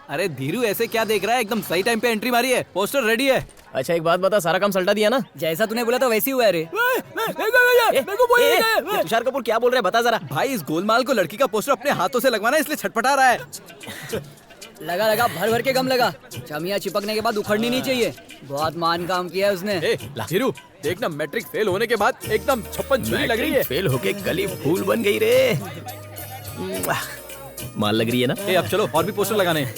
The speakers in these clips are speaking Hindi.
अरे धीरू ऐसे क्या देख रहा है? एकदम सही टाइम पे एंट्री मारी है, पोस्टर रेडी है। अच्छा एक बात बता, सारा काम सल्टा दिया ना? जैसा तूने बोला तो वैसे ही हुआ रे। तुषार कपूर क्या बोल रहे हैं बता जरा। भाई इस गोलमाल को लड़की का पोस्टर अपने हाथों से लगवाना है, इसलिए छटपटा रहा है। लगा लगा भर भर के गम लगा। चमिया चिपकने के बाद उखड़नी नहीं चाहिए। बहुत मान काम किया है उसने। धीरू देखना, मैट्रिक फेल होने के बाद एकदम छप्पन छुरी लग रही है। फेल होके गली फूल बन गई रे। माल लग रही है ना? अब चलो और भी पोस्टर लगाने हैं।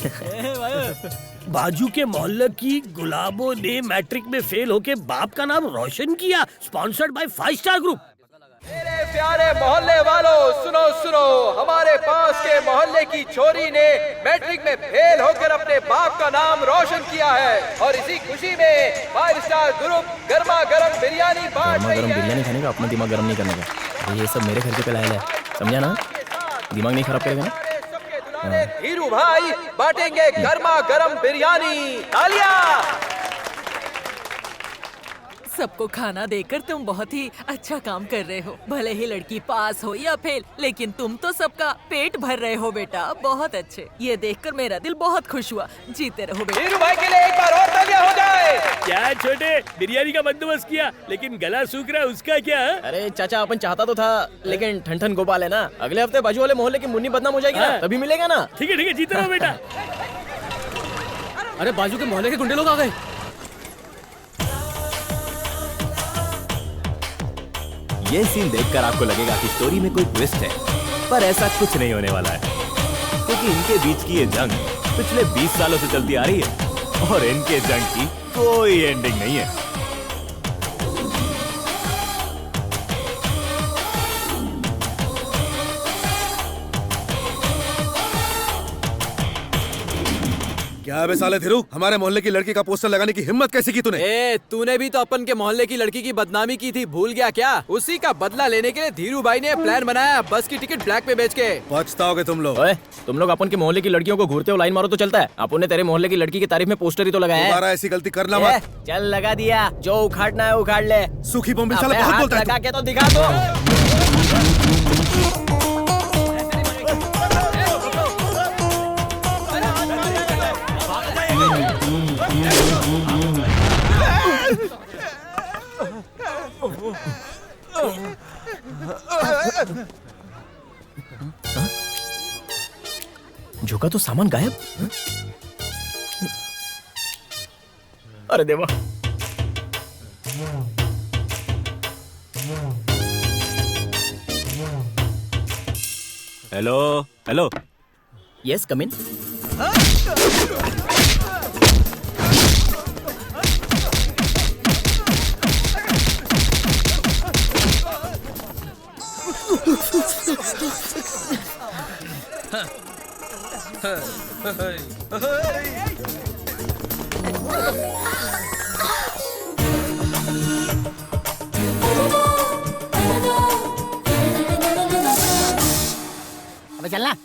बाजू के मोहल्ले की गुलाबों ने मैट्रिक में फेल होके बाप का नाम रोशन किया। Sponsored by 5 star group. मेरे प्यारे मोहल्ले वालों, सुनो सुनो, हमारे पास के मोहल्ले की छोरी ने मैट्रिक में फेल होकर अपने बाप का नाम रोशन किया है और इसी खुशी में 5 स्टार ग्रुप गर्मा गर्म बिरयानी बांट रही है। बिरयानी खाने का, अपना दिमाग गर्म नहीं करने का। ये सब मेरे खर्चे पे लाया है, समझा ना? दिमाग नहीं खराब करेगा ना? धीरू भाई बांटेंगे गर्मा गर्म बिरयानी। तालियां। सबको खाना देकर तुम बहुत ही अच्छा काम कर रहे हो। भले ही लड़की पास हो या फेल, लेकिन तुम तो सबका पेट भर रहे हो बेटा। बहुत अच्छे, ये देखकर मेरा दिल बहुत खुश हुआ। जीते रहो बेटा। धीरू भाई के लिए एक बार और तालियां हो जाए। क्या छोटे, बिरयानी का बंदोबस्त किया लेकिन गला सूख रहा है, उसका क्या? अरे चाचा अपन चाहता तो था, लेकिन ठन गोपाल है ना, अगले हफ्ते बाजू वाले मोहल्ले की मुन्नी बदनाम हो जाएगी ना, तभी मिलेगा ना। ठीक है जीते रहो बेटा। अरे बाजू के मोहल्ले के गुंडे लोग आ गए। ये सीन देखकर आपको लगेगा कि स्टोरी में कोई ट्विस्ट है, पर ऐसा कुछ नहीं होने वाला है, क्योंकि इनके बीच की ये जंग पिछले 20 सालों से चलती आ रही है और इनके जंग की कोई एंडिंग नहीं है। क्या बे साले धीरू, हमारे मोहल्ले की लड़की का पोस्टर लगाने की हिम्मत कैसे की तूने? तूने भी तो अपन के मोहल्ले की लड़की की बदनामी की थी, भूल गया क्या? उसी का बदला लेने के लिए धीरू भाई ने प्लान बनाया, बस की टिकट ब्लैक पे बेच के। पछताओगे तुम लोग। तुम लोग अपन के मोहल्ले की लड़कियों को घूरते हो लाइन मारो तो चलता है। अपन ने तेरे मोहल्ले की लड़की की तारीफ में पोस्टर ही तो लगाया है। दोबारा ऐसी गलती करना मत। चल लगा दिया, जो उखाड़ना है उखाड़ ले। सूखी बोम्बिल साला बहुत बोलता है। लगा के तो दिखा दो। झोंका तो सामान गायब। अरे देवा। Hello hello. यस कम इन। अबे चलना।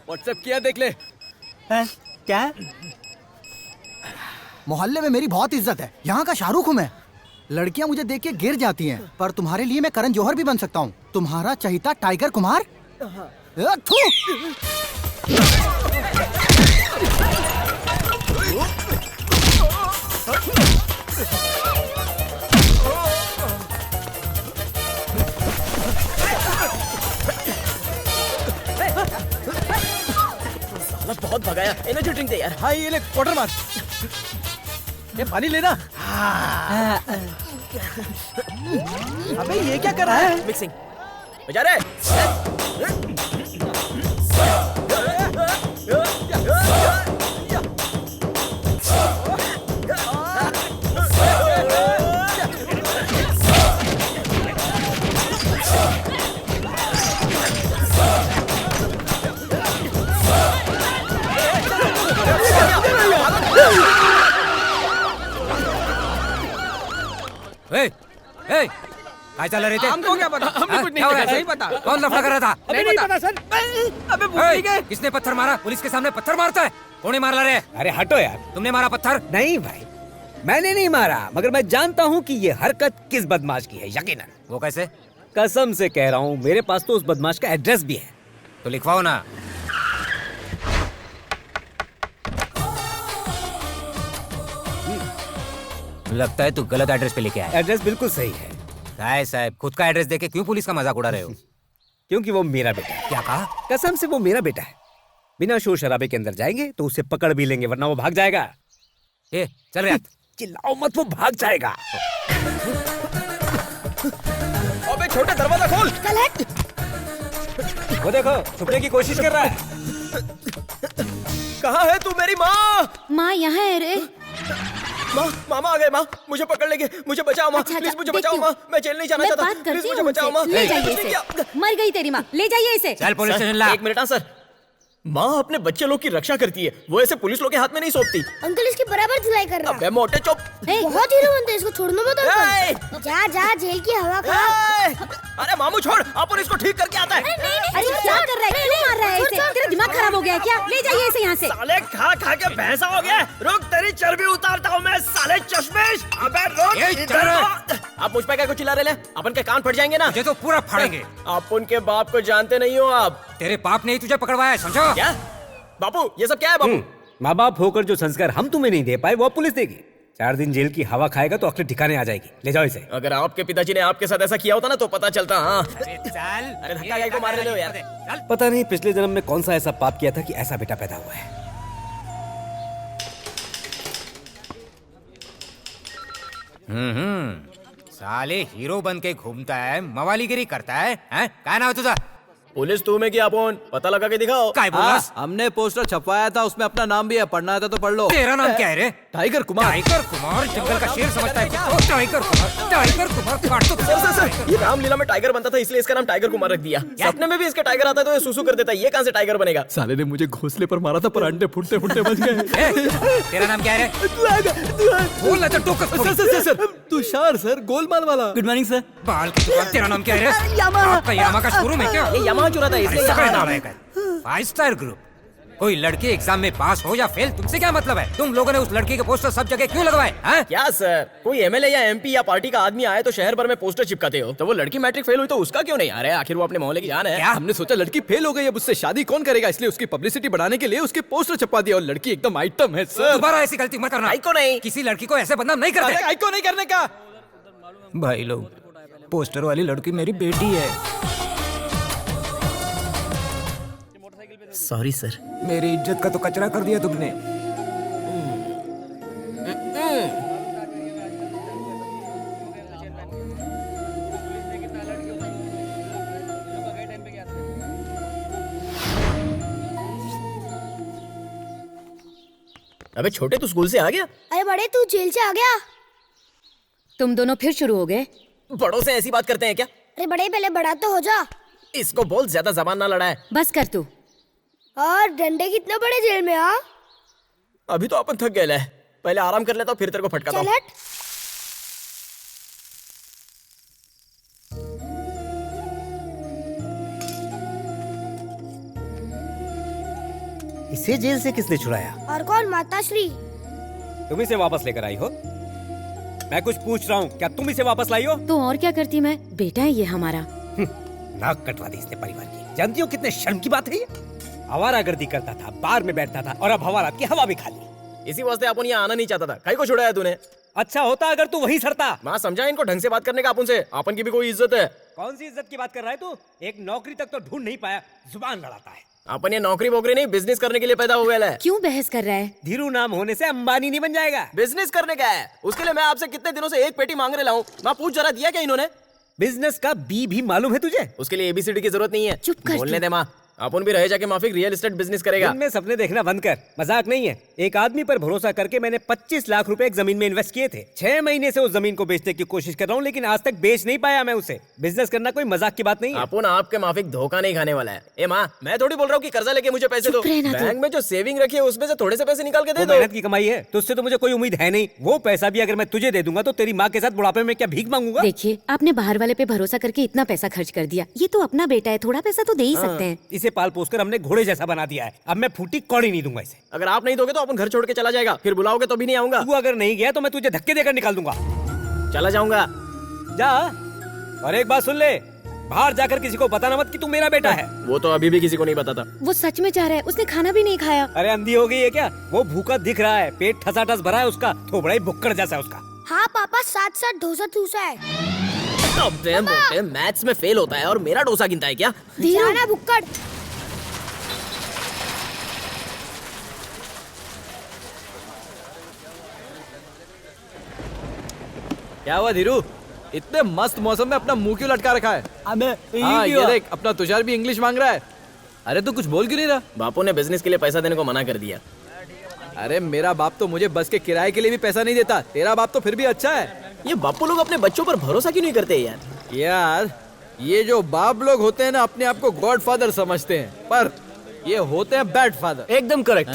व्हाट्सएप किया, देख ले। क्या है? मोहल्ले में मेरी बहुत इज्जत है, यहाँ का शाहरुख हूँ मैं। लड़कियाँ मुझे देख के गिर जाती हैं, पर तुम्हारे लिए मैं करण जौहर भी बन सकता हूँ। तुम्हारा चहिता टाइगर कुमार। थू। बहुत भगाया, एनर्जी ड्रिंक दे यार। हाँ ये ले, वाटर मार। ये पानी लेना। अबे ये क्या कर रहा है? मिक्सिंग बजा रहे। काय चला रहे थे? हमको क्या पता? हाँ? कुछ नहीं क्या हो रहा पता, है? नहीं पता। कौन लफड़ा कर रहा था? नहीं पता सर। अबे भूल ही गए। किसने पत्थर मारा? पुलिस के सामने पत्थर मारता है? कौन मार रहे? अरे हटो यार। तुमने मारा पत्थर? नहीं भाई, मैंने नहीं मारा, मगर मैं जानता हूँ कि ये हरकत किस बदमाश की है, यकीनन। वो कैसे? कसम से कह रहा हूँ, मेरे पास तो उस बदमाश का एड्रेस भी है। तो लिखवाओ ना। लगता है तू गलत एड्रेस पे लेके आया। एड्रेस बिल्कुल सही है। काय साहब, खुद का एड्रेस देके क्यों पुलिस का मजाक उड़ा रहे हो? क्योंकि वो मेरा बेटा है। क्या कहा? कसम से वो मेरा बेटा है। बिना शोर शराबे के अंदर जाएंगे तो उसे पकड़ भी लेंगे, वरना वो भाग जाएगा। ए, चल रहा। चिल्लाओ मत, वो भाग जाएगा। अबे छोटे, दरवाजा खोल। वो देखो, छुपने की कोशिश कर रहा है। कहाँ है तू मेरी माँ? माँ यहाँ है रे। माँ, मामा आ गए। माँ, मुझे पकड़ लेंगे, मुझे बचाओ माँ। अच्छा, प्लीज मुझे देखती बचाओ हूँ। माँ, मैं जेल नहीं जाना मैं चाहता। बात करती प्लीज मुझे हूँ बचाओ माँ। उनसे। ले जाइए कुछ नहीं इसे। किया। मर गई तेरी माँ, ले जाइए इसे। चल पुलिस स्टेशन ला। एक मिनट। हाँ सर। माँ अपने बच्चे लोग की रक्षा करती है, वो ऐसे पुलिस लोग के हाथ में नहीं सौंपती। अंकल इसकी बराबर धुलाई कर रहा अबे मोटे चुप। बहुत हीरो बनते हैं, इसको छोड़ना मत अंकल। जा जा, जेल की हवा खा। अरे मामू छोड़, अपन इसको ठीक करके आता है। अरे क्या कर रहा है? क्यों मार रहा है इसे? तेरा दिमाग खराब हो गया है क्या? ले जाइए इसे यहाँ से। साले खा खा के भैंसा हो गया। रुक, तेरी चर्बी उतारता हूँ मैं, साले चश्मेश। अबे रुक, इधर आ। आप मुझ पे क्या कुछ चिल्ला रहे हैं? अपन के कान फट जाएंगे ना। तुझे तो पूरा फाड़ेंगे। आप उनके बाप को जानते नहीं हो आप। तेरे बाप ने ही तुझे पकड़वाया है, समझो? क्या बापू, ये सब क्या है बापू? माँ बाप होकर जो संस्कार हम तुम्हें नहीं दे पाए, वो पुलिस देगी। 4 दिन जेल की हवा खाएगा तो अक्ल ठिकाने आ जाएगी। ले जाओ इसे। अगर आपके पिताजी ने आपके साथ ऐसा किया होता ना तो पता चलता। हाँ चल। अरे धक्का क्या को मार रहे हो यार? पता नहीं पिछले जन्म में कौन सा ऐसा पाप किया था कि ऐसा बेटा पैदा हुआ है। साले हीरो बन के घूमता है, मवालीगिरी करता है, हैं? क्या नाम है तुझा? पुलिस तू में क्या फोन पता लगा के दिखाओ। काय बोलस? हमने पोस्टर छपवाया था, उसमें अपना नाम भी है, पढ़ना है तो पढ़ लो। तेरा नाम क्या है रे? टाइगर कुमार। टाइगर कुमार जंगल का शेर समझता है खुद को। टाइगर कुमार, टाइगर कुमार काट तो। सर, ये रामलीला में टाइगर बनता था इसलिए इसका नाम टाइगर कुमार रख दिया। सपने में भी इसका टाइगर आता है तो ये सुसु कर देता है। ये कहाँ से टाइगर बनेगा? साले ने मुझे घोंसले पर मारा था, पर अंडे फुटते फुटते बच गए। तेरा नाम क्या है रे? बोल ना तो टोकस फोड़ी। सर तुषार सर, गोलमाल वाला। Good morning sir. बाल की दुकान। तेरा नाम क्या है रे? आपका यामा का शोरूम है क्या? ये यामा चुरा था इसलिए यहाँ नाम है। 5 स्टार ग्रुप। कोई लड़की एग्जाम में पास हो या फेल, तुमसे क्या मतलब है? तुम लोगों ने उस लड़की के पोस्टर सब जगह क्यों लगवाए? हैं? क्या सर, कोई एमएलए या एमपी या पार्टी का आदमी आए तो शहर भर में पोस्टर चिपकाते हो, तो वो लड़की मैट्रिक फेल हुई तो उसका क्यों नहीं? अरे आखिर वो अपने मोहल्ले की जान है। क्या? हमने सोचा लड़की फेल हो गई, अब उससे शादी कौन करेगा, इसलिए उसकी पब्लिसिटी बढ़ाने के लिए उसके पोस्टर छपवा दिया, और लड़की एकदम आइटम है सर। दोबारा ऐसी गलती मत करना। भाई को नहीं, किसी लड़की को ऐसे बदनाम नहीं करते। अरे को नहीं करने का। भाई लोग, पोस्टर वाली लड़की मेरी बेटी है। Sorry sir. मेरी इज्जत का तो कचरा कर दिया तुमने। अबे छोटे, तू स्कूल से आ गया? अरे बड़े, तू जेल से आ गया? तुम दोनों फिर शुरू हो गए। बड़ों से ऐसी बात करते हैं क्या? अरे बड़े, पहले बड़ा तो हो जा। इसको बोल ज्यादा जबान ना लड़ाए। बस कर तू। और डंडे कितने बड़े जेल में? हाँ अभी तो अपन थक गए है, पहले आराम कर लेता हूँ फिर तेरे को फटकाता चल हूँ। हट। इसे जेल से किसने छुड़ाया? और कौन? माता श्री। तुम इसे वापस लेकर आई हो? मैं कुछ पूछ रहा हूँ, क्या तुम इसे वापस लाई हो? तो और क्या करती मैं? बेटा है ये हमारा। नाक कटवा दी इसने परिवार की। जानती हो कितने शर्म की बात है ये? आवारागर्दी करता था, बार में बैठता था, और अब हवालात की हवा भी खा ली। इसी वास्ते अपन यहाँ आना नहीं चाहता था। कहीं को छुड़ाया तूने? अच्छा होता अगर तू वहीं सरता। माँ समझा इनको ढंग से बात करने का अपन से। अपन की भी कोई इज्जत है। कौन सी इज्जत की बात कर रहा है तू? एक नौकरी तक तो ढूंढ नहीं पाया, जुबान लड़ाता है। अपन ये नौकरी वोकरी नहीं, बिजनेस करने के लिए पैदा हुआ है। क्यों बहस कर रहा है? धीरू नाम होने से अंबानी नहीं बन जाएगा। बिजनेस करने का है, उसके लिए मैं आपसे कितने दिनों से एक पेटी मांग रहा हूँ। माँ पूछ जरा, दिया क्या इन्होंने? बिजनेस का बी भी मालूम है तुझे? उसके लिए एबीसीडी की जरूरत नहीं है। चुप कर बोलने तू। दे माँ। अपन भी रहे जाके माफिक रियल एस्टेट बिजनेस करेगा। दिन में सपने देखना बंद कर, मजाक नहीं है। एक आदमी पर भरोसा करके मैंने 25 लाख रुपए एक जमीन में इन्वेस्ट किए थे। 6 महीने से उस जमीन को बेचने की कोशिश कर रहा हूँ, लेकिन आज तक बेच नहीं पाया मैं उसे। बिजनेस करना कोई मजाक की बात नहीं है। अपन आपके माफिक धोखा नहीं खाने वाला है। ए माँ, मैं थोड़ी बोल रहा हूँ कि कर्जा लेके मुझे पैसे दो। बैंक में जो सेविंग रखी है उसमें से थोड़े से पैसे निकाल के दे दो। मेहनत की कमाई है, तुझसे तो मुझे कोई उम्मीद है नहीं। वो पैसा भी अगर मैं तुझे दे दूंगा तो तेरी माँ के साथ बुढ़ापे में क्या भीख मांगूंगा? देखिए, आपने बाहर वाले पे भरोसा करके इतना पैसा खर्च कर दिया। ये तो अपना बेटा है, थोड़ा पैसा तो दे ही सकते हैं। इसे पाल पोस कर हमने घोड़े जैसा बना दिया है। अब मैं फूटी कौड़ी नहीं दूंगा इसे। अगर आप नहीं दोगे तो अपन घर छोड़ के चला जाएगा, फिर बुलाओगे तो भी नहीं आऊंगा। तू अगर नहीं गया तो मैं तुझे धक्के देकर निकाल दूंगा। चला जाऊंगा। जा। और एक बात सुन ले, बाहर जाकर किसी को बताना मत कि तू मेरा बेटा है। वो तो अभी भी किसी को नहीं बताता। वो सच में चाह रहा है, उसने खाना भी नहीं खाया। अरे अंधी हो गई है क्या? वो भूखा दिख रहा है, पेट ठसाठस भरा है उसका, थोबड़ा ही भुक्कड़ जैसा है उसका। हाँ पापा, साथ साथ डोसा ठूसा है। मैथ्स में फेल होता है और मेरा डोसा गिनता है क्या? धीराना भुक्कड़। क्या हुआ धीरू, इतने मस्त मौसम में अपना मुंह क्यों लटका रखा है? हाँ, ये देख, अपना तुषार भी इंग्लिश मांग रहा है। अरे तू कुछ बोल क्यों नहीं रहा? बापू ने बिजनेस के लिए पैसा देने को मना कर दिया। अरे मेरा बाप तो मुझे बस के किराए के लिए भी पैसा नहीं देता। तेरा बाप तो फिर भी अच्छा है। ये बापू लोग अपने बच्चों पर भरोसा क्यों नहीं करते यार? यार, ये जो बाप लोग होते हैं ना, अपने आप को गॉड फादर समझते हैं, पर ये होते हैं बैड फादर। एकदम correct.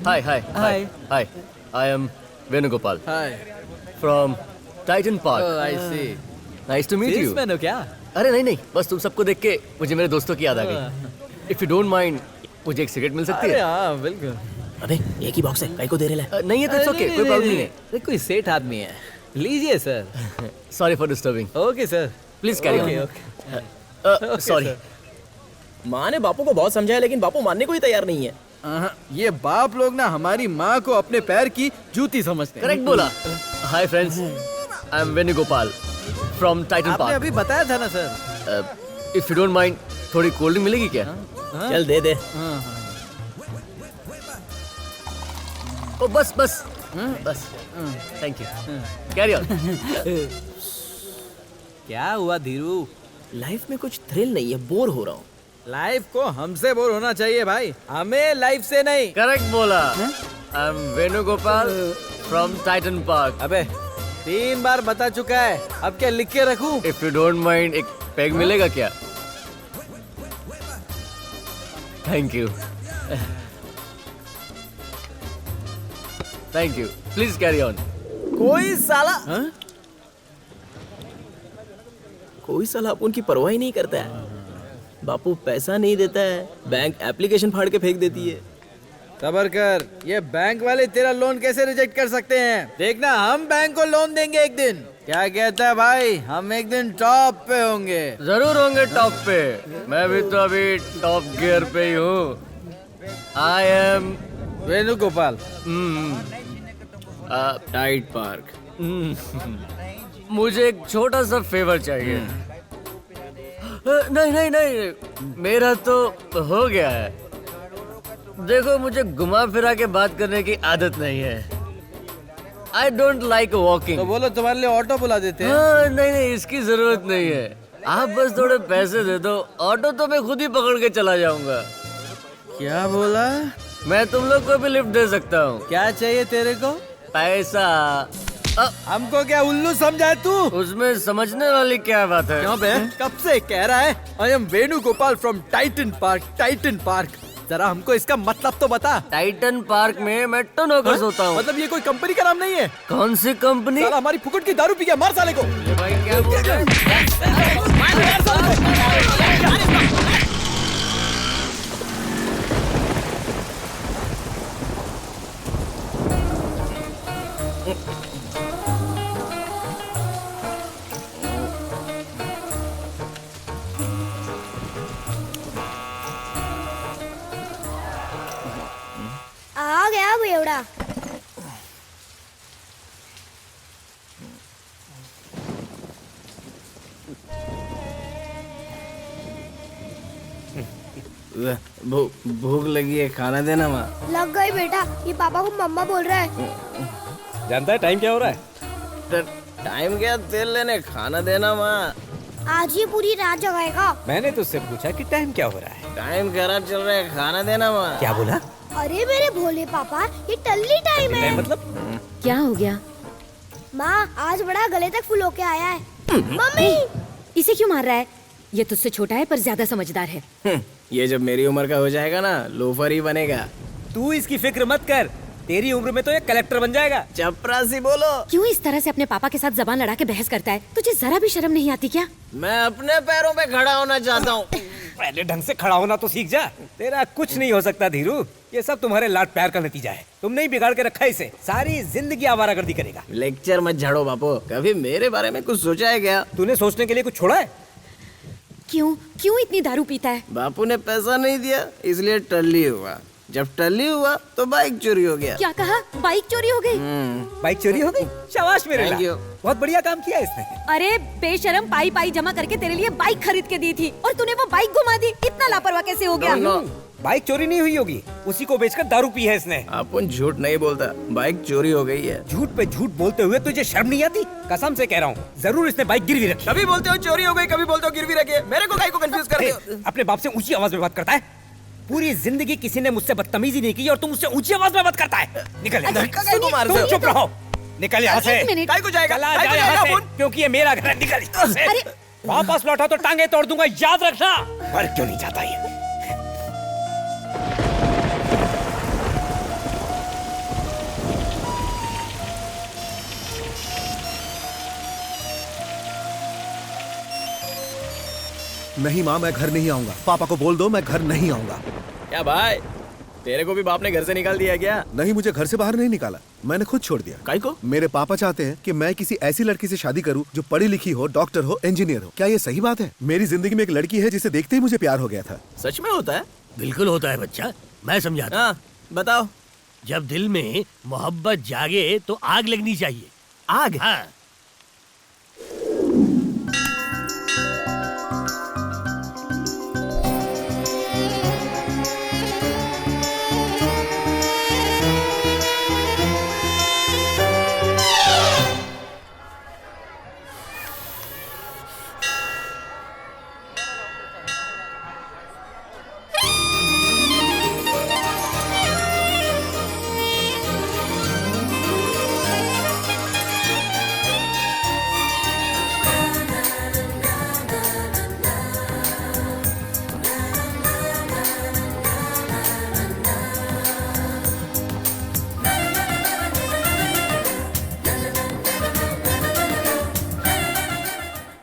Hi hi hi hi, I am Venugopal from Titan Park. I see, nice to meet you. Salesman हो क्या? अरे नहीं नहीं, बस तुम सबको देख के मुझे मेरे दोस्तों की याद आ गई। इफ यू डोंट माइंड, मुझे एक सिगरेट मिल सकती है? हाँ बिल्कुल। अबे एक ही बॉक्स है, कहीं को दे रहे हैं? नहीं है तो इट्स ओके, कोई प्रॉब्लम नहीं है। है। कोई सेठ आदमी है, लीजिए sir. Sorry for disturbing. Okay sir, please carry on. Sorry. माँ ने बापू को बहुत समझाया, लेकिन बापू मानने को ही तैयार नहीं है। ये बाप लोग ना हमारी माँ को अपने पैर की जूती समझते हैं। करेक्ट बोला। Hi friends, I am Venugopal from Titan आपने पार्क। अभी बताया था ना sir. If you don't mind, थोड़ी कोल्ड ड्रिंक मिलेगी क्या? चल दे दे। ओ बस बस बस, थैंक यू। Carry on. क्या हुआ धीरू? लाइफ में कुछ थ्रिल नहीं है, बोर हो रहा हूँ। लाइफ को हमसे बोर होना चाहिए भाई, हमें लाइफ से नहीं। करेक्ट बोला। आई am Venugopal from Titan park. अबे 3 बार बता चुका है, अब क्या लिख के रखूं? इफ यू डोंट माइंड, एक पैग मिलेगा क्या? Thank you. Thank you, please carry on. कोई साला अपन की परवाह ही नहीं करता है। बापू पैसा नहीं देता है, बैंक एप्लीकेशन फाड़ के फेंक देती है। सबर कर, ये बैंक वाले तेरा लोन कैसे रिजेक्ट कर सकते हैं? देखना, हम बैंक को लोन देंगे एक दिन। क्या कहता है भाई, हम एक दिन टॉप पे होंगे। जरूर होंगे टॉप पे। मैं भी तो अभी टॉप गियर पे ही हूँ। आई एम वेणुगोपाल। Tight park. मुझे एक छोटा सा फेवर चाहिए। नहीं नहीं नहीं, मेरा तो हो गया है। देखो, मुझे घुमा फिरा के बात करने की आदत नहीं है। I don't like walking. तो बोलो, तुम्हारे लिए ऑटो बुला देते हैं। हाँ, नहीं नहीं, इसकी जरूरत नहीं है। आप बस थोड़े पैसे दे दो, ऑटो तो मैं खुद ही पकड़ के चला जाऊंगा। क्या बोला? मैं तुम लोग को भी लिफ्ट दे सकता हूँ। क्या चाहिए तेरे को? पैसा। हमको क्या उल्लू समझा है तू? उसमें समझने वाली क्या बात है? क्यों बे, कब से कह रहा है आई am Venugopal from Titan park. Titan park, जरा हमको इसका मतलब तो बता। टाइटन पार्क में मैं तो नौकर होता हूँ। मतलब ये कोई कंपनी का नाम नहीं है? कौन सी कंपनी? साला हमारी फुकट की दारू पी गया, मार साले को। ये भाई क्या बोल रहा है? आ गया बेवड़ा। भूख लगी है, खाना देना माँ। लग गई बेटा, ये पापा को मम्मा बोल रहा है। जानता है टाइम क्या हो रहा है? टाइम क्या, तेल लेने, खाना देना माँ। आज ये पूरी रात जगाएगा। मैंने तो उससे पूछा कि टाइम क्या हो रहा है। टाइम खराब चल रहा है, खाना देना माँ। क्या बोला? अरे मेरे भोले पापा, ये टल्ली टाइम है। मतलब क्या हो गया? माँ आज बड़ा गले तक फुल होके आया है। मम्मी इसे क्यों मार रहा है? ये तुझसे छोटा है पर ज्यादा समझदार है। ये जब मेरी उम्र का हो जाएगा ना, लोफर ही बनेगा। तू इसकी फिक्र मत कर, तेरी उम्र में तो ये कलेक्टर बन जाएगा। चपरासी बोलो। क्यों इस तरह से अपने पापा के साथ जबान लड़ा के बहस करता है? तुझे जरा भी शर्म नहीं आती क्या? मैं अपने पैरों पे खड़ा होना चाहता हूँ। पहले ढंग से खड़ा होना तो सीख जा। तेरा कुछ नहीं हो सकता धीरू, ये सब तुम्हारे लाड प्यार का नतीजा है। तुमने ही बिगाड़ के रखा है इसे, सारी जिंदगी आवारागर्दी करेगा। लेक्चर मत झाड़ो बापू, कभी मेरे बारे में कुछ सोचा है क्या? तूने सोचने के लिए कुछ छोड़ा है? क्यों क्यों इतनी दारू पीता है? बापू ने पैसा नहीं दिया इसलिए टल्ली हुआ, जब टल्ली हुआ तो बाइक चोरी हो गया। क्या कहा? बाइक चोरी हो गई? बाइक चोरी हो गई? शाबाश मेरे Thank लाल, you। बहुत बढ़िया काम किया इसने। अरे बेशरम, पाई पाई जमा करके तेरे लिए बाइक खरीद के दी थी और तूने वो बाइक घुमा दी। इतना लापरवाह कैसे हो गया? बाइक चोरी नहीं हुई होगी, उसी को बेचकर दारू पी है इसने। अपन झूठ नहीं बोलता, बाइक चोरी हो गई है। झूठ पे झूठ बोलते हुए तुझे शर्म नहीं आती? कसम से कह रहा हूँ, जरूर इसने बाइक गिरवी रखी। कभी बोलते हो चोरी हो गई, कभी बोलते हो गिरवी रखी है। मेरे को काहे को कंफ्यूज कर रहे हो? अपने बाप से ऊंची आवाज में बात करता है। पूरी जिंदगी किसी ने मुझसे बदतमीजी नहीं की और तुम मुझसे ऊंची आवाज में बात करता है। निकल यहाँ से। तुम चुप रहो, निकल यहाँ से। काहे को जाएगा? चला काहे को जा यहाँ जाएगा से, क्योंकि ये मेरा घर है। निकल यहाँ से। वापस लौटा तो टांगे तोड़ दूंगा, याद रखना। मर क्यों नहीं जाता ये? नहीं माँ, मैं घर नहीं आऊंगा। पापा को बोल दो मैं घर नहीं आऊंगा। क्या भाई, तेरे को भी बाप ने घर से निकाल दिया क्या? नहीं, मुझे घर से बाहर नहीं निकाला, मैंने खुद छोड़ दिया। काहे को? मेरे पापा चाहते हैं कि मैं किसी ऐसी लड़की से शादी करूं जो पढ़ी लिखी हो, डॉक्टर हो, इंजीनियर हो। क्या ये सही बात है? मेरी जिंदगी में एक लड़की है जिसे देखते ही मुझे प्यार हो गया था। सच में होता है? बिल्कुल होता है बच्चा, मैं समझाता। हाँ बताओ। जब दिल में मोहब्बत जागे तो आग लगनी चाहिए। आग? हाँ।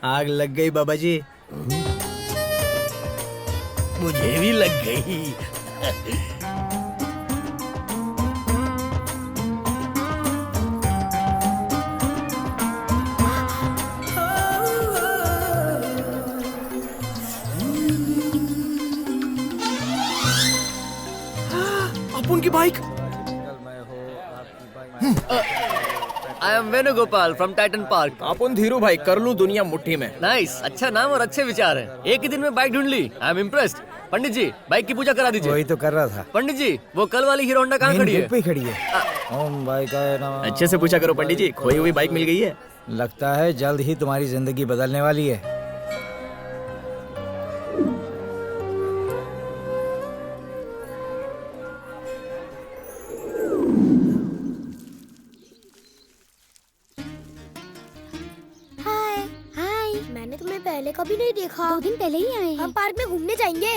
आग लग गई बाबा जी। मुझे भी लग गई। अपन की bike. I am Venugopal from Titan Park. अपन धीरू भाई, कर लूं दुनिया मुट्ठी में। नाइस, अच्छा नाम और अच्छे विचार हैं। एक ही दिन में बाइक ढूंढ ली, I am impressed. Pandit ji bike की पूजा करा दीजिए। वही तो कर रहा था। पंडित जी वो कल वाली हीरो होंडा कहाँ खड़ी है? पे खड़ी है। ओम भाई का नाम। अच्छे से पूछा करो पंडित जी, खोई हुई बाइक मिल गई है। लगता है जल्द ही तुम्हारी जिंदगी बदलने वाली है। हाय हाय, मैंने तुम्हें पहले कभी नहीं देखा। 2 दिन पहले ही आए हैं। हम पार्क में घूमने जाएंगे।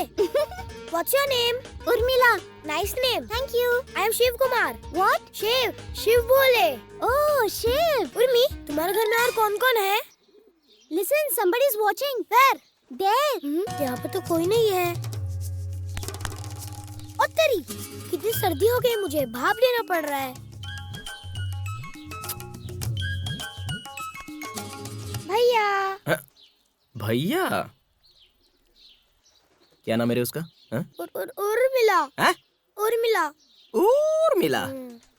What's your name? Urmila. Nice name. Thank you. I am Shiv Kumar. What? Shiv, Shiv बोले। Oh, शिव। उर्मी, तुम्हारे घर में और कौन-कौन है? Listen, somebody is watching. Where? There. यहाँ पे तो कोई नहीं है। ओ तेरी, कितनी सर्दी हो गई, मुझे भाप लेना पड़ रहा है। भैया। भैया? क्या नाम है उसका? उर्मिला। उर्मिला। उर्मिला?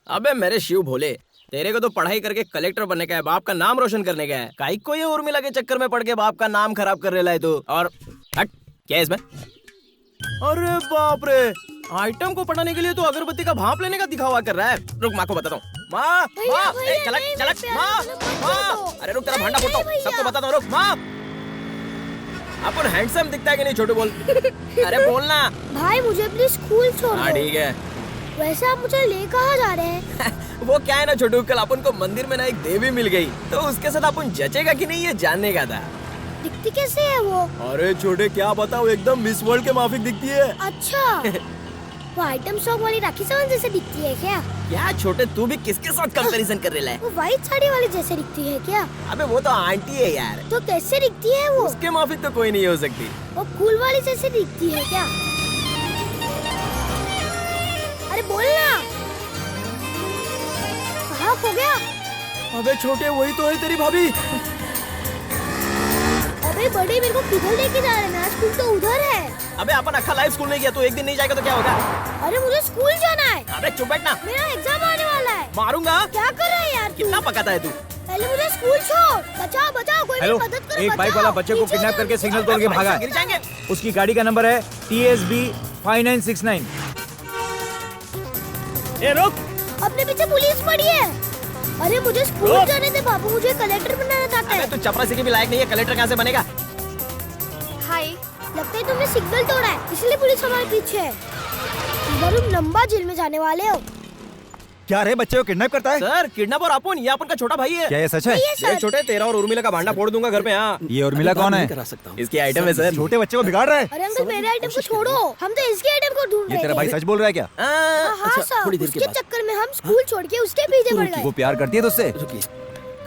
अबे मेरे शिव भोले, तेरे को तो पढ़ाई करके कलेक्टर बनने का है, बाप का नाम रोशन करने का है। काहे को ये उर्मिला के चक्कर में पड़ के बाप का नाम खराब कर रहा है तू? और हट, क्या है इसमें? अरे बाप रे, आइटम को पढ़ाने के लिए तो अगरबत्ती का भाप लेने का दिखावा कर रहा है। रुक, माँ को बताता हूँ। माँ, चलक चलक, माँ, माँ, अरे रुक, तेरा भांडा फोड़ता हूँ, सबको बताता हूँ। रुक माँ। अपन हैंडसम दिखता है कि नहीं छोटू बोल? अरे बोलना। भाई मुझे प्लीज स्कूल छोड़ हाँ दो। ठीक है। वैसे आप मुझे ले कहाँ जा रहे हैं? वो क्या है ना छोटू, कल अपन को मंदिर में ना एक देवी मिल गई, तो उसके साथ अपन जचेगा कि नहीं ये जानने का था। दिखती कैसे है वो? अरे छोटे क्या बताओ, एकदम मिस वर्ल्ड के माफिक दिखती है। अच्छा वो आइटम सॉन्ग वाली राखी सावंत जैसे दिखती है क्या? क्या छोटे तू भी किसके साथ कंपैरिजन कर रहा है? वो व्हाइट साड़ी वाली जैसे दिखती है क्या? अबे वो तो आंटी है यार। तो कैसे दिखती है वो? उसके माफिक तो कोई नहीं हो सकती। वो कूल वाली जैसे दिखती है क्या? अरे बोलना। कहाँ खो गया? अबे छोटे वही तो है तेरी भाभी। अबे बड़े मेरे को किधर लेके जा रहे हैं? मेरा स्कूल तो उधर है। अबे अपन अक्खा लाइव स्कूल में गया, तो एक दिन नहीं जाएगा तो क्या होगा? अरे मुझे स्कूल जाना है। अबे चुप बैठना। मेरा एग्जाम आने वाला है। मारूंगा। क्या कर रहा है यार? कितना पकाता है तू? पहले मुझे स्कूल छोड़। बचाओ बचाओ, कोई मेरी मदद करो। एक बाइक वाला बच्चे को किडनैप करके सिग्नल तोड़ के भागा गिर जाएंगे। उसकी गाड़ी का नंबर है TSB 5969। ए रुक। अपने पीछे पुलिस पड़ी है। अरे मुझे स्कूल जाने दे बाबू, मुझे कलेक्टर बनाना चाहता है। तू चपरासी के भी लायक नहीं है, कलेक्टर कहाँ से बनेगा? हाय, लगता है तुमने सिग्नल तोड़ा है, इसलिए पुलिस हमारे पीछे है। इधर तुम लंबा जेल में जाने वाले हो। क्या रे बच्चे को किडनैप करता है? सर किडनैप और अपन, ये अपन का छोटा भाई है। क्या ये सच है? ये छोटे तेरा और उर्मिला का भांडा फोड़ दूंगा घर पे। हाँ ये उर्मिला कौन है? इसकी आइटम है सर। छोटे बच्चे को बिगाड़ रहा है। अरे अंकल मेरे आइटम को छोड़ो, हम तो इसके आइटम को ढूंढ रहे ये तेरा भाई थे। सच बोल रहा है क्या? हाँ सर, उसके चक्कर में हम स्कूल छोड़ के उसके पीछे पड़ गए। वो प्यार करती है तुझसे?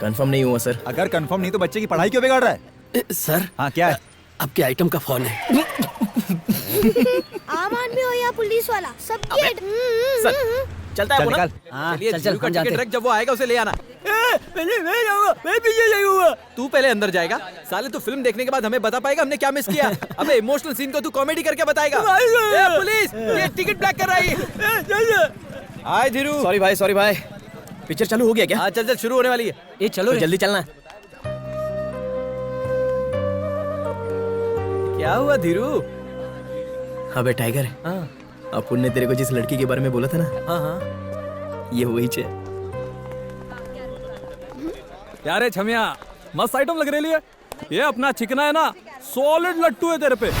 कंफर्म नहीं हुआ सर। अगर कंफर्म नहीं तो बच्चे की पढ़ाई क्यों बिगाड़ रहा है? सर हाँ क्या है? आपके आइटम का फोन है। आम आदमी हो या पुलिस वाला, सबकी सर चलता है चल वो ना? निकाल। चलिए जीरू का टिकट रख, जब वो आएगा उसे ले आना। पहले मैं जाऊंगा, मैं पीछे जाऊंगा। तू पहले अंदर जाएगा। साले तू फिल्म देखने के बाद हमें बता पाएगा हमने क्या मिस किया? अबे इमोशनल सीन को तू कॉमेडी करके बताएगा। ए पुलिस, ये टिकट ब्लैक कर रही है। हाय धीरू। सॉरी भाई। पिक्चर चालू हो गया क्या? हाँ चल शुरू होने वाली है। ये चलो तो जल्दी चलना। क्या हुआ धीरू? अबे टाइगर, अपुन ने तेरे को जिस लड़की के बारे में बोला था ना, हाँ ये वही है। यार छमिया मस्त आइटम लग रही है। ये अपना चिकना है ना, सॉलिड लट्टू है तेरे पे।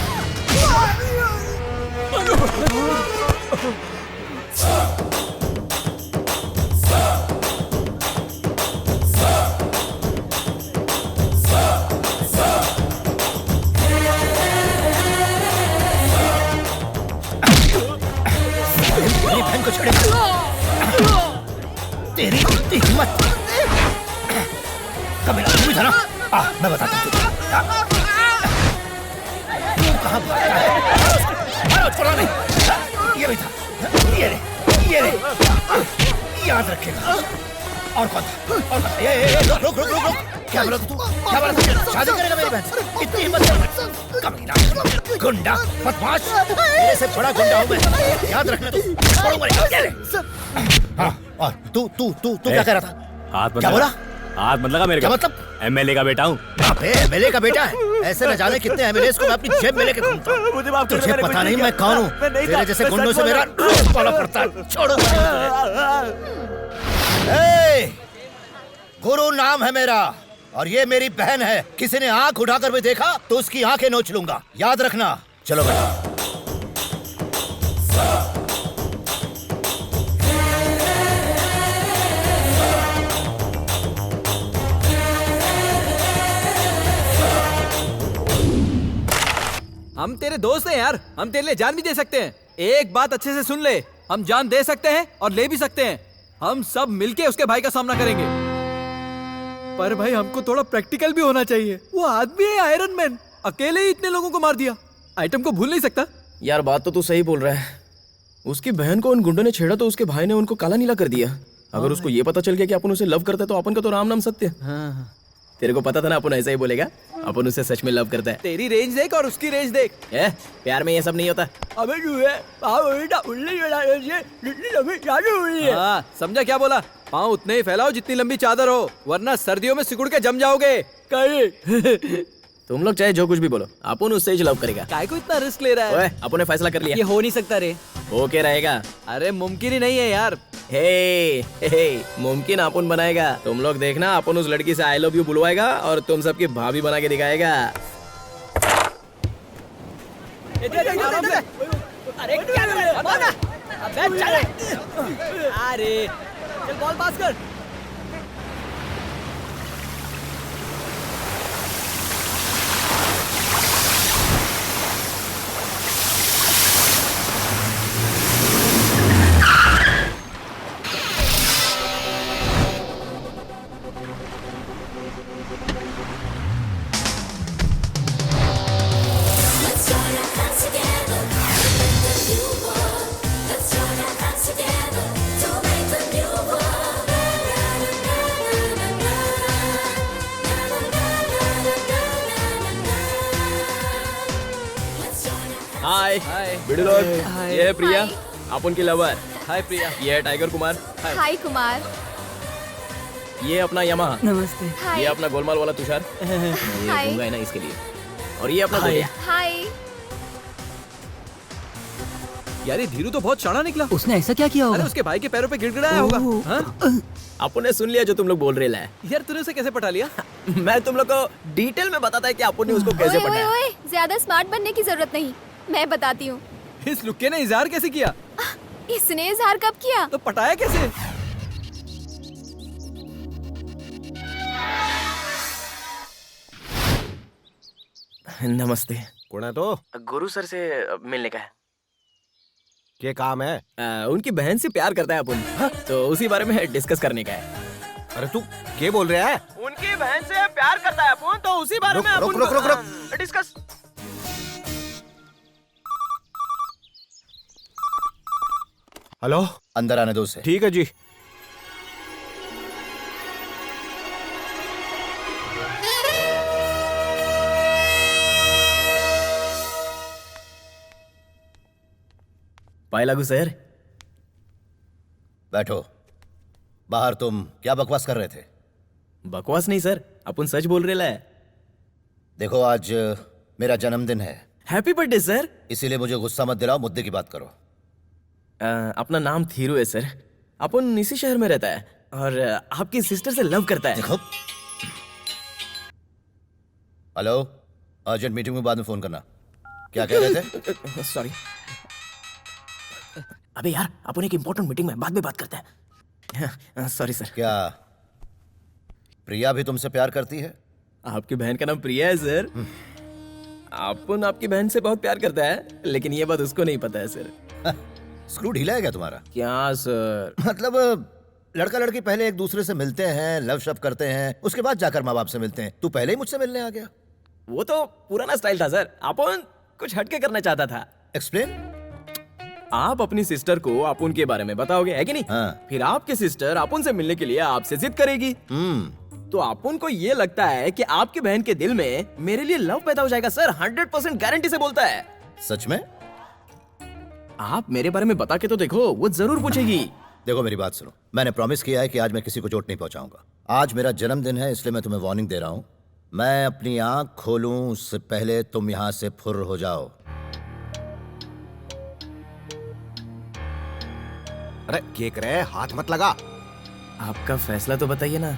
बहन को छोड़े। तेरी हिम्मत कभी तू था ना? मैं बताता हूँ कहाँ भागा है। छोड़ा नहीं, ये भी था। ये रे याद रखेगा। और कौन था? और कौन था? ये रुक। क्या बोला तू? शादी करेगा मेरी बहन? इतनी हिम्मत? कमीना, गुंडा, बदमाश, मेरे से बड़ा गुंडा हूँ मैं, याद रखना तू। छोड़ो मरेगा। हाँ, और तू क्या कह रहा था? हाथ मत क्या लगा। बोला? हाथ मत लगा मेरे क्या को। मतलब? MLA का बेटा हूँ। MLA का बेटा है? ऐसे न जाने कितने MLAs को मैं अपनी जेब में लेके घूमता हूँ। मुझे माफ कर, तुझे पता नहीं मैं कौन हूँ? तेरे जैसे गुंडों से मेरा रोज पाला पड़ता है। छोड़ो गुरु नाम है मेरा, और ये मेरी बहन है। किसी ने आंख उठाकर भी देखा तो उसकी आंखें नोच लूंगा, याद रखना। चलो बेटा। हम तेरे दोस्त हैं यार, हम तेरे लिए जान भी दे सकते हैं। एक बात अच्छे से सुन ले, हम जान दे सकते हैं और ले भी सकते हैं। हम सब मिलके उसके भाई का सामना करेंगे। पर भाई हमको थोड़ा प्रैक्टिकल भी होना चाहिए। वो आदमी है आयरन मैन, अकेले ही इतने लोगों को मार दिया। आइटम को भूल नहीं सकता। यार बात तो तू सही बोल रहा है। उसकी बहन को उन गुंडों ने छेड़ा तो उसके भाई ने उनको काला नीला कर दिया। अगर उसको ये पता चल गया कि अपन उसे लव करता है तो अपन का तो राम नाम सत्य। तेरे को पता था ना अपन ऐसा ही बोलेगा। अपन उसे सच में लव करता है। तेरी रेंज देख और उसकी रेंज देख। प्यार में ये सब नहीं होता। अबे समझा क्या बोला? पाँव उतने ही फैलाओ जितनी लंबी चादर हो, वरना सर्दियों में सिकुड़ के जम जाओगे। तुम लोग चाहे जो कुछ भी बोलो, अपन उससे ही लव करेगा। काय को इतना रिस्क ले रहा है? अपन ने फैसला कर लिया। ये हो नहीं सकता रे। हो के रहेगा। अरे मुमकिन ही नहीं है यार। हे मुमकिन अपन बनाएगा। तुम लोग देखना, अपन उस लड़की से आई लव यू बुलवाएगा और तुम सबकी भाभी बना के दिखाएगा। अरे क्या कर रहे हो? भागा! अबे चल! अरे चल बॉल पास कर। हाय बिडू लोग, ये है प्रिया, आप उनकी लवर। हाय प्रिया। ये है टाइगर कुमार। हाय कुमार। ये अपना यमहा। नमस्ते। ये अपना गोलमाल वाला तुषार। ये गूंगा है ना इसके लिए। और ये अपना गोलिया। हाय। यार ये धीरू तो बहुत शाना निकला। उसने ऐसा क्या किया अरे होगा? उसके भाई के पैरों पे गिड़गिड़ाया होगा। हाँ? आपने सुन लिया जो तुम लोग बोल रहे हैं। यार तूने उसे कैसे पटा लिया? मैं तुम लोग को डिटेल में बताता है कि आपने उसको कैसे ओए, पटाया। ओए, ज्यादा स्मार्ट बनने की जरूरत नहीं, मैं बताती हूँ। इस लुक्के ने इजहार कैसे किया? इसने इजहार कब किया? तो पटाया कैसे? नमस्ते। कौन है तो? गुरु सर से मिलने का है। क्या काम है? उनकी बहन से प्यार करता है अपन, तो उसी बारे में डिस्कस करने का है। अरे तू क्या बोल रहा है? उनकी बहन से प्यार करता है अपन, तो उसी बारे में रुक, रुक, रुक, रुक। डिस्कस। हेलो, अंदर आने दो उसे। ठीक है जी। पाए लागू सर। बैठो। बाहर तुम क्या बकवास कर रहे थे? बकवास नहीं सर, अपन सच बोल रहे है। देखो आज मेरा जन्मदिन है। Happy birthday sir. इसीलिए मुझे गुस्सा मत दिलाओ, मुद्दे की बात करो। अपना नाम थीरू है सर। अपन इसी शहर में रहता है और आपकी सिस्टर से लव करता है। देखो, हेलो, अर्जेंट मीटिंग में बाद में फोन करना। क्या कह रहे थे? सॉरी। अबे यार, अपन एक इम्पोर्टेंट मीटिंग में बाद में बात करते हैं। Sorry sir. क्या प्रिया भी तुमसे प्यार करती है? आपकी बहन का नाम प्रिया है सर। अपन आपकी बहन से बहुत प्यार करता है, लेकिन ये बात उसको नहीं पता है सर। स्क्रू ढीला है क्या तुम्हारा? क्या सर? मतलब लड़का लड़की पहले एक दूसरे से मिलते हैं, लव शव करते हैं, उसके बाद जाकर माँ बाप से मिलते हैं। तू पहले ही मुझसे मिलने आ गया। वो तो पुराना स्टाइल था सर, अपन कुछ हटके करना चाहता था। एक्सप्लेन। आप अपनी सिस्टर को अपुन के बारे में बताओगे, है कि नहीं? हाँ। फिर आपकी सिस्टर अपुन से मिलने के लिए आपसे जिद करेगी। तो अपुन को ये लगता है कि आपकी बहन के दिल में मेरे लिए लव पैदा हो जाएगा सर। 100% गारंटी से बोलता है। सच में? आप मेरे बारे में बता के तो देखो, वो जरूर पूछेगी। देखो मेरी बात सुनो, मैंने प्रॉमिस किया है कि आज मैं किसी को चोट नहीं पहुंचाऊंगा। आज मेरा जन्मदिन है, इसलिए मैं तुम्हें वार्निंग दे रहा हूं। मैं अपनी आंख खोलूं उससे पहले तुम यहां से फुर्र हो जाओ। अरे केक रहे, हाथ मत लगा। आपका फैसला तो बताइए ना,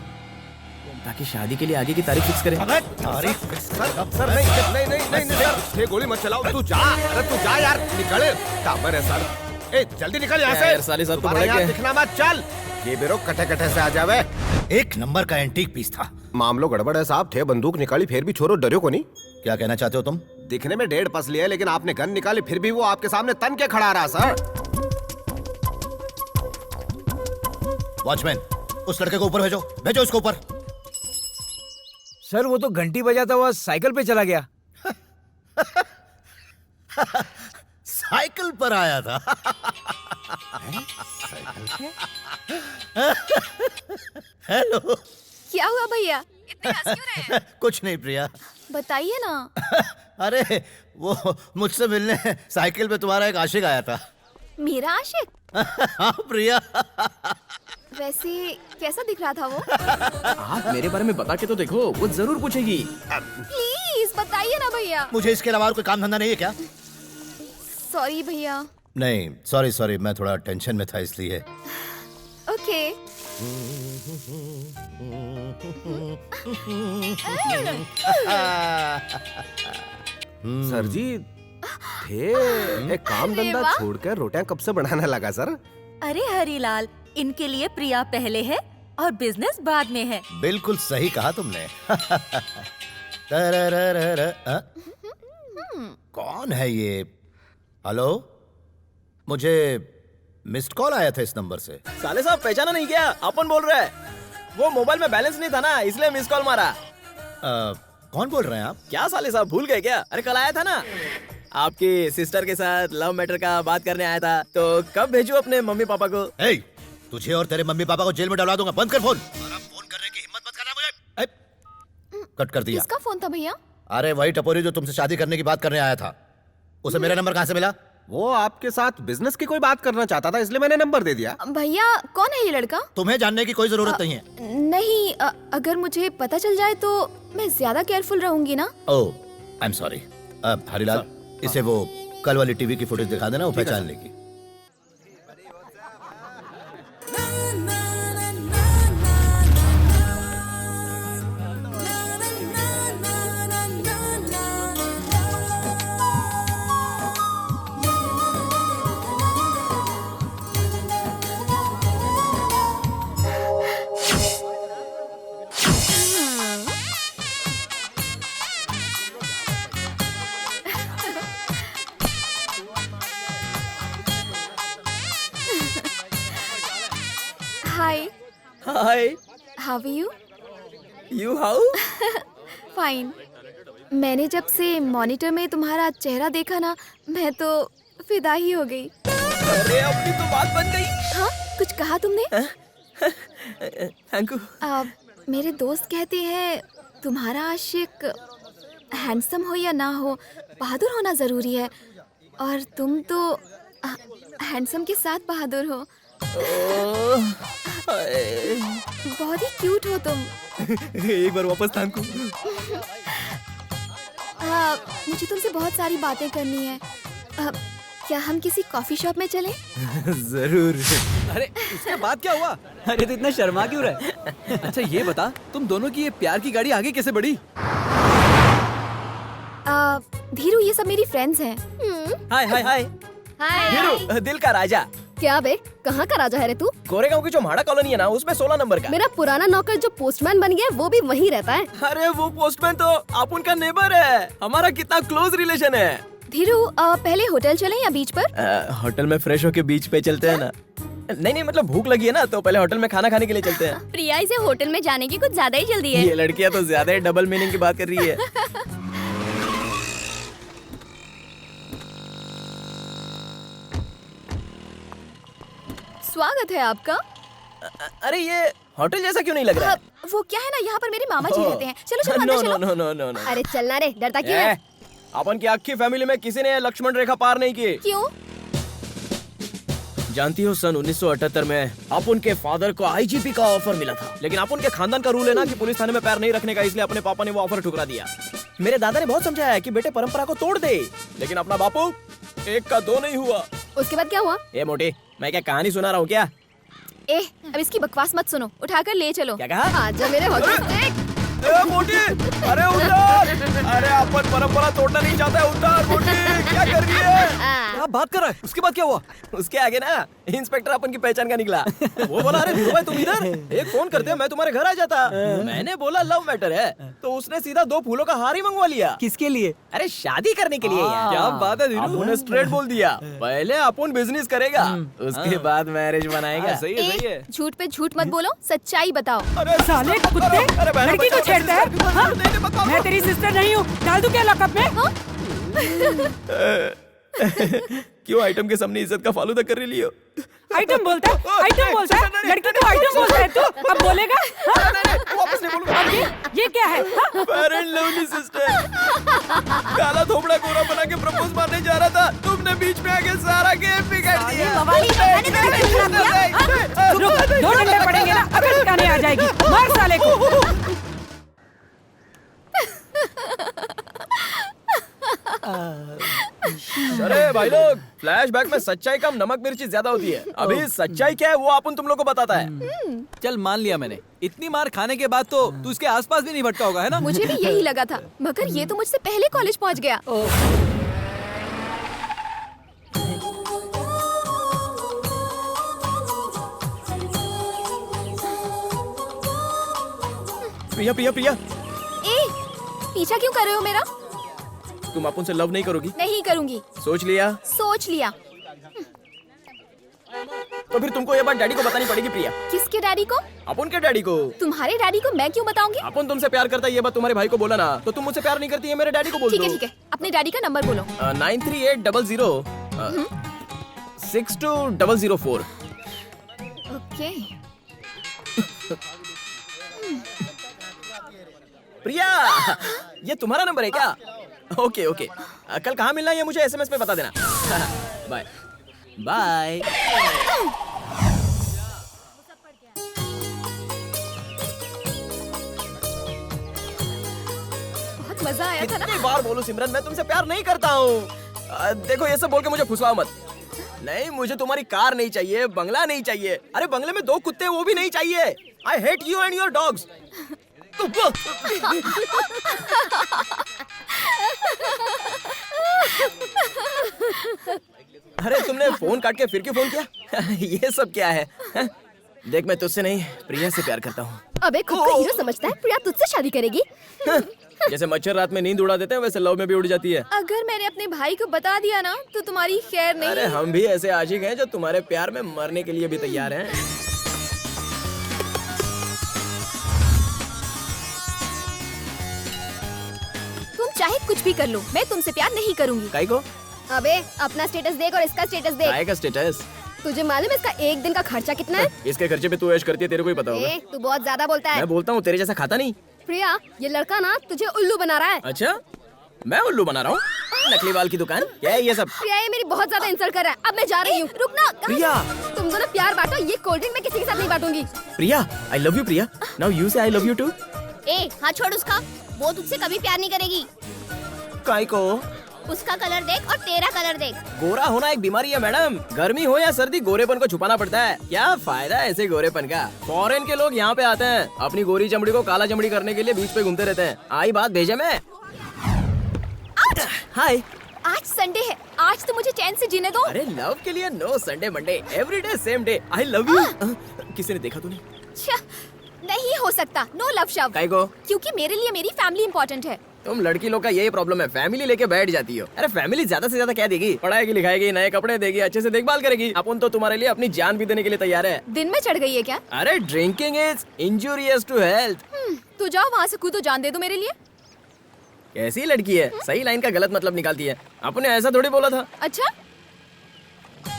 ताकि शादी के लिए आगे की तारीख फिक्स करें। तारीख सर नहीं सर, ये गोली मत चलाओ। तू जा, अरे तू जा यार, निकल। काबर है सर। ए जल्दी निकल यहाँ से। यार साले साहब तो दोबारा बड़े यहाँ के। दिखना मत, चल। ये बेरो कटे कटे से आ जावे। एक नंबर का एंटीक पीस था। मामलो गड़बड़ है साहब। थे बंदूक निकाली फिर भी छोरो डरियो को नहीं। क्या कहना चाहते हो तुम? दिखने में 1.5 पसली है, लेकिन आपने गन निकाली फिर भी वो आपके सामने तन के खड़ा रहा सर। वॉचमैन, उस लड़के को ऊपर भेजो, भेजो इसको ऊपर। सर वो तो घंटी बजाता हुआ साइकिल पे चला गया। साइकिल पर आया था। हेलो। क्या हुआ भैया, इतने हंस क्यों रहे हैं? कुछ नहीं प्रिया। बताइए ना। अरे वो मुझसे मिलने साइकिल पे तुम्हारा एक आशिक आया था। मेरा आशिक? हाँ प्रिया। वैसे कैसा दिख रहा था वो? आप मेरे बारे में बता के तो देखो, वो जरूर पूछेगी। प्लीज बताइए ना भैया। मुझे इसके अलावा और कोई काम धंधा नहीं है क्या? सॉरी भैया। नहीं सॉरी, मैं थोड़ा टेंशन में था इसलिए। ओके। सर जी एक काम धंधा वाह। छोड़कर रोटियां कब से बनाने लगा सर? अरे हरीलाल, इनके लिए प्रिया पहले है और बिजनेस बाद में है। बिल्कुल सही कहा तुमने। तररररर, कौन है ये? हेलो, मुझे मिस्ड कॉल आया था इस नंबर से। साले साहब पहचाना नहीं क्या? अपन बोल रहे हैं। वो मोबाइल में बैलेंस नहीं था ना, इसलिए मिस कॉल मारा। कौन बोल रहे हैं आप? क्या साले साहब भूल गए क्या? अरे कल आया था ना, आपकी सिस्टर के साथ लव मैटर का बात करने आया था। तो कब भेजूं अपने मम्मी पापा को? ए, तुझे और तेरे मम्मी पापा को जेल में डलवा दूंगा। बंद कर फोन। और अब फोन करने की हिम्मत मत करना मुझे। कट कर दिया। किसका फोन था भैया? अरे वही टपोरी जो तुमसे शादी करने की बात करने आया था। उसे मेरा नंबर कहाँ से मिला? वो आपके साथ बिजनेस की कोई बात करना चाहता था, इसलिए मैंने नंबर दे दिया। भैया कौन है ये लड़का? तुम्हें जानने की कोई जरूरत नहीं है। नहीं, अगर मुझे पता चल जाए तो मैं ज्यादा केयरफुल रहूंगी ना। ओह, आई एम सॉरी। हरीलाल, इसे वो कल वाली टीवी की फुटेज दिखा देना, वो पहचान लेगी। Hi. Hi, how are you? You how? Fine. मैंने जब से मॉनिटर में तुम्हारा चेहरा देखा ना, मैं तो फिदा ही हो गई। अरे अपनी तो बात बन गई। हाँ, कुछ कहा तुमने? Thank you. मेरे दोस्त कहते हैं तुम्हारा आशिक हैंडसम हो या ना हो, बहादुर होना जरूरी है। और तुम तो हैंडसम के साथ बहादुर हो। बहुत ही क्यूट हो तुम। एक बार वापस थैंक यू। मुझे तुमसे बहुत सारी बातें करनी है। क्या हम किसी कॉफी शॉप में चलें? जरूर। अरे उसके बाद क्या हुआ? अरे तो इतना शर्मा क्यों रहे? अच्छा ये बता, तुम दोनों की ये प्यार की गाड़ी आगे कैसे बढ़ी? धीरू, ये सब मेरी फ्रेंड्स हैं। हाय हाय हाय। धीरू, दिल का राजा। क्या बे, कहाँ का राजा है रे तू? कोरेगांव की जो म्हाड़ा कॉलोनी है ना, उसमें 16 नंबर का। मेरा पुराना नौकर जो पोस्टमैन बन गया वो भी वहीं रहता है। अरे वो पोस्टमैन तो आप उनका नेबर है। हमारा कितना क्लोज रिलेशन है। धीरू, पहले होटल चलें या बीच पर? होटल में फ्रेश होके बीच पे चलते हैं ना। नहीं मतलब भूख लगी है ना, तो पहले होटल में खाना खाने के लिए चलते हैं। प्रिया, इसे होटल में जाने की कुछ ज्यादा ही जल्दी है। ये लड़कियां तो ज्यादा ही डबल मीनिंग की बात कर रही है। स्वागत है आपका। अरे ये होटल जैसा क्यों नहीं लग रहा है? वो क्या है ना, यहाँ पर मेरे मामा जी रहते हैं। चलो चलो अंदर चलो। No no no no. अरे चलना रे, डरता क्यों है? अपन की आखी फैमिली में किसी ने लक्ष्मण रेखा पार नहीं की। क्यों? जानती हो, सन 1978 में अपन के फादर को आईजीपी का ऑफर मिला था, लेकिन अपन के खानदान का रूल है ना कि पुलिस थाने में पैर नहीं रखने का, इसलिए अपने पापा ने वो ऑफर ठुकरा दिया। मेरे दादा ने बहुत समझाया कि बेटे परंपरा को तोड़ दे, लेकिन अपना बापू एक का दो नहीं हुआ। उसके बाद क्या हुआ? ए मोटी, मैं क्या कहानी सुना रहा हूँ क्या? अब इसकी बकवास मत सुनो, उठाकर ले चलो। क्या कहा? आजा मेरे होटल। मोटी, अरे उतार! अरे अपन परंपरा तोड़ना नहीं चाहता है, उतार मोटी, क्या कर रही है? क्या बात कर रहा है? उसके बाद क्या हुआ? उसके आगे ना इंस्पेक्टर अपन की पहचान का निकला। वो बोला, अरे धीरू भाई तुम इधर, एक फोन करते मैं तुम्हारे घर आ जाता। मैंने बोला लव मैटर है, तो उसने सीधा 2 फूलों का हार ही मंगवा लिया। किसके लिए? अरे शादी करने के लिए यार। क्या बात है धीरू? अपन स्ट्रेट बोल दिया, पहले अपन बिजनेस करेगा, उसके बाद मैरिज बनाएगा। सही है, सही है। झूठ पे झूठ मत बोलो, सच्चाई बताओ। अरे साले कुत्ते, लड़की को छेड़ता है? हाँ? मैं तेरी सिस्टर नहीं हूँ, डाल दूं क्या लॉकअप में? क्यों आइटम के सामने इज्जत का फालूदा कर रही हो? आइटम बोलता है, आइटम बोलता है, लड़की को आइटम बोलता है तू? अब बोलेगा? वापस नहीं बोलूंगा। अब ये क्या है? पेरेंट लवली सिस्टर, काला थोबड़ा गोरा बना के प्रपोज मारने जा रहा था, तुमने बीच में आके सारा गेम बिगाड़ दिया। रुक, 2 डंडे पड़ेंगे ना, अकल ठिकाने आ जाएगी। मार साले को। अरे भाई लोग, फ्लैशबैक में सच्चाई कम नमक मिर्ची ज्यादा होती है। अभी सच्चाई क्या है वो अपन तुम लोग को बताता है। चल मान लिया मैंने, इतनी मार खाने के बाद तो तू इसके आसपास भी नहीं भटका होगा, है ना? मुझे भी यही लगा था, मगर ये तो मुझसे पहले कॉलेज पहुंच गया। प्रिया प्रिया प्रिया, ए, पीछा क्यों कर रहे हो मेरा? तुम अपुन से लव नहीं करोगी? नहीं करूंगी। सोच लिया? सोच लिया। तो फिर तुमको ये बात डैडी को बतानी पड़ेगी प्रिया। किसके डैडी को? अपुन के डैडी को। तुम्हारे डैडी को मैं क्यों बताऊंगी? अपुन तुमसे प्यार करता है ये बात तुम्हारे भाई को बोला ना, तो तुम मुझसे प्यार नहीं करती है मेरे डैडी को बोल दो। ठीक है ठीक है, अपने डैडी का नंबर बोलो। 9380062004। ओके। प्रिया, ये तुम्हारा नंबर है क्या? ओके ओके, कल कहाँ मिलना है ये मुझे SMS पे बता देना। Bye bye. बहुत मजा आया था ना? कितनी बार बोलूं सिमरन, मैं तुमसे प्यार नहीं करता हूँ। देखो ये सब बोल के मुझे फुसलाओ मत। नहीं, मुझे तुम्हारी कार नहीं चाहिए, बंगला नहीं चाहिए। अरे बंगले में 2 कुत्ते वो भी नहीं चाहिए। I hate you and your dogs. अरे तुमने फोन काट के फिर क्यों फोन किया? ये सब क्या है? देख मैं तुझसे नहीं प्रिया से प्यार करता हूँ। अबे खुद को हीरो समझता है? प्रिया तुझसे शादी करेगी? जैसे मच्छर रात में नींद उड़ा देते हैं वैसे लव में भी उड़ जाती है। अगर मैंने अपने भाई को बता दिया ना तो तुम्हारी खैर नहीं। अरे हम भी ऐसे आशिक हैं जो तुम्हारे प्यार में मरने के लिए भी तैयार हैं। तुम चाहे कुछ भी कर लो, मैं तुमसे प्यार नहीं करूंगी। काई को? अबे अपना स्टेटस देख और इसका स्टेटस देख। काय का स्टेटस? तुझे मालूम है इसका एक दिन का खर्चा कितना है? इसके खर्चे पे तू ऐश करती है, तेरे को ही पता होगा। तू बहुत ज्यादा बोलता है। मैं बोलता हूँ, तेरे जैसा खाता नहीं। प्रिया, ये लड़का ना तुझे उल्लू बना रहा है। अच्छा, मैं उल्लू बना रहा हूँ? नकली बाल की दुकान क्या है ये सब? प्रिया ये मेरी बहुत ज्यादा इंसल्ट कर रहा है। अब मैं जा रही हूँ। रुकना। प्रिया, तुम दोनों प्यार बांटो, ये कोल्ड ड्रिंक मैं किसी के साथ नहीं बांटूंगी। Priya, I love you Priya. Now you say I love you to. हाथ छोड़ उसका, वो तुझसे कभी प्यार नहीं करेगी। काय को? उसका कलर देख और तेरा कलर देख। गोरा होना एक बीमारी है मैडम। गर्मी हो या सर्दी, गोरेपन को छुपाना पड़ता है। क्या फायदा है ऐसे गोरेपन का? फॉरेन के लोग यहाँ पे आते हैं, अपनी गोरी चमड़ी को काला चमड़ी करने के लिए बीच पे घूमते रहते हैं। आई बात भेजे में। हाय, आज संडे है, आज तो मुझे चैन से जीने दो। अरे लव के लिए no Sunday Monday, every day same day. I love you. किसी ने देखा तो नहीं? नहीं हो सकता, नो लव शव। काय को? क्योंकि मेरे लिए मेरी फैमिली इम्पोर्टेंट है। तुम लड़की लोग का यही प्रॉब्लम है, फैमिली लेके बैठ जाती हो। अरे फैमिली ज्यादा से ज्यादा क्या देगी? पढ़ाएगी, लिखाएगी, नए कपड़े देगी, अच्छे से देखभाल करेगी। अपन तो तुम्हारे लिए अपनी जान भी देने के लिए तैयार है। दिन में चढ़ गई है क्या? अरे drinking is injurious to health. तो जाओ वहाँ से कूदो, जान दे दो मेरे लिए। कैसी लड़की है, सही लाइन का गलत मतलब निकालती है। आपने ऐसा थोड़ी बोला था। अच्छा,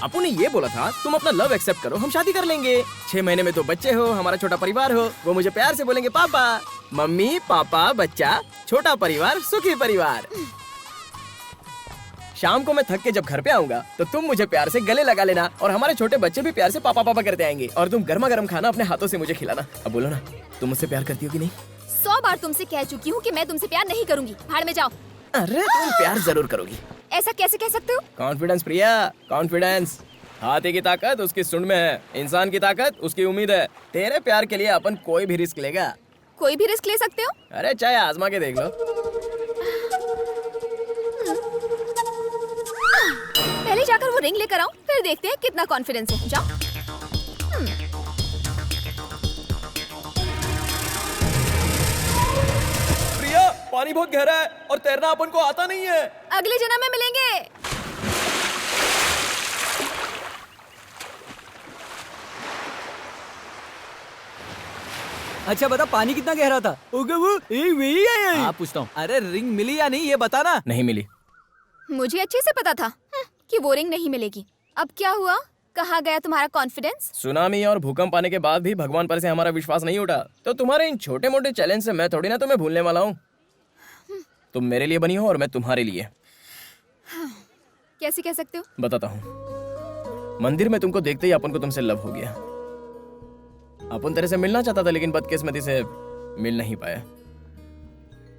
आपने ये बोला था तुम अपना लव एक्सेप्ट करो, हम शादी कर लेंगे। 6 महीने में तो बच्चे हो, हमारा छोटा परिवार हो। वो मुझे प्यार से बोलेंगे पापा। मम्मी पापा बच्चा, छोटा परिवार, सुखी परिवार। शाम को मैं थक के जब घर पे आऊंगा तो तुम मुझे प्यार से गले लगा लेना और हमारे छोटे बच्चे भी प्यार से पापा पापा करते आएंगे और तुम गर्मा गर्म खाना अपने हाथों से मुझे खिलाना। अब बोलो ना, तुम मुझसे प्यार करती हो कि नहीं? 100 बार तुमसे कह चुकी हूँ कि मैं तुमसे प्यार नहीं करूंगी। भाड़ में जाओ। अरे तुम प्यार जरूर करोगी। ऐसा कैसे कह सकते हो? कॉन्फिडेंस प्रिया, कॉन्फिडेंस। हाथी की ताकत उसकी सूंड में है, इंसान की ताकत उसकी उम्मीद है। तेरे प्यार के लिए अपन कोई भी रिस्क लेगा। कोई भी रिस्क ले सकते हो? अरे चाहे आजमा के देख लो। पहले जाकर वो रिंग लेकर आओ, फिर देखते हैं कितना कॉन्फिडेंस है। जाओ। प्रिया, पानी बहुत गहरा है और तैरना अपन को आता नहीं है। अगले जन्म में मिलेंगे। अच्छा बता, पानी कितना गहरा था? हाँ पूछता हूँ। अरे रिंग मिली या नहीं ये बता ना। नहीं मिली। मुझे अच्छे से पता था कि वो रिंग नहीं मिलेगी। अब क्या हुआ? कहाँ गया तुम्हारा कॉन्फिडेंस? सुनामी और भूकंप आने के बाद भी भगवान पर से हमारा विश्वास नहीं उठा। तो तुम्हारे इन छोटे मोटे चैलेंज से मैं थोड़ी ना तुम्हें भूलने वाला हूँ। तुम मेरे लिए बनी हो और मैं तुम्हारे लिए। कैसे कह सकते हो? बताता हूँ। मंदिर में तुमको देखते ही अपन को तुमसे लव हो गया। अपन तेरे से मिलना चाहता था लेकिन बदकिस्मती से मिल नहीं पाया।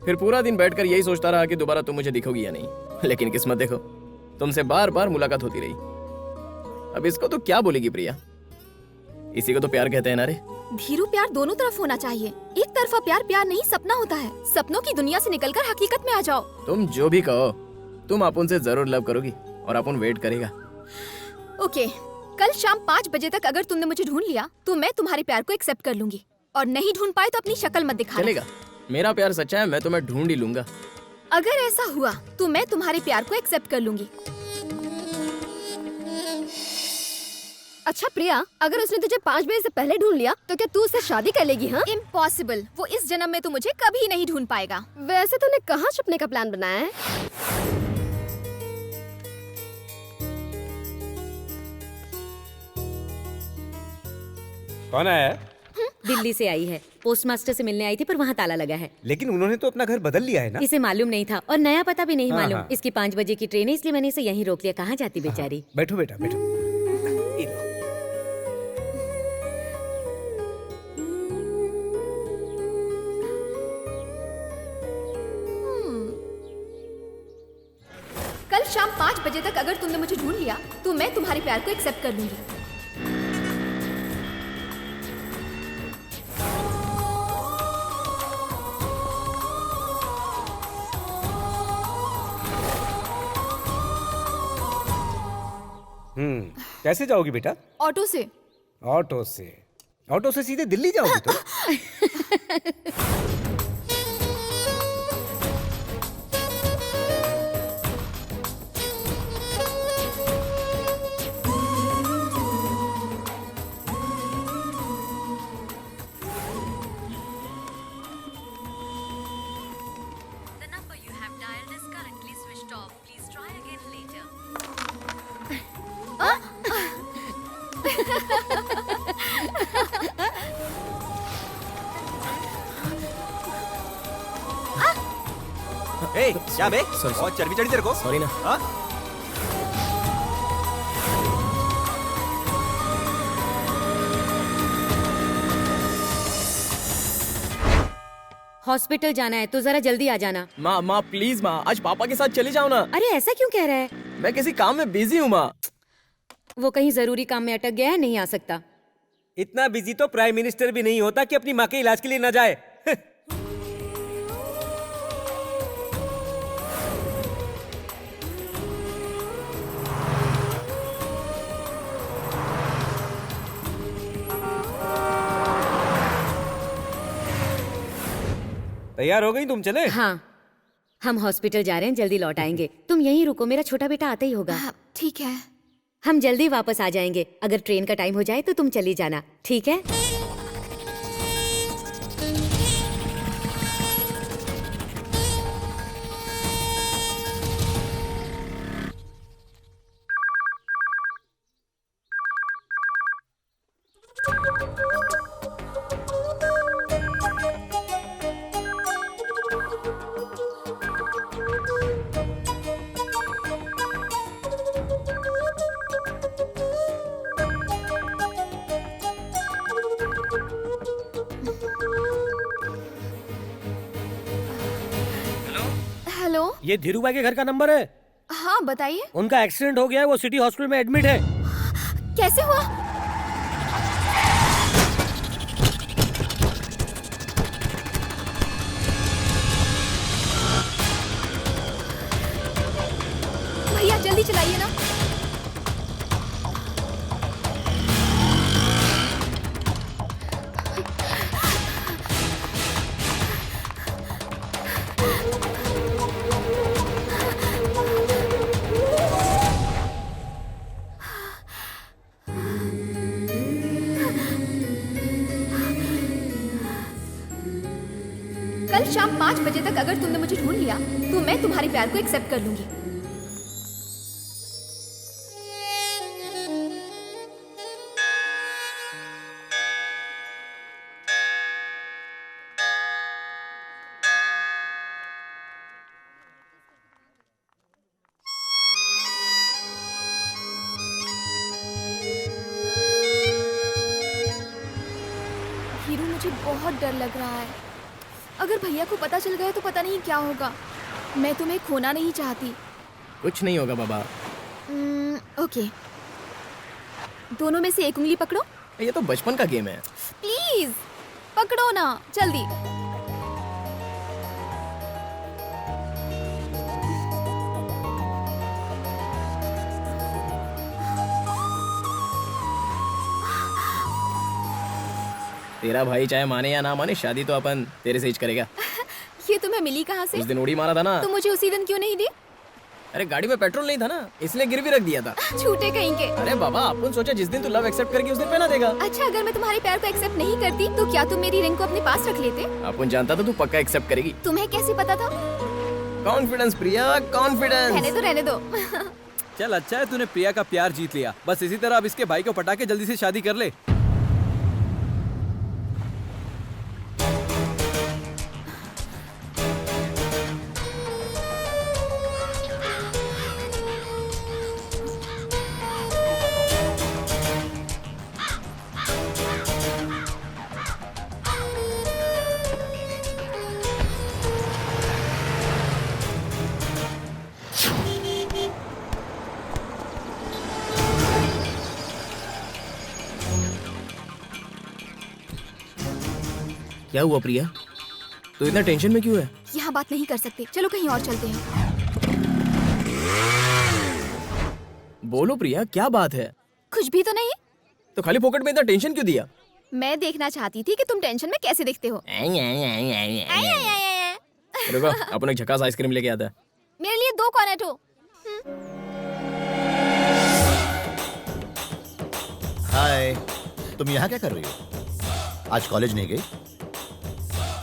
फिर पूरा दिन बैठकर यही सोचता रहा कि दोबारा तुम मुझे दिखोगी या नहीं। लेकिन किस्मत देखो, तुमसे बार बार मुलाकात होती रही। अब इसको तो क्या बोलेगी प्रिया? इसी को तो प्यार कहते हैं ना रे। धीरू, प्यार दोनों तरफ होना चाहिए। एक तरफा प्यार प्यार नहीं, सपना होता है। सपनों की दुनिया से निकलकर हकीकत में आ जाओ। तुम जो भी कहो, तुम अपन से जरूर लव करोगी और अपन वेट करेगा। ओके, कल शाम 5 बजे तक अगर तुमने मुझे ढूंढ लिया तो मैं तुम्हारे प्यार को एक्सेप्ट कर लूंगी और नहीं ढूंढ पाए तो अपनी शक्ल मत दिखाना। चलेगा, मेरा प्यार सच्चा है, मैं तुम्हें ढूंढ ही लूंगा। अगर ऐसा हुआ तो मैं तुम्हारे प्यार को एक्सेप्ट कर लूंगी। अच्छा प्रिया, अगर उसने तुझे 5 बजे से पहले ढूंढ लिया तो क्या तू उससे शादी कर लेगी? हाँ, इम्पॉसिबल। वो इस जन्म में तो मुझे कभी नहीं ढूंढ पाएगा। वैसे तूने कहाँ छुपने का प्लान बनाया है? कौन आया है? दिल्ली से आई है, पोस्टमास्टर से मिलने आई थी पर वहाँ ताला लगा है। लेकिन उन्होंने तो अपना घर बदल लिया है ना? इसे मालूम नहीं था और नया पता भी नहीं हाँ, मालूम। हाँ। इसकी 5 बजे की ट्रेन है, इसलिए मैंने इसे यहीं रोक लिया। कहाँ जाती बेचारी। बैठो बेटा बैठो। ये लो। कल शाम 5 बजे तक अगर तुमने मुझे ढूंढ लिया तो मैं तुम्हारे प्यार को एक्सेप्ट कर लूंगी। कैसे जाओगी बेटा? ऑटो से। ऑटो से? ऑटो से सीधे दिल्ली जाओगी तो? ए, क्या बे? बहुत चर्बी चढ़ी तेरे को। सॉरी ना। हाँ? हॉस्पिटल जाना है तो जरा जल्दी आ जाना। माँ प्लीज माँ, आज पापा के साथ चले जाओ ना। अरे ऐसा क्यों कह रहा है? मैं किसी काम में बिजी हूँ माँ। वो कहीं जरूरी काम में अटक गया है, नहीं आ सकता। इतना बिजी तो प्राइम मिनिस्टर भी नहीं होता कि अपनी माँ के इलाज के लिए न जाए। तैयार हो गई तुम? चले? हाँ, हम हॉस्पिटल जा रहे हैं, जल्दी लौट आएंगे। तुम यहीं रुको, मेरा छोटा बेटा आता ही होगा। ठीक है। हम जल्दी वापस आ जाएंगे। अगर ट्रेन का टाइम हो जाए तो तुम चली जाना, ठीक है? हेलो। ये धीरू भाई के घर का नंबर है? हाँ बताइए। उनका एक्सीडेंट हो गया है, वो सिटी हॉस्पिटल में एडमिट है। कैसे हुआ? भैया जल्दी चलाइए ना। कल शाम 5 बजे तक अगर तुमने मुझे ढूंढ लिया तो मैं तुम्हारे प्यार को एक्सेप्ट कर लूंगी। हीरू, मुझे बहुत डर लग रहा है। अगर भैया को पता चल गया तो पता नहीं क्या होगा। मैं तुम्हें खोना नहीं चाहती। कुछ नहीं होगा बाबा। ओके, दोनों में से एक उंगली पकड़ो। ये तो बचपन का गेम है। प्लीज पकड़ो ना, जल्दी। तेरा भाई चाहे माने या ना माने, शादी तो अपन तेरे से ही करेगा। ये तुम्हें मिली कहाँ से? उस दिन उड़ी मारा था ना। तो मुझे उसी दिन क्यों नहीं दी? अरे गाड़ी में पेट्रोल नहीं था ना, इसलिए गिरवी रख दिया था। झूठे कहीं के। अरे बाबा, अपन सोचा जिस दिन तू लव एक्सेप्ट करेगी उस दिन पहना देगा। अच्छा, अगर मैं तुम्हारे प्यार को एक्सेप्ट नहीं करती तो क्या तुम मेरी रिंग को अपने पास रख लेते? अपन जानता था तू पक्का एक्सेप्ट करेगी। तुम्हें कैसे पता था? कॉन्फिडेंस प्रिया, कॉन्फिडेंस। रहने दो। चल अच्छा है तूने प्रिया का प्यार जीत लिया। बस इसी तरह अब इसके भाई को पटा के जल्दी से शादी कर ले। क्या हुआ प्रिया, तो इतना टेंशन में क्यों है? यहाँ बात नहीं कर सकते, चलो कहीं और चलते हैं। बोलो प्रिया, क्या बात है? कुछ भी तो नहीं। तो खाली पॉकेट में इतना टेंशन क्यों दिया? मैं देखना चाहती थी कि तुम टेंशन में कैसे दिखते हो। रुको, अपन एक झकास आइसक्रीम लेके आता है। मेरे लिए 2 कॉर्नेटो। हाय, तुम यहाँ क्या कर रही हो? आज कॉलेज नहीं गई?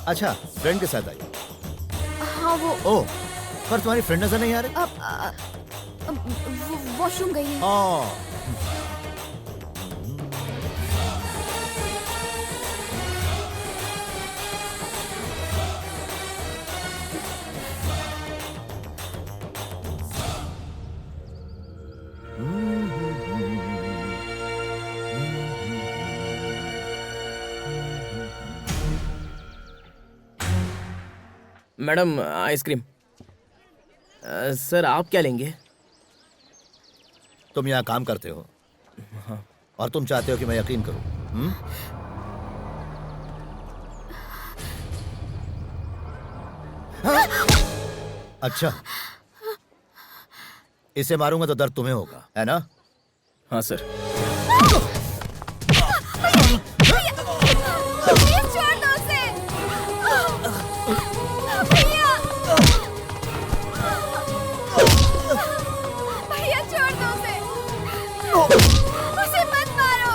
अच्छा, फ्रेंड के साथ आई? हाँ वो। ओह, पर तुम्हारी फ्रेंड नजर नहीं आ रही? वॉशरूम गई है। Madam, ice cream. सर आप क्या लेंगे? तुम यहाँ काम करते हो। हाँ। और तुम चाहते हो कि मैं यकीन करूं? हाँ? अच्छा, इसे मारूंगा तो दर्द तुम्हें होगा, है ना? हाँ सर। उसे मत मारो।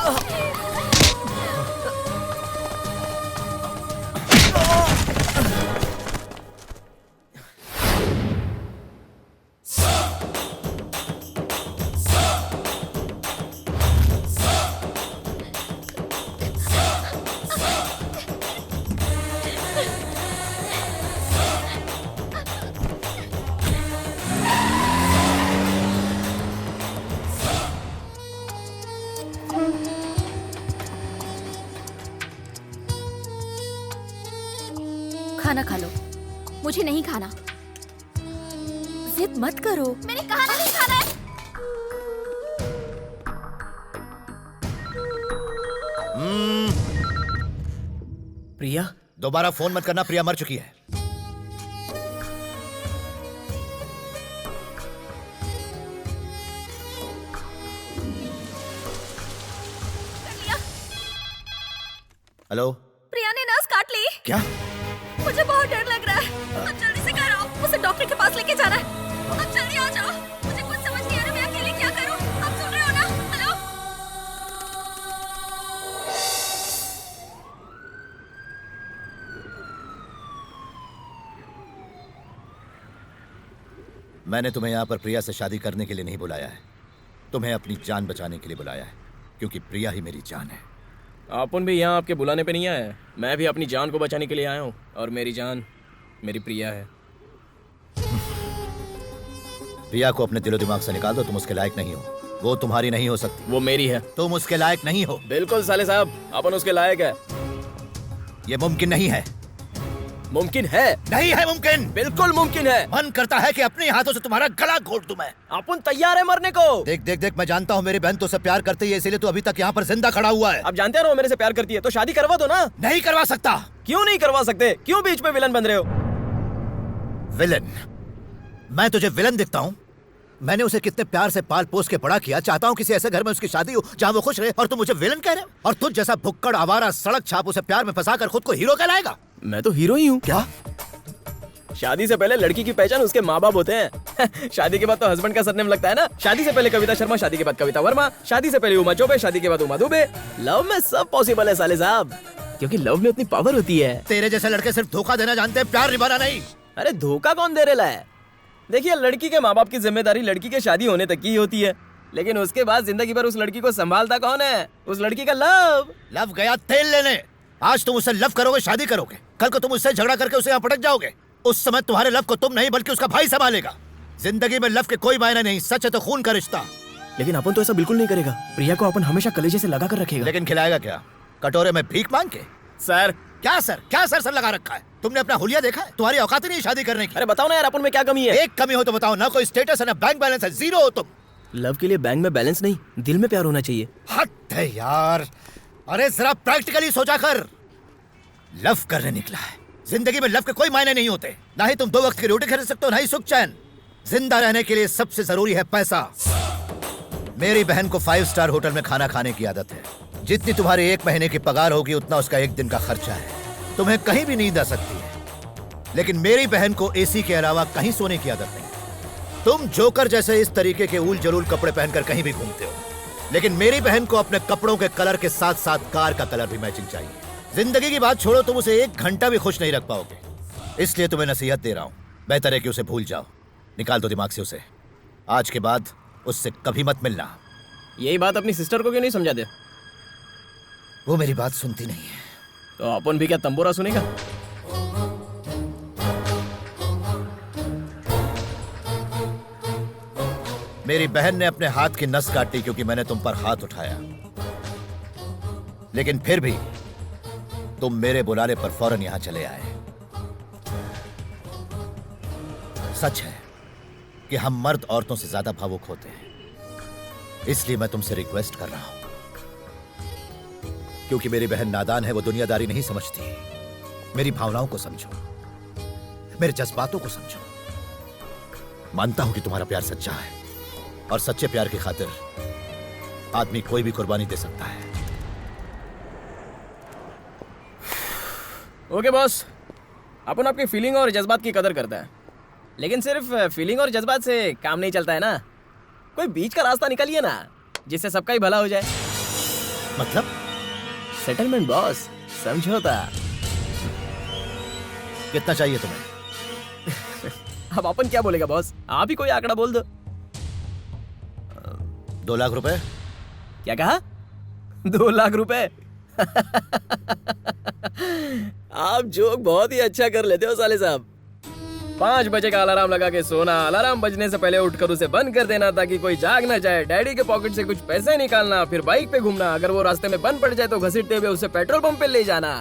खाना खा लो। मुझे नहीं खाना। जिद मत करो। मैंने कहा ना नहीं खाना है। प्रिया, दोबारा फोन मत करना, प्रिया मर चुकी है। हेलो, प्रिया ने नस काट ली। क्या? मुझे बहुत डर लग रहा है। अब जल्दी से घर आओ, मुझे डॉक्टर के पास लेके जाना है। अब जल्दी आ जाओ। मुझे कुछ समझ नहीं आ रहा, मैं अकेले क्या करूं? आप सुन रहे हो ना? हेलो। मैंने तुम्हें यहाँ पर प्रिया से शादी करने के लिए नहीं बुलाया है, तुम्हें अपनी जान बचाने के लिए बुलाया है, क्योंकि प्रिया ही मेरी जान है। अपन भी यहाँ आपके बुलाने पे नहीं आया है, मैं भी अपनी जान को बचाने के लिए आया हूँ, और मेरी जान मेरी प्रिया है। प्रिया को अपने दिलो दिमाग से निकाल दो, तुम उसके लायक नहीं हो। वो तुम्हारी नहीं हो सकती। वो मेरी है। तुम उसके लायक नहीं हो। बिल्कुल साले साहब, अपन उसके लायक है। ये मुमकिन नहीं है। मुमकिन है। नहीं है मुमकिन। बिल्कुल मुमकिन है। मन करता है कि अपने हाथों से तुम्हारा गला घोट दूं मैं। अपन तैयार है मरने को। देख देख देख, मैं जानता हूँ मेरी बहन तो से प्यार करती है, इसीलिए तो अभी तक यहाँ पर जिंदा खड़ा हुआ है। अब जानते हो मेरे से प्यार करती है, तो शादी करवा दो ना। नहीं करवा सकता। क्यों नहीं करवा सकते? क्यों बीच में विलन बन रहे हो? विलन? मैं तुझे विलन दिखता हूँ? मैंने उसे कितने प्यार से पाल पोस के बड़ा किया। चाहता हूँ किसी ऐसे घर में उसकी शादी हो जहाँ वो खुश रहे, और तुम मुझे विलन कह रहे हो? और तुझ जैसा भुक्कड़ आवारा सड़क छाप उसे प्यार में फंसा कर खुद को हीरो कहलाएगा? मैं तो हीरो ही हूँ। क्या? शादी से पहले लड़की की पहचान उसके माँ बाप होते हैं। शादी के बाद तो हस्बैंड का सरनेम लगता है ना। शादी से पहले कविता शर्मा, शादी के बाद कविता वर्मा, शादी से पहले उमा चौबे, शादी के बाद उमा दुबे। लव में सब पॉसिबल है साले साहब, क्योंकि लव में उतनी पावर होती है। तेरे जैसे लड़के सिर्फ धोखा देना जानते हैं, प्यार निभाना नहीं। अरे धोखा कौन दे रहा है? देखिए, लड़की के माँ बाप की जिम्मेदारी लड़की के शादी होने तक की होती है, लेकिन उसके बाद जिंदगी भर उस लड़की को संभालता कौन है? उस लड़की का लव गया तेल लेने। आज तुम उससे लव करोगे, शादी करोगे, कल को तुम उससे झगड़ा करके उसे यहाँ पटक जाओगे। उस समय तुम्हारे लव को तुम नहीं बल्कि उसका भाई संभालेगा। जिंदगी में लव के कोई मायने नहीं, सच है तो खून का रिश्ता। लेकिन अपन तो ऐसा बिल्कुल नहीं करेगा। प्रिया को अपन हमेशा कलेजे से लगा कर रखेगा। लेकिन खिलाएगा क्या? कटोरे में भीख मांग के? सर क्या सर? क्या सर लगा रखा है? तुमने अपना हुलिया देखा है? तुम्हारी औकात ही नहीं शादी करने की। अरे बताओ ना यार, अपन में क्या कमी है? एक कमी हो तो बताओ ना। कोई स्टेटस है ना बैंक बैलेंस है, जीरो हो तुम। लव के लिए बैंक में बैलेंस नहीं, दिल में प्यार होना चाहिए। हद है यार। अरे जरा प्रैक्टिकली सोचा कर। लव करने निकला है। जिंदगी में लव के कोई मायने नहीं होते। ना ही तुम 2 वक्त की रोटी खरीद सकते हो, ना ही सुख चैन। जिंदा रहने के लिए सबसे जरूरी है पैसा। मेरी बहन को 5 स्टार होटल में खाना खाने की आदत है। जितनी तुम्हारी 1 महीने की पगार होगी उतना उसका 1 दिन का खर्चा है। तुम्हें कहीं भी नींद आ सकती है, लेकिन मेरी बहन को एसी के अलावा कहीं सोने की आदत नहीं। तुम जोकर जैसे इस तरीके के उल जलूल कपड़े पहनकर कहीं भी घूमते हो, लेकिन मेरी बहन को अपने कपड़ों के कलर के साथ साथ कार का कलर भी मैचिंग चाहिए। जिंदगी की बात छोड़ो, तुम उसे 1 घंटा भी खुश नहीं रख पाओगे। इसलिए तुम्हें नसीहत दे रहा हूं, बेहतर है कि उसे भूल जाओ। निकाल दो दिमाग से उसे। आज के बाद उससे कभी मत मिलना। यही बात अपनी सिस्टर को क्यों नहीं समझा दे? वो मेरी बात सुनती नहीं है। तो अपन भी क्या तंबोरा सुनेगा? मेरी बहन ने अपने हाथ की नस काटी क्योंकि मैंने तुम पर हाथ उठाया, लेकिन फिर भी तुम मेरे बुलाने पर फौरन यहां चले आए। सच है कि हम मर्द औरतों से ज्यादा भावुक होते हैं, इसलिए मैं तुमसे रिक्वेस्ट कर रहा हूं। क्योंकि मेरी बहन नादान है, वो दुनियादारी नहीं समझती। मेरी भावनाओं को समझो, मेरे जज्बातों को समझो। मानता हूं कि तुम्हारा प्यार सच्चा है, और सच्चे प्यार की खातिर आदमी कोई भी कुर्बानी दे सकता है। ओके बॉस, अपन आपकी फीलिंग और जज्बात की कदर करता है, लेकिन सिर्फ फीलिंग और जज्बात से काम नहीं चलता है ना। कोई बीच का रास्ता निकालिए ना, जिससे सबका ही भला हो जाए। मतलब? सेटलमेंट बॉस, समझौता। कितना चाहिए तुम्हें? अब अपन क्या बोलेगा बॉस? आप ही कोई आंकड़ा बोल दो। 2 लाख रुपए। क्या कहा? 2 लाख रुपए? आप जोक बहुत ही अच्छा कर लेते हो साले साहब। 5 बजे का अलार्म लगा के सोना, अलार्म बजने से पहले उठकर उसे बंद कर देना ताकि कोई जाग ना जाए, डैडी के पॉकेट से कुछ पैसे निकालना, फिर बाइक पे घूमना, अगर वो रास्ते में बंद पड़ जाए तो घसीटते हुए उसे पेट्रोल पंप पे ले जाना,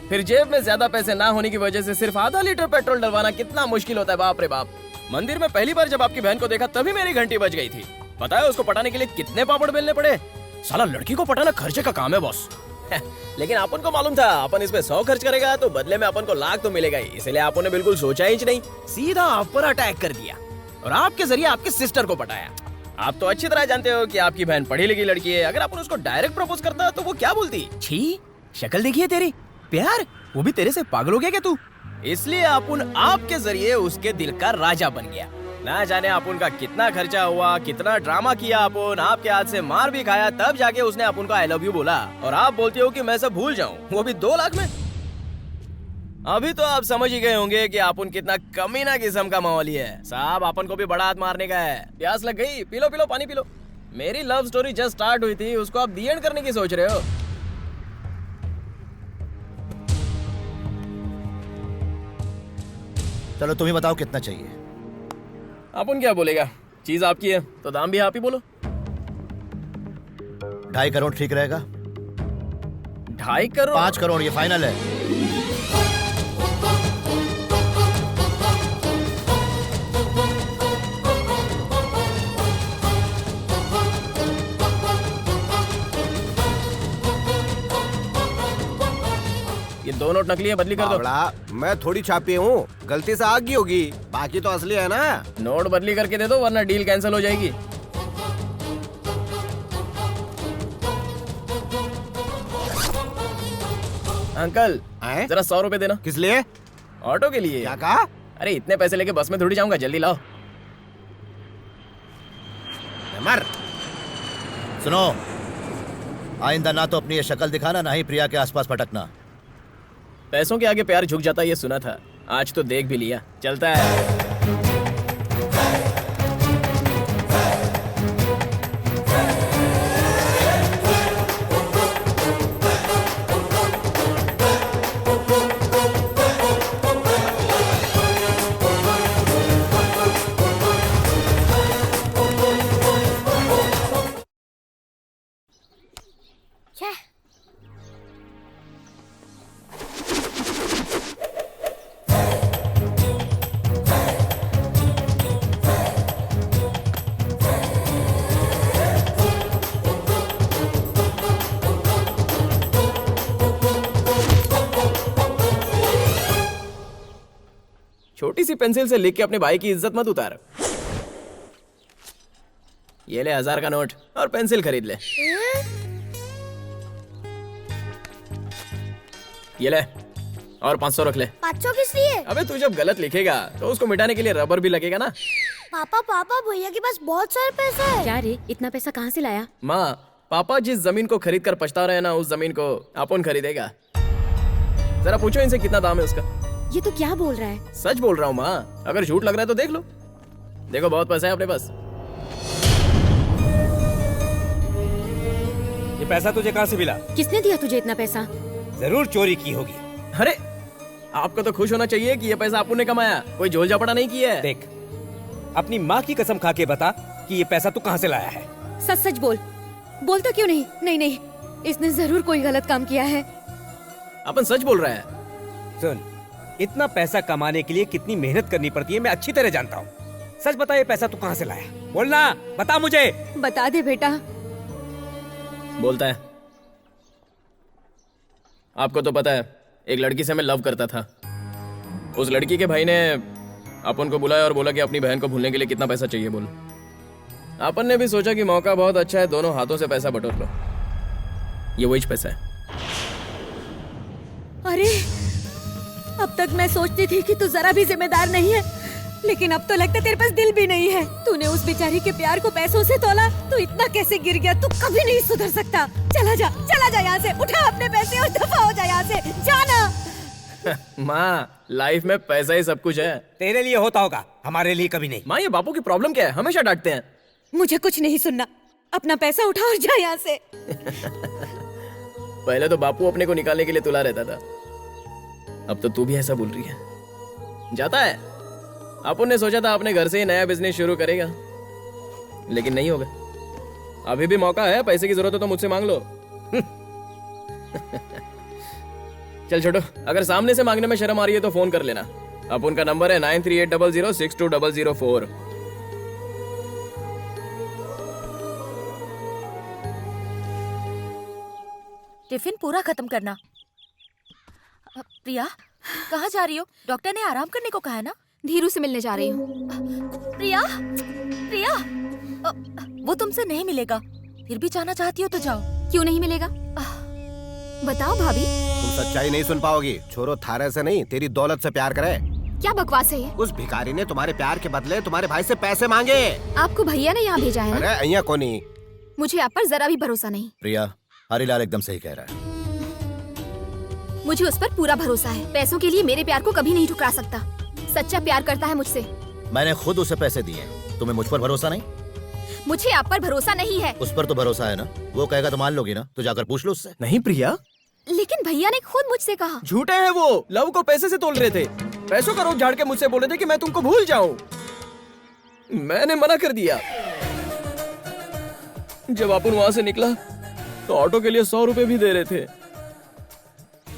फिर जेब में ज्यादा पैसे ना होने की वजह से सिर्फ आधा लीटर पेट्रोल डलवाना। कितना मुश्किल होता है, बाप रे बाप। मंदिर में पहली बार जब आपकी बहन को देखा तभी मेरी घंटी बज गई थी। पता है उसको पटाने के लिए कितने पापड़ बेलने पड़े? साला लड़की को पटाना खर्चे का काम है बॉस। लेकिन अपन को मालूम था अपन इस पे 100 खर्च करेगा तो बदले में अपन को लाख तो मिलेगा ही, इसलिए अपन ने बिल्कुल सोचा ही नहीं, सीधा आप पर अटैक कर दिया और आपके जरिए आपके सिस्टर को पटाया। आप तो अच्छी तरह जानते हो कि आपकी बहन पढ़ी लिखी लड़की है। अगर अपन उसको डायरेक्ट प्रपोज करता तो वो क्या बोलती? छी, शक्ल देखिए तेरी, प्यार, वो भी तेरे से पागल हो गया क्या तू? इसलिए अपन आपके जरिए उसके दिल का राजा बन गया। ना जाने अपन का कितना खर्चा हुआ, कितना ड्रामा किया अपन, आपके हाथ से मार भी खाया, तब जाके उसने अपन को आई लव यू बोला। और आप बोलते हो कि मैं सब भूल जाऊं, वो भी 2 लाख में। अभी तो आप समझ ही गए होंगे कि अपन कितना कमीना किस्म का माहौली है। साहब अपन को भी बड़ा हाथ मारने का है। प्यास लग गई? पी लो पी लो, पानी पी लो। मेरी लव स्टोरी जस्ट स्टार्ट हुई थी, उसको आप दी एंड करने की सोच रहे हो। चलो तुम ही बताओ कितना चाहिए। अपन क्या बोलेगा, चीज आपकी है तो दाम भी आप ही बोलो। 2.5 करोड़ ठीक रहेगा? 2.5 करोड़? 5 करोड़, ये फाइनल है। ये दो नोट नकली है, बदली कर दो। बावड़ा, मैं थोड़ी छापी हूँ, गलती से आ गई होगी, बाकी तो असली है ना। नोट बदली करके दे दो वरना डील कैंसिल हो जाएगी। अंकल जरा 100 रुपए देना। किस लिए? ऑटो के लिए। क्या कहा? अरे इतने पैसे लेके बस में थोड़ी जाऊंगा, जल्दी लाओ। मर। सुनो, आइंदा ना तो अपनी ये शक्ल दिखाना, ना ही प्रिया के आसपास भटकना। पैसों के आगे प्यार झुक जाता है ये सुना था, आज तो देख भी लिया। चलता है। छोटी सी पेंसिल से लिख के अपने भाई की इज्जत मत उतार। ये ले 1000 का नोट और पेंसिल खरीद ले। ये ले और 500 रख ले। 500 किस लिए? अबे तू जब गलत लिखेगा तो उसको मिटाने के लिए रबर भी लगेगा ना। पापा भैया के पास बहुत सारे पैसे हैं। क्या रे, इतना पैसा कहाँ से लाया? माँ, पापा जिस जमीन को खरीद कर पछता रहे ना, उस जमीन को अपन खरीदेगा। जरा पूछो इनसे कितना दाम है उसका। ये तो क्या बोल रहा है? सच बोल रहा हूँ माँ, अगर झूठ लग रहा है तो देख लो। देखो बहुत पैसा है अपने पास। ये पैसा तुझे कहाँ से मिला? किसने दिया तुझे इतना पैसा? जरूर चोरी की होगी। अरे आपको तो खुश होना चाहिए कि ये पैसा आपने ने कमाया, कोई झोल झापड़ा नहीं किया है। देख, अपनी माँ की कसम खा के बता कि ये पैसा तू कहाँ से लाया है। सच सच बोल। बोलता क्यों नहीं? नहीं, इसने जरूर कोई गलत काम किया है। अपन सच बोल रहा है। सुन, इतना पैसा कमाने के लिए कितनी मेहनत करनी पड़ती है मैं अच्छी तरह जानता हूँ। सच बता, ये पैसा तू कहाँ से लाया? बोलना, बता मुझे। बता दे बेटा। बोलता है। आपको तो पता है, एक लड़की से मैं लव करता था। उस लड़की के भाई ने अपन को बुलाया और बोला कि अपनी बहन को भूलने के लिए कितना पैसा चाहिए बोल। अपन ने भी सोचा कि मौका बहुत अच्छा है, दोनों हाथों से पैसा बटोर लो। ये वही पैसा है। अरे अब तक मैं सोचती थी कि तू जरा भी जिम्मेदार नहीं है, लेकिन अब तो लगता है तेरे पास दिल भी नहीं है। तूने उस बेचारी के प्यार को पैसों से तोला, तू इतना कैसे गिर गया? तू कभी नहीं सुधर सकता। चला जा यहाँ से, उठा अपने पैसे और दफा हो जा यहाँ से, जाना। माँ, लाइफ में पैसा ही सब कुछ है। तेरे लिए होता होगा, हमारे लिए कभी नहीं। माँ, ये बापू की प्रॉब्लम क्या है? हमेशा डांटते हैं। मुझे कुछ नहीं सुनना, अपना पैसा उठा और जा यहाँ से। पहले तो बापू अपने को निकालने के लिए तुला रहता था, अब तो तू भी ऐसा बोल रही है। जाता है। अपन ने सोचा था अपने घर से ही नया बिजनेस शुरू करेगा, लेकिन नहीं होगा। अभी भी मौका है, पैसे की जरूरत हो तो मुझसे मांग लो। चल छोटो, अगर सामने से मांगने में शर्म आ रही है तो फोन कर लेना। अपन का नंबर है 9380062004। टिफिन पूरा खत्म करना। प्रिया, कहाँ जा रही हो? डॉक्टर ने आराम करने को कहा है ना? धीरू से मिलने जा रही हूँ। प्रिया, वो तुमसे नहीं मिलेगा। फिर भी जाना चाहती हो तो जाओ। क्यों नहीं मिलेगा? बताओ भाभी। तुम सच्चाई नहीं सुन पाओगी। छोरो थारे से नहीं, तेरी दौलत से प्यार करे। क्या बकवास है ये? उस भिखारी ने तुम्हारे प्यार के बदले तुम्हारे भाई से पैसे मांगे। आपको भैया ने यहाँ भेजा है ना? अरे अయ్యా कोनी। मुझे आप पर जरा भी भरोसा नहीं। प्रिया, हरीलाल एकदम सही कह रहा है। मुझे उस पर पूरा भरोसा है। पैसों के लिए मेरे प्यार को कभी नहीं ठुकरा सकता। सच्चा प्यार करता है मुझसे। मैंने खुद उसे पैसे दिए, तुम्हें मुझ पर भरोसा नहीं? मुझे आप पर भरोसा नहीं है। उस पर तो भरोसा है ना, वो कहेगा तो मान लोगी ना? तो जाकर पूछ लो उससे। नहीं प्रिया, लेकिन भैया ने खुद मुझसे कहा। झूठे हैं वो, लव को पैसे से तोल रहे थे। पैसों का रोक झाड़ के मुझसे बोले थे कि मैं तुमको भूल जाऊं। मैंने मना कर दिया। जब अपन वहां से निकला तो ऑटो के लिए 100 रुपए भी दे रहे थे,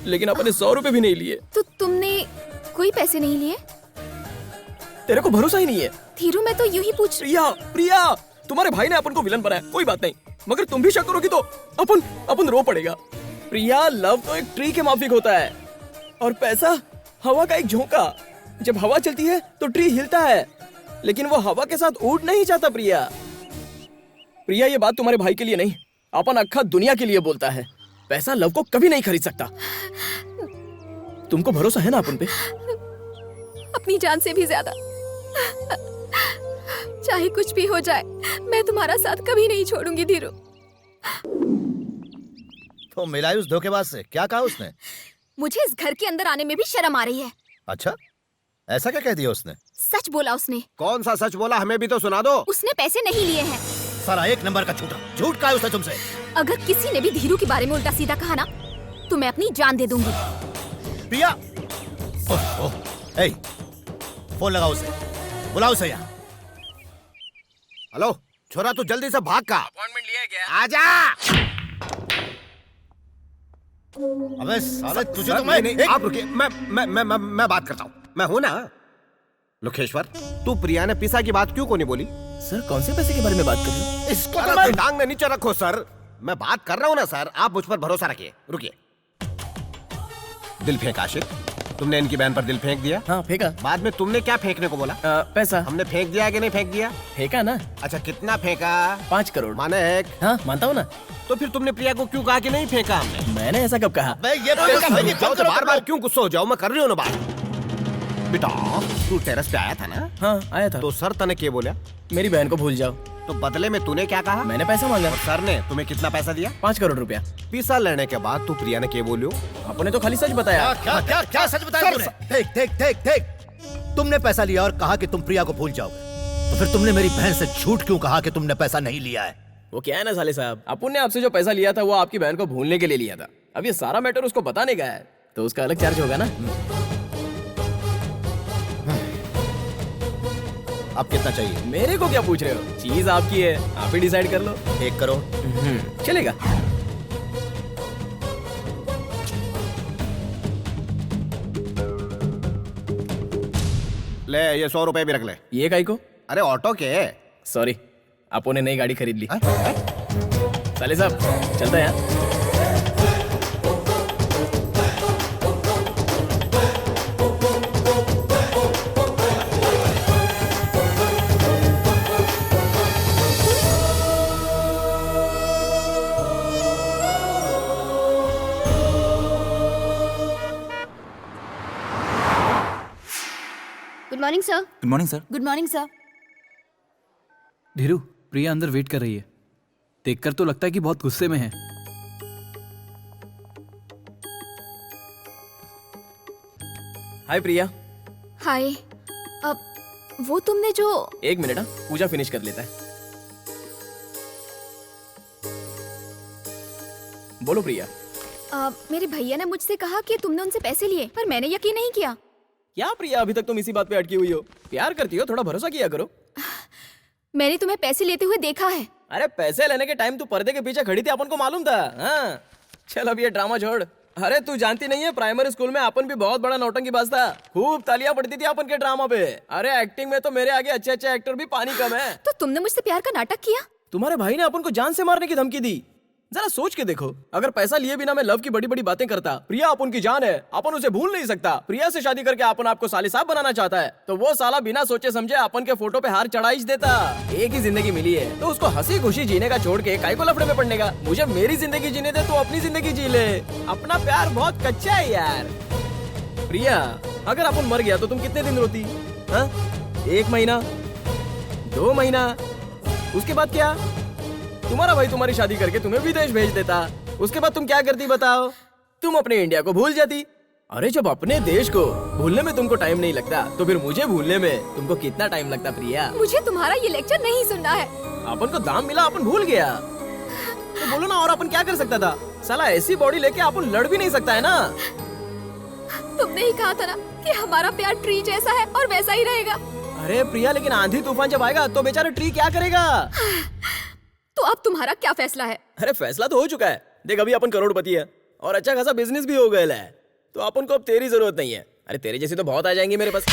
लेकिन अपन ने 100 रुपए भी नहीं लिए। तो तुमने कोई पैसे नहीं लिए? तेरे को भरोसा ही नहीं है। धीरू, मैं तो यूं ही पूछ। प्रिया, तुम्हारे भाई ने अपन को विलन बनाया, कोई बात नहीं, मगर तुम भी शक करोगी तो अपन रो पड़ेगा। प्रिया, लव तो एक ट्री के माफिक होता है। और पैसा हवा का एक झोंका। जब हवा चलती है तो ट्री हिलता है, लेकिन वो हवा के साथ उड़ नहीं जाता। प्रिया, प्रिया, ये बात तुम्हारे भाई के लिए नहीं, अपन अक्खा दुनिया के लिए बोलता है। पैसा लव को कभी नहीं खरीद सकता। तुमको भरोसा है ना अपन पे? अपनी जान से भी ज्यादा। चाहे कुछ भी हो जाए, मैं तुम्हारा साथ कभी नहीं छोड़ूंगी धीरू। तो मिलाई उस धोखेबाज से, क्या कहा उसने? मुझे इस घर के अंदर आने में भी शर्म आ रही है। अच्छा, ऐसा क्या कह दिया उसने? सच बोला उसने। कौन सा सच बोला, हमें भी तो सुना दो। उसने पैसे नहीं लिए हैं। सारा एक नंबर का झूठा। झूठ कहा उसने तुमसे? अगर किसी ने भी धीरू के बारे में उल्टा सीधा कहा ना, तो मैं अपनी जान दे दूंगी। प्रिया, फोन लगाओ उसे, बुलाओ उसे यहाँ। हेलो छोरा, तू जल्दी से भाग का। अपॉइंटमेंट लिया क्या? आजा। अबे साले, तुझे सर, तो मैं नहीं, आप रुकिए, मैं बात करता हूँ। मैं हूँ ना लोकेश्वर। तू प्रिया ने पिसा की बात क्यों को नहीं बोली? सर, कौन से पैसे के बारे में बात कर रहे हो? इसको तो मैं टांग में नीचे रखो सर। मैं बात कर रहा हूँ ना सर, आप मुझ पर भरोसा रखिए। रुकिए। दिल फेंक आशिक, तुमने इनकी बहन पर दिल फेंक दिया? हाँ, फेंका। बाद में तुमने क्या फेंकने को बोला? पैसा। हमने फेंक दिया कि नहीं फेंक दिया? फेंका ना। अच्छा, कितना फेंका? 5 करोड़। माने एक? हाँ, मानता हूँ ना। तो फिर तुमने प्रिया को क्यों कहा कि नहीं फेंका हमने? मैंने ऐसा कब कहा? बार बार क्यों गुस्सा हो जाओ? मैं कर रही हूँ ना बात। बेटा, तू टेरेस पे आया था ना? हाँ, आया था। तो सर तने क्या बोला? मेरी बहन को भूल जाओ। तो बदले में तूने क्या कहा? मैंने पैसा मांगा। और सर ने तुम्हें कितना पैसा दिया? 5 करोड़ रुपया। पिसा लेने के बाद तू प्रिया ने क्या बोलियो? आपने तो खाली सच बताया। क्या सच बताया तुमने? देख देख देख देख, तुमने पैसा लिया और कहा कि तुम प्रिया को भूल जाओगे, तो फिर तुमने मेरी बहन से झूठ क्यों कहा कि तुमने पैसा नहीं लिया है? वो क्या है ना साले साहब, अपन ने आपसे जो पैसा लिया था वो आपकी बहन को भूलने के लिए लिया था। अब ये सारा मैटर उसको बताने का है, तो उसका अलग चार्ज होगा ना। अब कितना चाहिए? मेरे को क्या पूछ रहे हो? चीज आपकी है, आप ही डिसाइड कर लो। 1 करोड़ चलेगा। ले, ये 100 रुपए भी रख ले। ये काई को? अरे ऑटो के। सॉरी, आपो ने नई गाड़ी खरीद ली। साले साहब, चलता है यहाँ। Good morning sir. Good morning sir. Good morning sir. Dheeru, Priya अंदर वेट कर रही है। देखकर तो लगता है कि बहुत गुस्से में है। हाय प्रिया। हाय। अब वो तुमने जो... 1 मिनट, पूजा फिनिश कर लेता है। बोलो प्रिया। मेरे भैया ने मुझसे कहा कि तुमने उनसे पैसे लिए, पर मैंने यकीन नहीं किया। क्या प्रिया, अभी तक तुम इसी बात पे अटकी हुई हो? प्यार करती हो, थोड़ा भरोसा किया करो। मैंने तुम्हें पैसे लेते हुए देखा है। अरे पैसे लेने के टाइम तू पर्दे के पीछे खड़ी थी, अपन को मालूम था। हाँ, चल अब ये ड्रामा छोड़। अरे तू जानती नहीं है, प्राइमरी स्कूल में अपन भी बहुत बड़ा नौटंकीबाज था। खूब तालियां पड़ती थी अपन के ड्रामा पे। अरे एक्टिंग में तो मेरे आगे अच्छे अच्छे एक्टर भी पानी कम है। तो तुमने मुझसे प्यार का नाटक किया? तुम्हारे भाई ने अपन को जान से मारने की धमकी दी। जरा सोच के देखो, अगर पैसा लिए बिना मैं लव की बड़ी बड़ी बातें करता। प्रिया अपन की जान है, अपन उसे भूल नहीं सकता। प्रिया से शादी करके अपन आपको साले साहब बनाना चाहता है, तो वो साला बिना सोचे समझे अपन के फोटो पे हार चढ़ाई देता। एक ही जिंदगी मिली है, तो उसको हंसी खुशी जीने का छोड़ के काहे को लफड़े में पड़ने का। मुझे मेरी जिंदगी जीने दे, तो अपनी जिंदगी जी ले। अपना प्यार बहुत कच्चा है यार। प्रिया, अगर अपन मर गया तो तुम कितने दिन रोती? हाँ? 1 महीना, 2 महीना, उसके बाद क्या? तुम्हारा भाई तुम्हारी शादी करके तुम्हें विदेश भेज देता। उसके बाद तुम क्या करती बताओ? तुम अपने इंडिया को भूल जाती। अरे जब अपने देश को भूलने में तुमको टाइम नहीं लगता, तो फिर मुझे भूलने में तुमको कितना टाइम लगता प्रिया? मुझे तुम्हारा ये लेक्चर नहीं सुनना है। अपन को दाम मिला, अपन भूल गया। तो बोलो ना, और अपन क्या कर सकता था? साला ऐसी बॉडी लेके अपन लड़ भी नहीं सकता है ना। तुमने ही कहा था ना कि हमारा प्यार ट्री जैसा है और वैसा ही रहेगा। अरे प्रिया, लेकिन आंधी तूफान जब आएगा तो बेचारा ट्री क्या करेगा? तो अब तुम्हारा क्या फैसला है? अरे फैसला तो हो चुका है। देख, अभी अपन करोड़पति है और अच्छा खासा बिजनेस भी हो गया है, तो अपन को अब तेरी जरूरत नहीं है। अरे तेरे जैसी तो बहुत आ जाएंगी मेरे पास।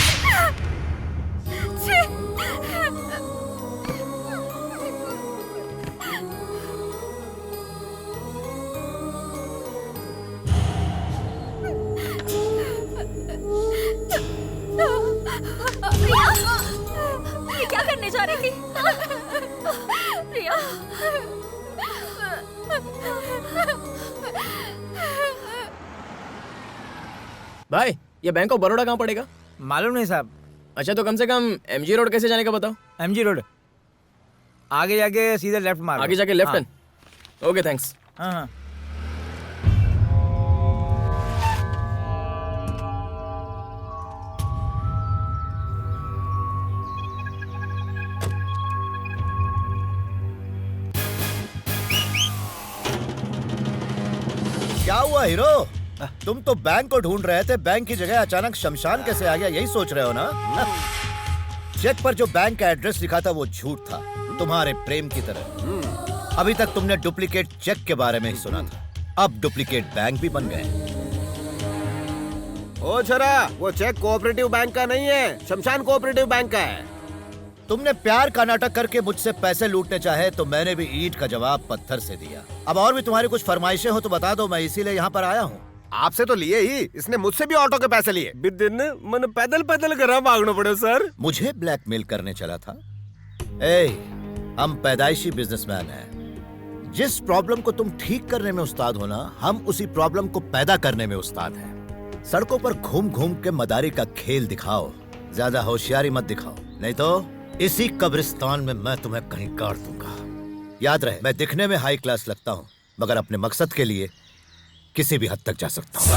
भाई ये बैंक ऑफ बड़ौदा कहाँ पड़ेगा? मालूम नहीं साहब। अच्छा तो कम से कम एमजी रोड कैसे जाने का बताओ। एमजी रोड आगे जाके सीधे लेफ्ट मारो। आगे जाके लेफ्ट हैंड। Okay thanks. हाँ हाँ। क्या हुआ हीरो? तुम तो बैंक को ढूंढ रहे थे, बैंक की जगह अचानक शमशान कैसे आ गया, यही सोच रहे हो ना? चेक पर जो बैंक का एड्रेस लिखा था वो झूठ था, तुम्हारे प्रेम की तरह। अभी तक तुमने डुप्लीकेट चेक के बारे में ही सुना था, अब डुप्लीकेट बैंक भी बन गए। ओ छोरा, वो चेक कोऑपरेटिव बैंक का नहीं है, शमशान कोऑपरेटिव बैंक का है। तुमने प्यार का नाटक करके मुझसे पैसे लूटने चाहे तो मैंने भी ईंट का जवाब पत्थर से दिया। अब और भी तुम्हारी कुछ फरमाइशें हो तो बता दो, मैं इसीलिए यहाँ पर आया हूँ। आपसे तो लिए ही, इसने मुझसे भी ऑटो के पैसे लिए। दिन मन पैदल पैदल कर भागना पड़े सर। मुझे ब्लैकमेल करने चला था? हम पैदाइशी बिजनेसमैन हैं। जिस प्रॉब्लम को तुम ठीक करने में उस्ताद हो ना, हम उसी प्रॉब्लम को पैदा करने में उस्ताद हैं। सड़कों पर घूम घूम के मदारी का खेल दिखाओ, ज्यादा होशियारी मत दिखाओ, नहीं तो इसी कब्रिस्तान में मैं तुम्हें कहीं गाड़ दूंगा। याद रहे, मैं दिखने में हाई क्लास लगता हूँ, मगर अपने मकसद के लिए किसी भी हद तक जा सकता हूँ।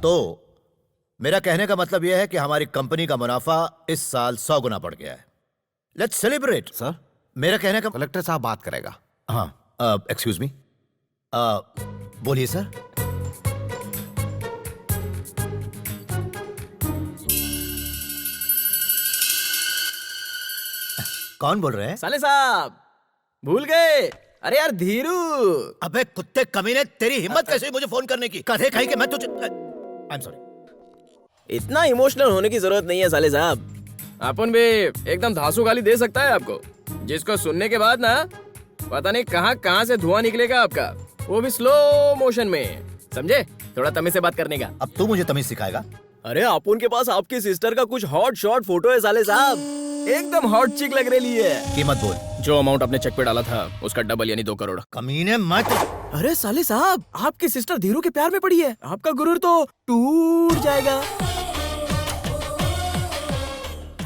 तो मेरा कहने का मतलब यह है कि हमारी कंपनी का मुनाफा इस साल 100 गुना बढ़ गया है। Let's celebrate. सर, मेरा कहने का कलेक्टर साहब बात करेगा। हाँ, एक्सक्यूज मी। बोलिए सर। कौन बोल रहे हैं? साले साहब भूल गए? अरे यार धीरू। अबे कुत्ते कमीने, तेरी हिम्मत कैसे हुई मुझे फोन करने की? कहे कहीं के मैं तुझे आई एम सॉरी। इतना इमोशनल होने की जरूरत नहीं है साले साहब। अपन भी एकदम धांसू गाली दे सकता है आपको, जिसको सुनने के बाद ना पता नहीं कहां से धुआं निकलेगा आपका, वो भी स्लो मोशन में। समझे? थोड़ा तमीज से बात करने का। अब तू मुझे तमीज सिखाएगा? अरे अपन के पास आपकी सिस्टर का कुछ हॉट शॉट फोटो है साले साहब, एकदम हॉट चिक लग रही है। कीमत बोल। जो अमाउंट आपने चेक पे डाला था उसका डबल यानी 2 करोड़। कमीने मत। अरे साले साहब, आपकी सिस्टर धीरू के प्यार में पड़ी है, आपका गुरूर तो टूट जाएगा।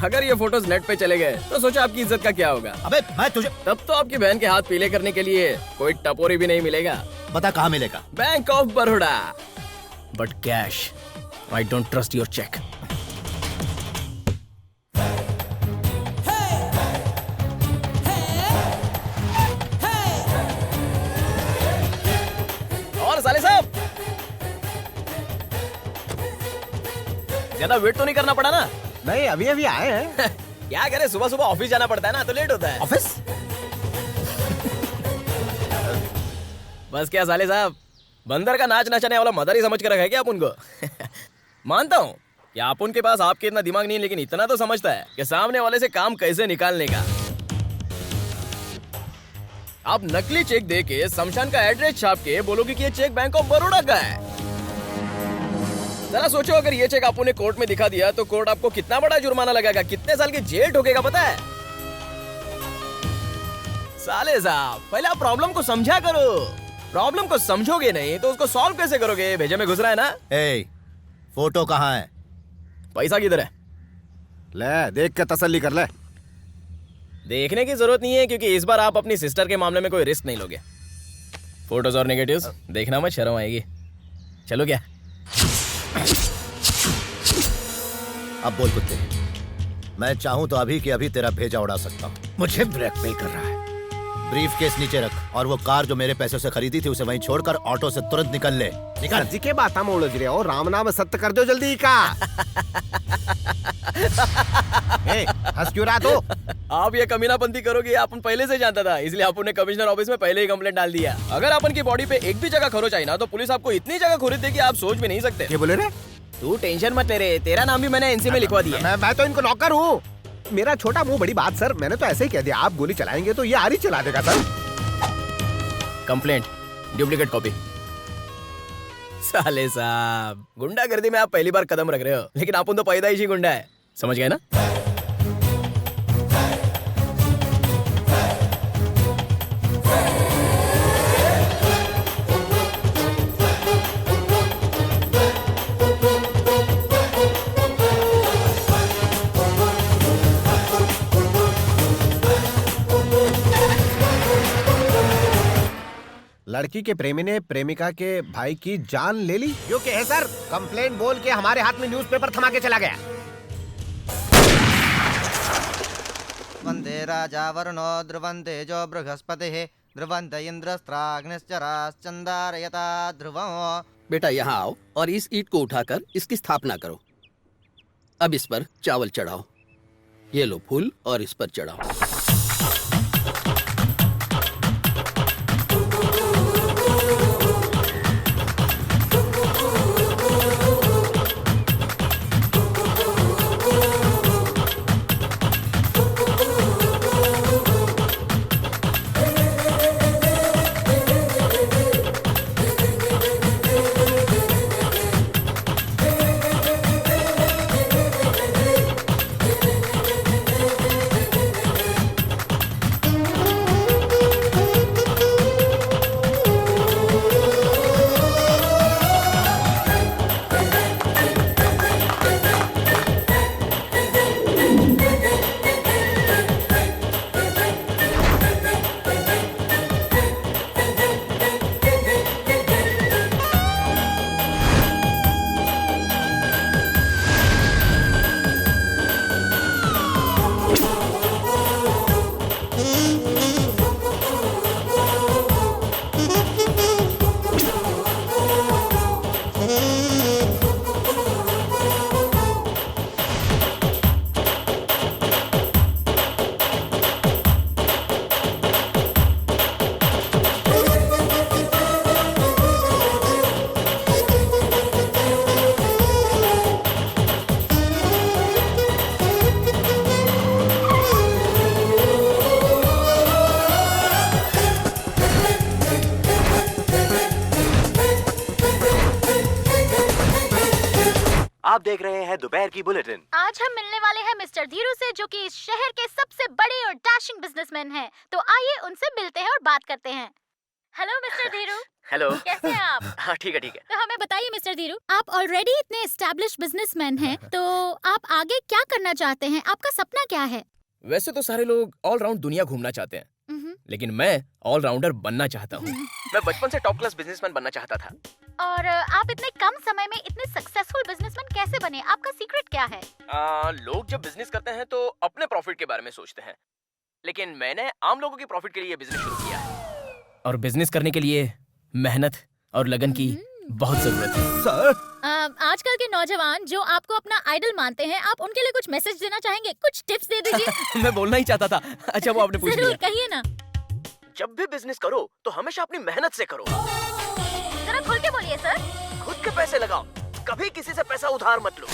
अगर ये फोटोज नेट पे चले गए तो सोचो आपकी इज्जत का क्या होगा। अबे मैं तुझे तब तो आपकी बहन के हाथ पीले करने के लिए कोई टपोरी भी नहीं मिलेगा। बता कहाँ मिलेगा? Bank of Baroda, but cash. I don't trust your cheque. और साले साहब ज्यादा वेट तो नहीं करना पड़ा ना? नहीं, अभी अभी आए हैं। क्या करे, सुबह सुबह ऑफिस जाना पड़ता है ना, तो लेट होता है। ऑफिस? बस क्या साले साहब, बंदर का नाच नचाने वाला मदर ही समझ कर रखा है क्या आप उनको? मानता हूँ कि आप उनके पास आपके इतना दिमाग नहीं है, लेकिन इतना तो समझता है कि सामने वाले से काम कैसे निकालने का। आप नकली चेक दे के शमशान का एड्रेस छाप के बोलोगे कि ये चेक बैंक ऑफ बड़ौदा का है। जरा सोचो, अगर ये चेक आपने कोर्ट में दिखा दिया तो कोर्ट आपको कितना बड़ा जुर्माना लगाएगा, कितने साल की जेल ठोकेगा पता है? साले साहब पहले आप प्रॉब्लम को समझा करो। प्रॉब्लम को समझोगे नहीं तो उसको सॉल्व कैसे करोगे? भेजे में घुस रहा है ना। फोटो कहाँ है? पैसा किधर है? ले देख के तसल्ली कर ले। देखने की जरूरत नहीं है, क्योंकि इस बार आप अपनी सिस्टर के मामले में कोई रिस्क नहीं लोगे। फोटोज और नेगेटिव्स देखना मत, शर्म आएगी। चलो क्या? अब बोल कुत्ते, मैं चाहूं तो अभी के अभी तेरा भेजा उड़ा सकता हूं। मुझे ब्लैकमेल कर रहा है। ब्रीफ केस नीचे रख और वो कार जो मेरे पैसों से खरीदी थी उसे वहीं छोड़कर ऑटो से तुरंत निकल ले। निकल। जी के बात हम उलझ रहे हो, राम नाम सत्य कर दो जल्दी का। हंस क्यों रहा तू? आप ये कमीनापंती करोगे अपन पहले से जानता था, इसलिए अपन ने कमिश्नर ऑफिस में पहले ही कंप्लेंट डाल दिया। अगर अपन की बॉडी पे एक भी जगह खरोच आई ना तो पुलिस आपको इतनी जगह खरीद देगी आप सोच भी नहीं सकते। क्या बोले रे? तू टेंशन मत ले रे, तेरा नाम भी मैंने एनसी में लिखवा दिया। मैं तो इनको नौकर हूँ। मेरा छोटा मुंह बड़ी बात सर, मैंने तो ऐसे ही कह दिया। आप गोली चलाएंगे तो ये आरी चला देगा सर। Complaint, duplicate copy. साले साहब, गुंडागर्दी में आप पहली बार कदम रख रहे हो, लेकिन आप तो पैदाइशी गुंडा है, समझ गए ना? लड़की के प्रेमी ने प्रेमिका के भाई की जान ले ली। यो क्या है सर? कंप्लेंट बोल के हमारे हाथ में न्यूज़पेपर थमा के चला गया। वंदे राजा वरुणो ध्रुवन्ते जो बृहस्पतिः ध्रुवन्त इंद्रस्त्राग्निश्चराश्चन्दारयता ध्रुवम्। बेटा यहाँ आओ और इस ईंट को उठाकर इसकी स्थापना करो। अब इस पर चावल चढ़ाओ। ये लो फूल और इस पर चढ़ाओ। आप देख रहे हैं दोपहर की बुलेटिन। आज हम मिलने वाले हैं मिस्टर धीरू से, जो कि इस शहर के सबसे बड़े और डैशिंग बिजनेसमैन हैं। तो आइए उनसे मिलते हैं और बात करते हैं। Hello mister Dhiru. हेलो। कैसे हैं आप? हाँ ठीक है ठीक है। तो हमें बताइए मिस्टर धीरू, आप ऑलरेडी इतने एस्टैब्लिश बिजनेसमैन हैं, तो आप आगे क्या करना चाहते हैं? आपका सपना क्या है? वैसे तो सारे लोग ऑलराउंड दुनिया घूमना चाहते हैं, लेकिन मैं ऑलराउंडर बनना चाहता हूँ। मैं बचपन से टॉप क्लास बिजनेसमैन बनना चाहता था। और आप इतने कम समय में इतने सक्सेसफुल बिजनेसमैन कैसे बने? आपका सीक्रेट क्या है? लोग जब बिजनेस करते हैं तो अपने प्रॉफिट के बारे में सोचते हैं, लेकिन मैंने आम लोगों के प्रॉफिट के लिए बिजनेस शुरू किया है। और बिजनेस करने के लिए मेहनत और लगन की बहुत जरूरत है। सर, आजकल के नौजवान जो आपको अपना आइडल मानते हैं, आप उनके लिए कुछ मैसेज देना चाहेंगे? कुछ टिप्स दे दीजिए। मैं बोलना ही चाहता था। अच्छा वो आपने पूछ लिया। जरूर कहिए ना। जब भी बिजनेस करो तो हमेशा अपनी मेहनत से करो। जरा खुल के बोलिए सर। खुद के पैसे लगाओ, कभी किसी से पैसा उधार मत लो।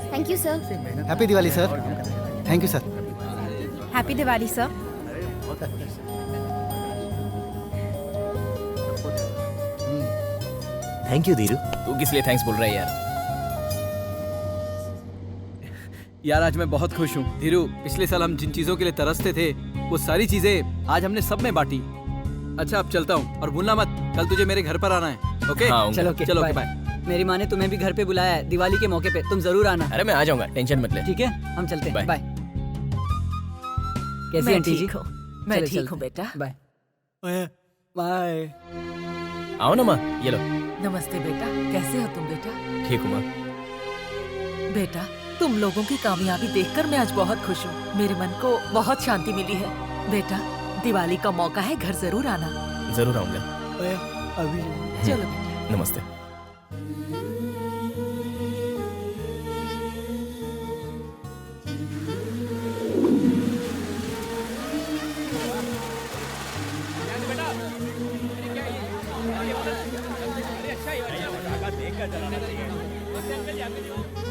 Thank you sir. Happy Diwali sir. Thank you sir. Happy Diwali sir. Thank you Dheeru. तू किस लिए थैंक्स बोल रहा है यार? यार आज मैं बहुत खुश हूँ धीरू। पिछले साल हम जिन चीजों के लिए तरसते थे वो सारी चीजें आज हमने सब में बांटी। अच्छा अब चलता हूँ, और भूलना मत कल तुझे मेरे घर पर आना है। ओके? हाँ, चलो चलो बाय। मेरी माँ ने तुम्हें भी घर पे बुलाया है दिवाली के मौके पे, तुम जरूर आना। अरे मैं आ जाऊंगा, टेंशन मत ले। ठीक है हम चलते हैं। बाय। कैसी मैं आंटी जी? ठीक हूँ, मैं चलो, ठीक चलते हूँ हैं। बेटा। Bye bye. आओ ना माँ, ये लो। नमस्ते बेटा, कैसे हो तुम बेटा? ठीक हूँ माँ। बेटा तुम लोगों की कामयाबी देखकर मैं आज बहुत खुश हूँ। मेरे मन को बहुत शांति मिली है। बेटा दिवाली का मौका है, घर जरूर आना। जरूर आऊंगा। चलो नमस्ते।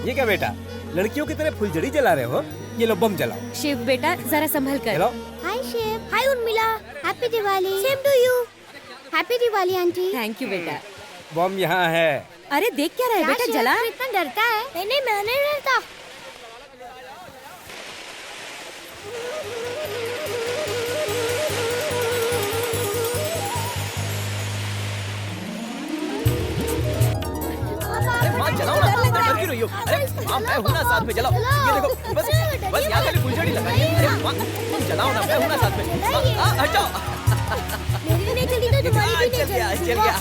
ये क्या बेटा, लड़कियों की तरह फुलझड़ी जला रहे हो? ये लो बम जलाओ। शिव बेटा जरा संभल कर। चलो। Hi Shiv, hi Urmila, happy Diwali. Same to you. Happy Diwali aunty. Thank you बेटा। बम यहाँ है। अरे देख क्या रहा है बेटा, शिव, जला। तू इतना डरता है? नहीं मैं नहीं डरता। माँ जलाओ ना, डर क्यों रही हो? अरे माँ मैं हूँ ना साथ में, जलाओ। ये देखो, बस यहाँ खाली फुलझड़ी लगानी है। अरे माँ तुम जलाओ ना, मैं हूँ ना साथ में। माँ हटाओ। मेरी भी नहीं चली तो तुम्हारी भी नहीं चल चली। गया।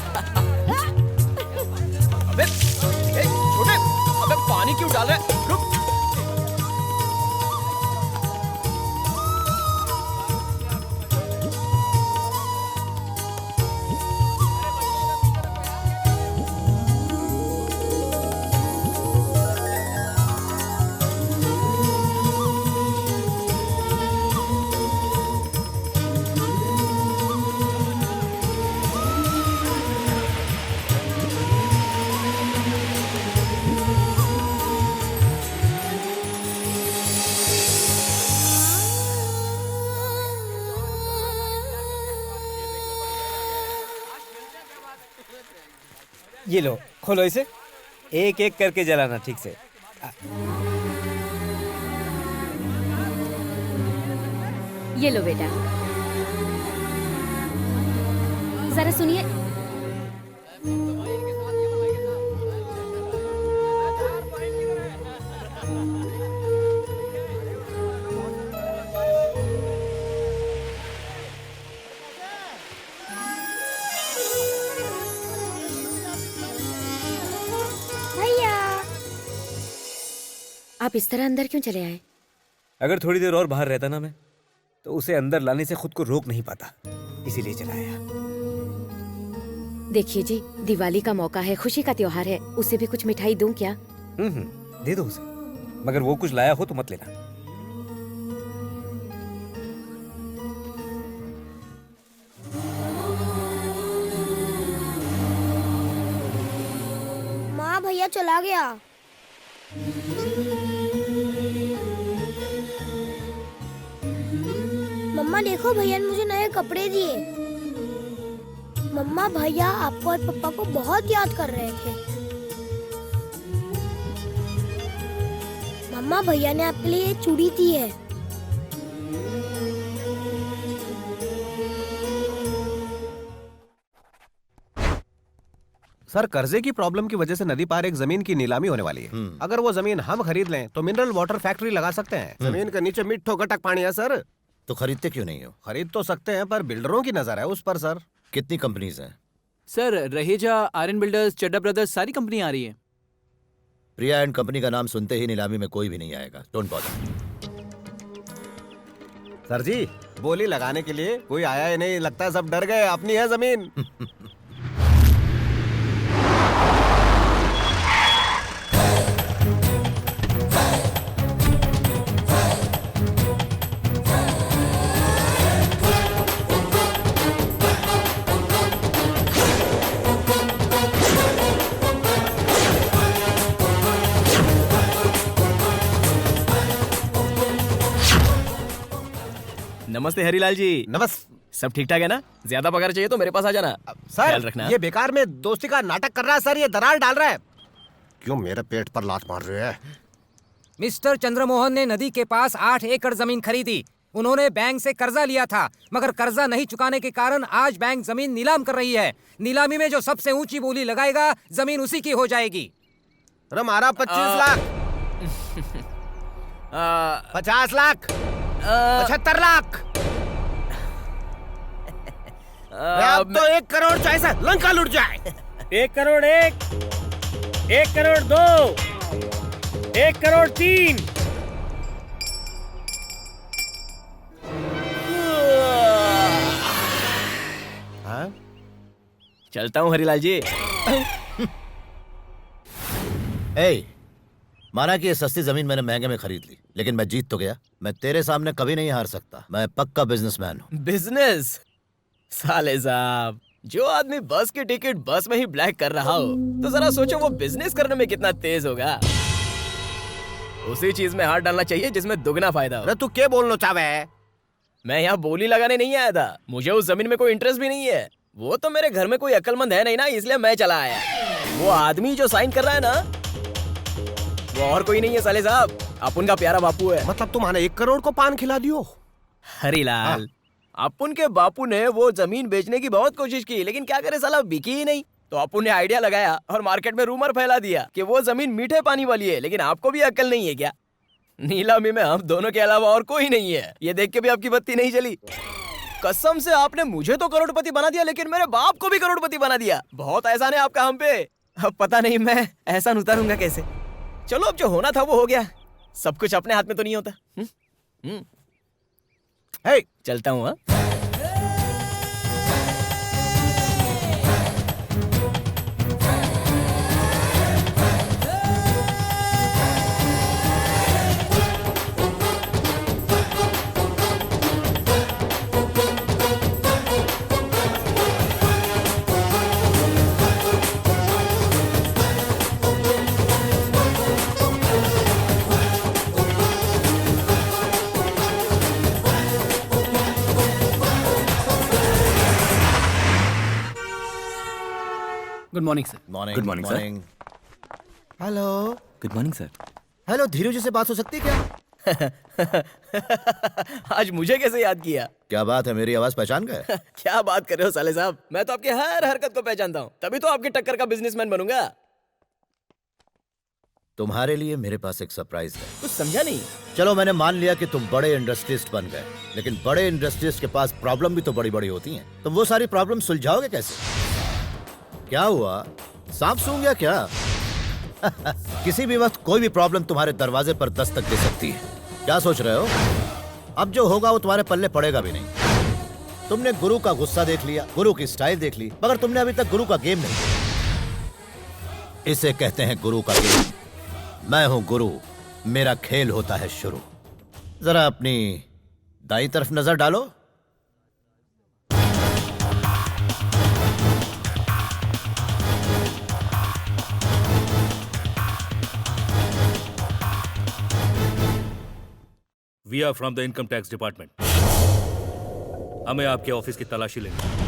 अबे ए, छोटे, अबे पानी क्यों डाल रहा है? रुक। ये लो, खोलो इसे। एक एक करके जलाना ठीक से। ये लो बेटा, जरा सुनिए। आप इस तरह अंदर क्यों चले आए? अगर थोड़ी देर और बाहर रहता ना मैं, तो उसे अंदर लाने से खुद को रोक नहीं पाता, इसीलिए चलाया। देखिए जी, दिवाली का मौका है, खुशी का त्योहार है, उसे भी कुछ मिठाई दूं क्या? दे दो उसे, मगर वो कुछ लाया हो तो मत लेना। माँ भैया चला गया। मम्मा देखो, भैया ने मुझे नए कपड़े दिए। मम्मा भैया आपको और पापा को बहुत याद कर रहे थे। मम्मा भैया ने आपके लिए ये चूड़ी दी है। सर, कर्जे की प्रॉब्लम की वजह से नदी पार एक जमीन की नीलामी होने वाली है। अगर वो जमीन हम खरीद लें तो मिनरल वाटर फैक्ट्री लगा सकते हैं। जमीन के नीचे मिट्ठो गटक पानी है सर। तो खरीदते क्यों नहीं हो? खरीद तो सकते हैं, पर बिल्डरों की नजर है उस पर सर। कितनी कंपनीज हैं? सर रहेजा, आयरन बिल्डर्स, चड्डा ब्रदर्स, सारी कंपनी आ रही है। प्रिया एंड कंपनी का नाम सुनते ही नीलामी में कोई भी नहीं आएगा। Don't bother. सर जी, बोली लगाने के लिए कोई आया ही नहीं, लगता है सब डर गए। अपनी है जमीन। नमस्ते हरीलाल जी। नमस्ते। सब ठीक ठाक है ना? ज्यादा पगार चाहिए तो मेरे पास आ जाना। ख्याल सर रखना। ये बेकार में दोस्ती का नाटक कर रहा है सर। ये दरार डाल रहा है। क्यों मेरे पेट पर लात मार रहे हैं? मिस्टर चंद्रमोहन ने नदी के पास 8 एकड़ जमीन खरीदी। उन्होंने बैंक से कर्जा लिया था, मगर कर्जा नहीं चुकाने के कारण आज बैंक जमीन नीलाम कर रही है। नीलामी में जो सबसे ऊंची बोली लगाएगा, जमीन उसी की हो जाएगी। हमारा 25 लाख 50 लाख 75 लाख। अब तो 1 करोड़ चाहिए, लंका लुट जाए। 1 करोड़ 1, 1 करोड़ 2, 1 करोड़ 3। चलता हूँ हरीलाल जी। ए, माना कि ये सस्ती जमीन मैंने महंगे में खरीद ली, लेकिन मैं जीत तो गया। मैं तेरे सामने कभी नहीं हार सकता। मैं पक्का बिजनेसमैन हूँ। बिजनेस? साले साहब, जो आदमी बस की टिकट बस में ही ब्लैक कर रहा हो, तो जरा सोचो वो बिजनेस करने में कितना तेज होगा। उसी चीज में हाथ डालना चाहिए जिसमें दुगना फायदा हो। तू क्या बोलना चाहे है? मैं यहाँ बोली लगाने नहीं आया था, मुझे उस जमीन में कोई इंटरेस्ट भी नहीं है। वो तो मेरे घर में कोई अक्लमंद है नहीं ना, इसलिए मैं चला आया। वो आदमी जो साइन कर रहा है ना, वो और कोई नहीं है साले साहब, अपुन का प्यारा बापू है। मतलब तुम्हारे 1 करोड़ को पान खिला दियो? हरीलाल, अपुन के बापू ने वो जमीन बेचने की बहुत कोशिश की, लेकिन क्या करे साला, बिकी ही नहीं। तो अपुन ने आइडिया लगाया और मार्केट में रूमर फैला दिया कि वो जमीन मीठे पानी वाली है। लेकिन आपको भी अक्ल नहीं है क्या? नीलामी में हम दोनों के अलावा और कोई नहीं है। ये देख के भी आपकी बत्ती नहीं जली। कसम से आपने मुझे तो करोड़पति बना दिया, लेकिन मेरे बाप को भी करोड़पति बना दिया। बहुत एहसान है आपका हम पे। अब पता नहीं मैं एहसान उतारूंगा कैसे। चलो, अब जो होना था वो हो गया। सब कुछ अपने हाथ में तो नहीं होता। चलता हूँ। हाँ, good morning sir. Morning. Good morning, sir. Hello. Good morning sir. Hello, Dheeru ji से बात हो सकती है क्या? आज मुझे कैसे याद किया? क्या बात है, मेरी आवाज पहचान गए? क्या बात कर रहे हो साले साहब, मैं तो आपकी हर हरकत को पहचानता हूँ, तभी तो आपकी टक्कर का बिजनेसमैन बनूंगा। तुम्हारे लिए मेरे पास एक सरप्राइज है। कुछ समझा नहीं। चलो, मैंने मान लिया कि तुम बड़े इंडस्ट्रियलिस्ट बन गए, लेकिन बड़े इंडस्ट्रियलिस्ट के पास प्रॉब्लम भी तो बड़ी बड़ी होती हैं। तुम वो सारी प्रॉब्लम सुलझाओगे कैसे? क्या हुआ, सांप सूंघ गया क्या? किसी भी वक्त कोई भी प्रॉब्लम तुम्हारे दरवाजे पर दस्तक दे सकती है। क्या सोच रहे हो? अब जो होगा वो तुम्हारे पल्ले पड़ेगा भी नहीं। तुमने गुरु का गुस्सा देख लिया, गुरु की स्टाइल देख ली, मगर तुमने अभी तक गुरु का गेम नहीं देखा। इसे कहते हैं गुरु का गेम। मैं हूं गुरु, मेरा खेल होता है शुरू। जरा अपनी दाईं तरफ नजर डालो। We are from the income tax department. हमें आपके ऑफिस की तलाशी लेनी है।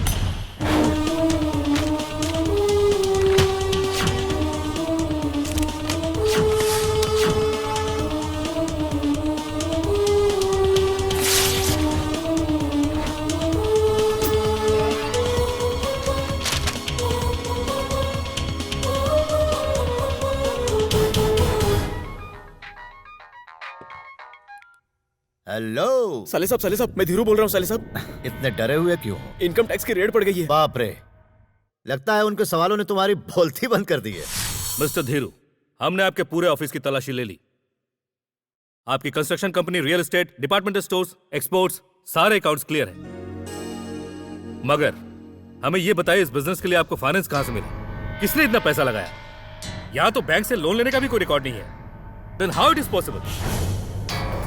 हेलो साले साहब, मैं धीरू बोल रहा हूँ। साले साहब, इतने डरे हुए क्यों हो? इनकम टैक्स की रेड पड़ गई है। बाप रे, लगता है उनके सवालों ने तुम्हारी बोलती बंद कर दी है। मिस्टर धीरू, हमने आपके पूरे ऑफिस की तलाशी ले ली। आपकी construction company, real estate, departmental stores, exports, सारे अकाउंट्स क्लियर हैं। मगर हमें यह बताइए, इस बिजनेस के लिए आपको फाइनेंस कहां से मिला? किसने इतना पैसा लगाया? यहां तो बैंक से लोन लेने का भी कोई रिकॉर्ड नहीं है। Then how it is possible?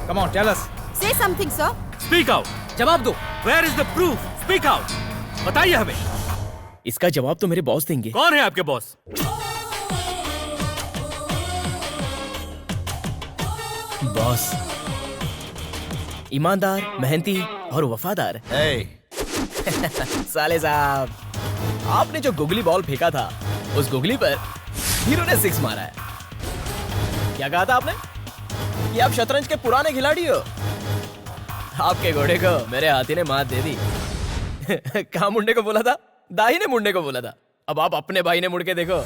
Come on, tell us. Say something, sir. Speak out. जवाब दो। Where is the proof? Speak out. बताइए हमें। इसका जवाब तो मेरे बॉस देंगे। कौन है आपके बॉस? बॉस ईमानदार, मेहनती और वफादार। साले साहब, आपने जो गुगली बॉल फेंका था, उस गुगली पर हीरो ने 6 मारा है। क्या कहा था आपने? कि आप शतरंज के पुराने खिलाड़ी हो। आपके घोड़े को मेरे हाथी ने मात दे दी। कहाँ मुंडे को बोला था? दाही ने मुंडे को बोला था। अब आप अपने भाई ने मुड़ के देखो।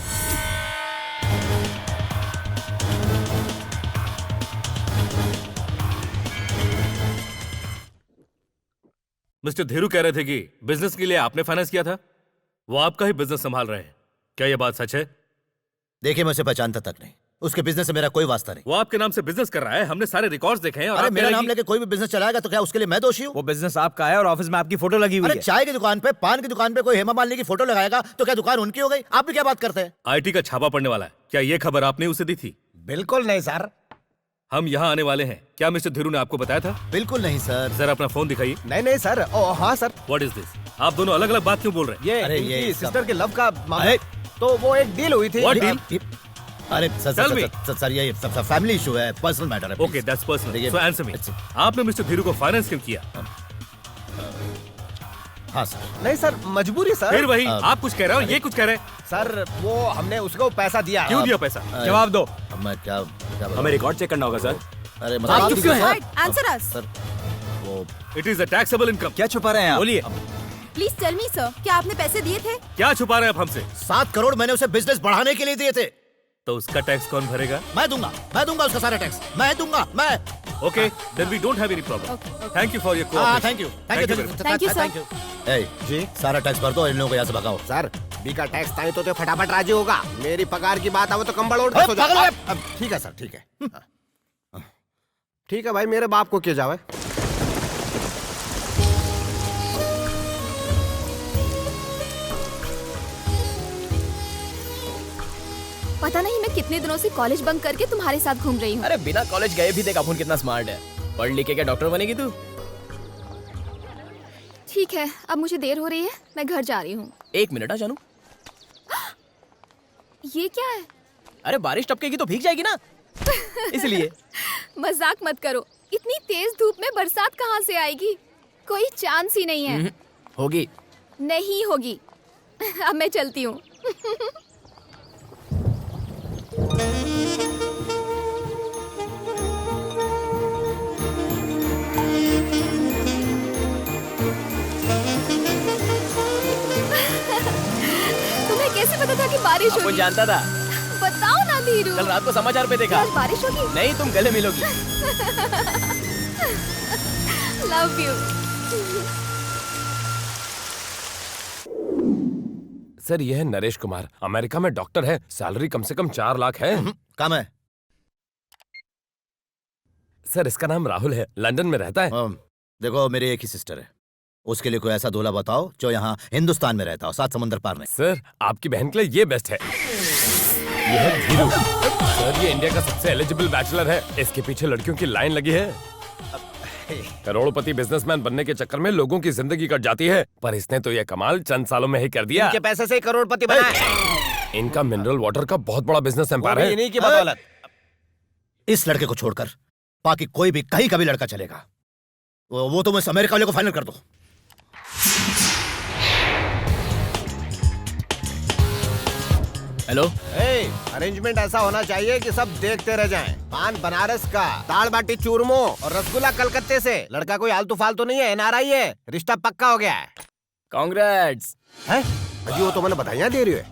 मिस्टर धीरू कह रहे थे कि बिजनेस के लिए आपने फाइनेंस किया था, वो आपका ही बिजनेस संभाल रहे हैं। क्या यह बात सच है? देखिए, मैं उसे पहचानता तक नहीं। उसके बिजनेस से मेरा कोई वास्ता नहीं। वो आपके नाम से बिजनेस कर रहा है, हमने सारे रिकॉर्ड्स देखे हैं। और अरे आप मेरा कह रहे नाम हैं लेके कोई भी बिजनेस चलाएगा तो क्या उसके लिए मैं दोषी हूँ? वो बिजनेस आपका है और ऑफिस में आपकी फोटो लगी हुई अरे है। चाय की दुकान पे, पान की दुकान पे कोई हेमा मालिनी की फोटो लगाएगा तो क्या दुकान उनकी हो गई? आप भी क्या बात करते हैं? आईटी का छापा पड़ने वाला है, क्या ये खबर आपने उसे दी थी? बिल्कुल नहीं सर। हम यहाँ आने वाले हैं, क्या मिस्टर धीरू ने आपको बताया था? बिल्कुल नहीं सर। सर अपना फोन दिखाइए। नहीं सर। ओ हाँ सर। What is this? आप दोनों अलग अलग बात क्यों बोल रहे हैं? ये इनकी सिस्टर के लव का मामला। तो वो एक डील हुई थी। What deal? अरे सर ये फैमिली इशू है, पर्सनल मैटर है। Okay that's personal. So answer me, आपने मिस्टर धीरू को फाइनेंस क्यों किया? हाँ सर। नहीं सर, मजबूरी सर। फिर वही, आप कुछ कह रहे हो, ये कुछ कह रहे हैं। सर वो हमने उसको पैसा दिया। क्यों दिया पैसा? जवाब दो। मैं क्या हमें रिकॉर्ड चेक करना होगा सर। अरे आप चुप क्यों हैं? आंसर अस। सर वो it is a taxable income. क्या छुपा रहे हैं आप? बोलिए। प्लीज टेल मी सर, क्या आपने पैसे दिए थे? क्या छुपा रहे हैं आप हमसे? 7 करोड़ मैंने उसे बिजनेस बढ़ाने के लिए दिए थे। तो उसका टैक्स कौन भरेगा? मैं दूंगा उसका सारा टैक्स, मैं दूंगा। Okay, then we don't have any problem. Thank you for your thank you जी। सारा टैक्स भर दो और इन लोगों को यहाँ से भगाओ। सर बी का टैक्स ताई तो फटाफट राजी होगा। मेरी पगार की बात आवे तो कंबल ओढ़ के सो जाओ। ठीक है सर, ठीक है। ठीक है भाई, मेरे बाप को किया जावे। पता नहीं मैं कितने दिनों से कॉलेज बंक करके तुम्हारे साथ घूम रही हूँ। अरे बिना कॉलेज गए भी देख अपुन कितना स्मार्ट है। पढ़ लिख के क्या डॉक्टर बनेगी तू? ठीक है, अब मुझे देर हो रही है, मैं घर जा रही हूँ। 1 मिनट जानू। ये क्या है? अरे बारिश टपकेगी तो भीग जाएगी ना, इसलिए। मजाक मत करो, इतनी तेज धूप में बरसात कहाँ से आएगी? कोई चांस ही नहीं है। होगी। नहीं होगी। अब मैं चलती हूँ। तुम्हें कैसे पता था कि बारिश होगी? वो जानता था। बताओ ना धीरू। कल रात को समाचार पे देखा। आज बारिश होगी? नहीं, तुम गले मिलोगी। Love you. सर यह है नरेश कुमार, अमेरिका में डॉक्टर है, सैलरी कम से कम 4 लाख है। कम है। सर इसका नाम राहुल है, लंदन में रहता है। देखो मेरी एक ही सिस्टर है, उसके लिए कोई ऐसा दूल्हा बताओ जो यहाँ हिंदुस्तान में रहता हो, 7 समुंदर पार में। सर आपकी बहन के लिए ये बेस्ट है। ये है धीरू। सर ये इंडिया का सबसे एलिजिबल बैचलर है, इसके पीछे लड़कियों की लाइन लगी है। करोड़पति बिजनेसमैन बनने के चक्कर में लोगों की जिंदगी कट जाती है, पर इसने तो ये कमाल चंद सालों में ही कर दिया। इनके पैसे से करोड़पति बना है। इनका मिनरल वाटर का बहुत बड़ा बिजनेस एम्पायर है। इन्हीं की बदौलत। इस लड़के को छोड़कर बाकी कोई भी कहीं का भी लड़का चलेगा। वो तो मैं अमेरिका वाले को फाइनल कर दो। हेलो। अरेंजमेंट ऐसा होना चाहिए कि सब देखते रह जाएं। पान बनारस का, दाल बाटी चूरमो और रसगुल्ला कलकत्ते से। लड़का कोई आलतू फालतू नहीं है, एनआरआई है, रिश्ता पक्का हो गया है। कांग्रेट्स। हैं? अजी वो तो मैंने बधाइयां दे रही है।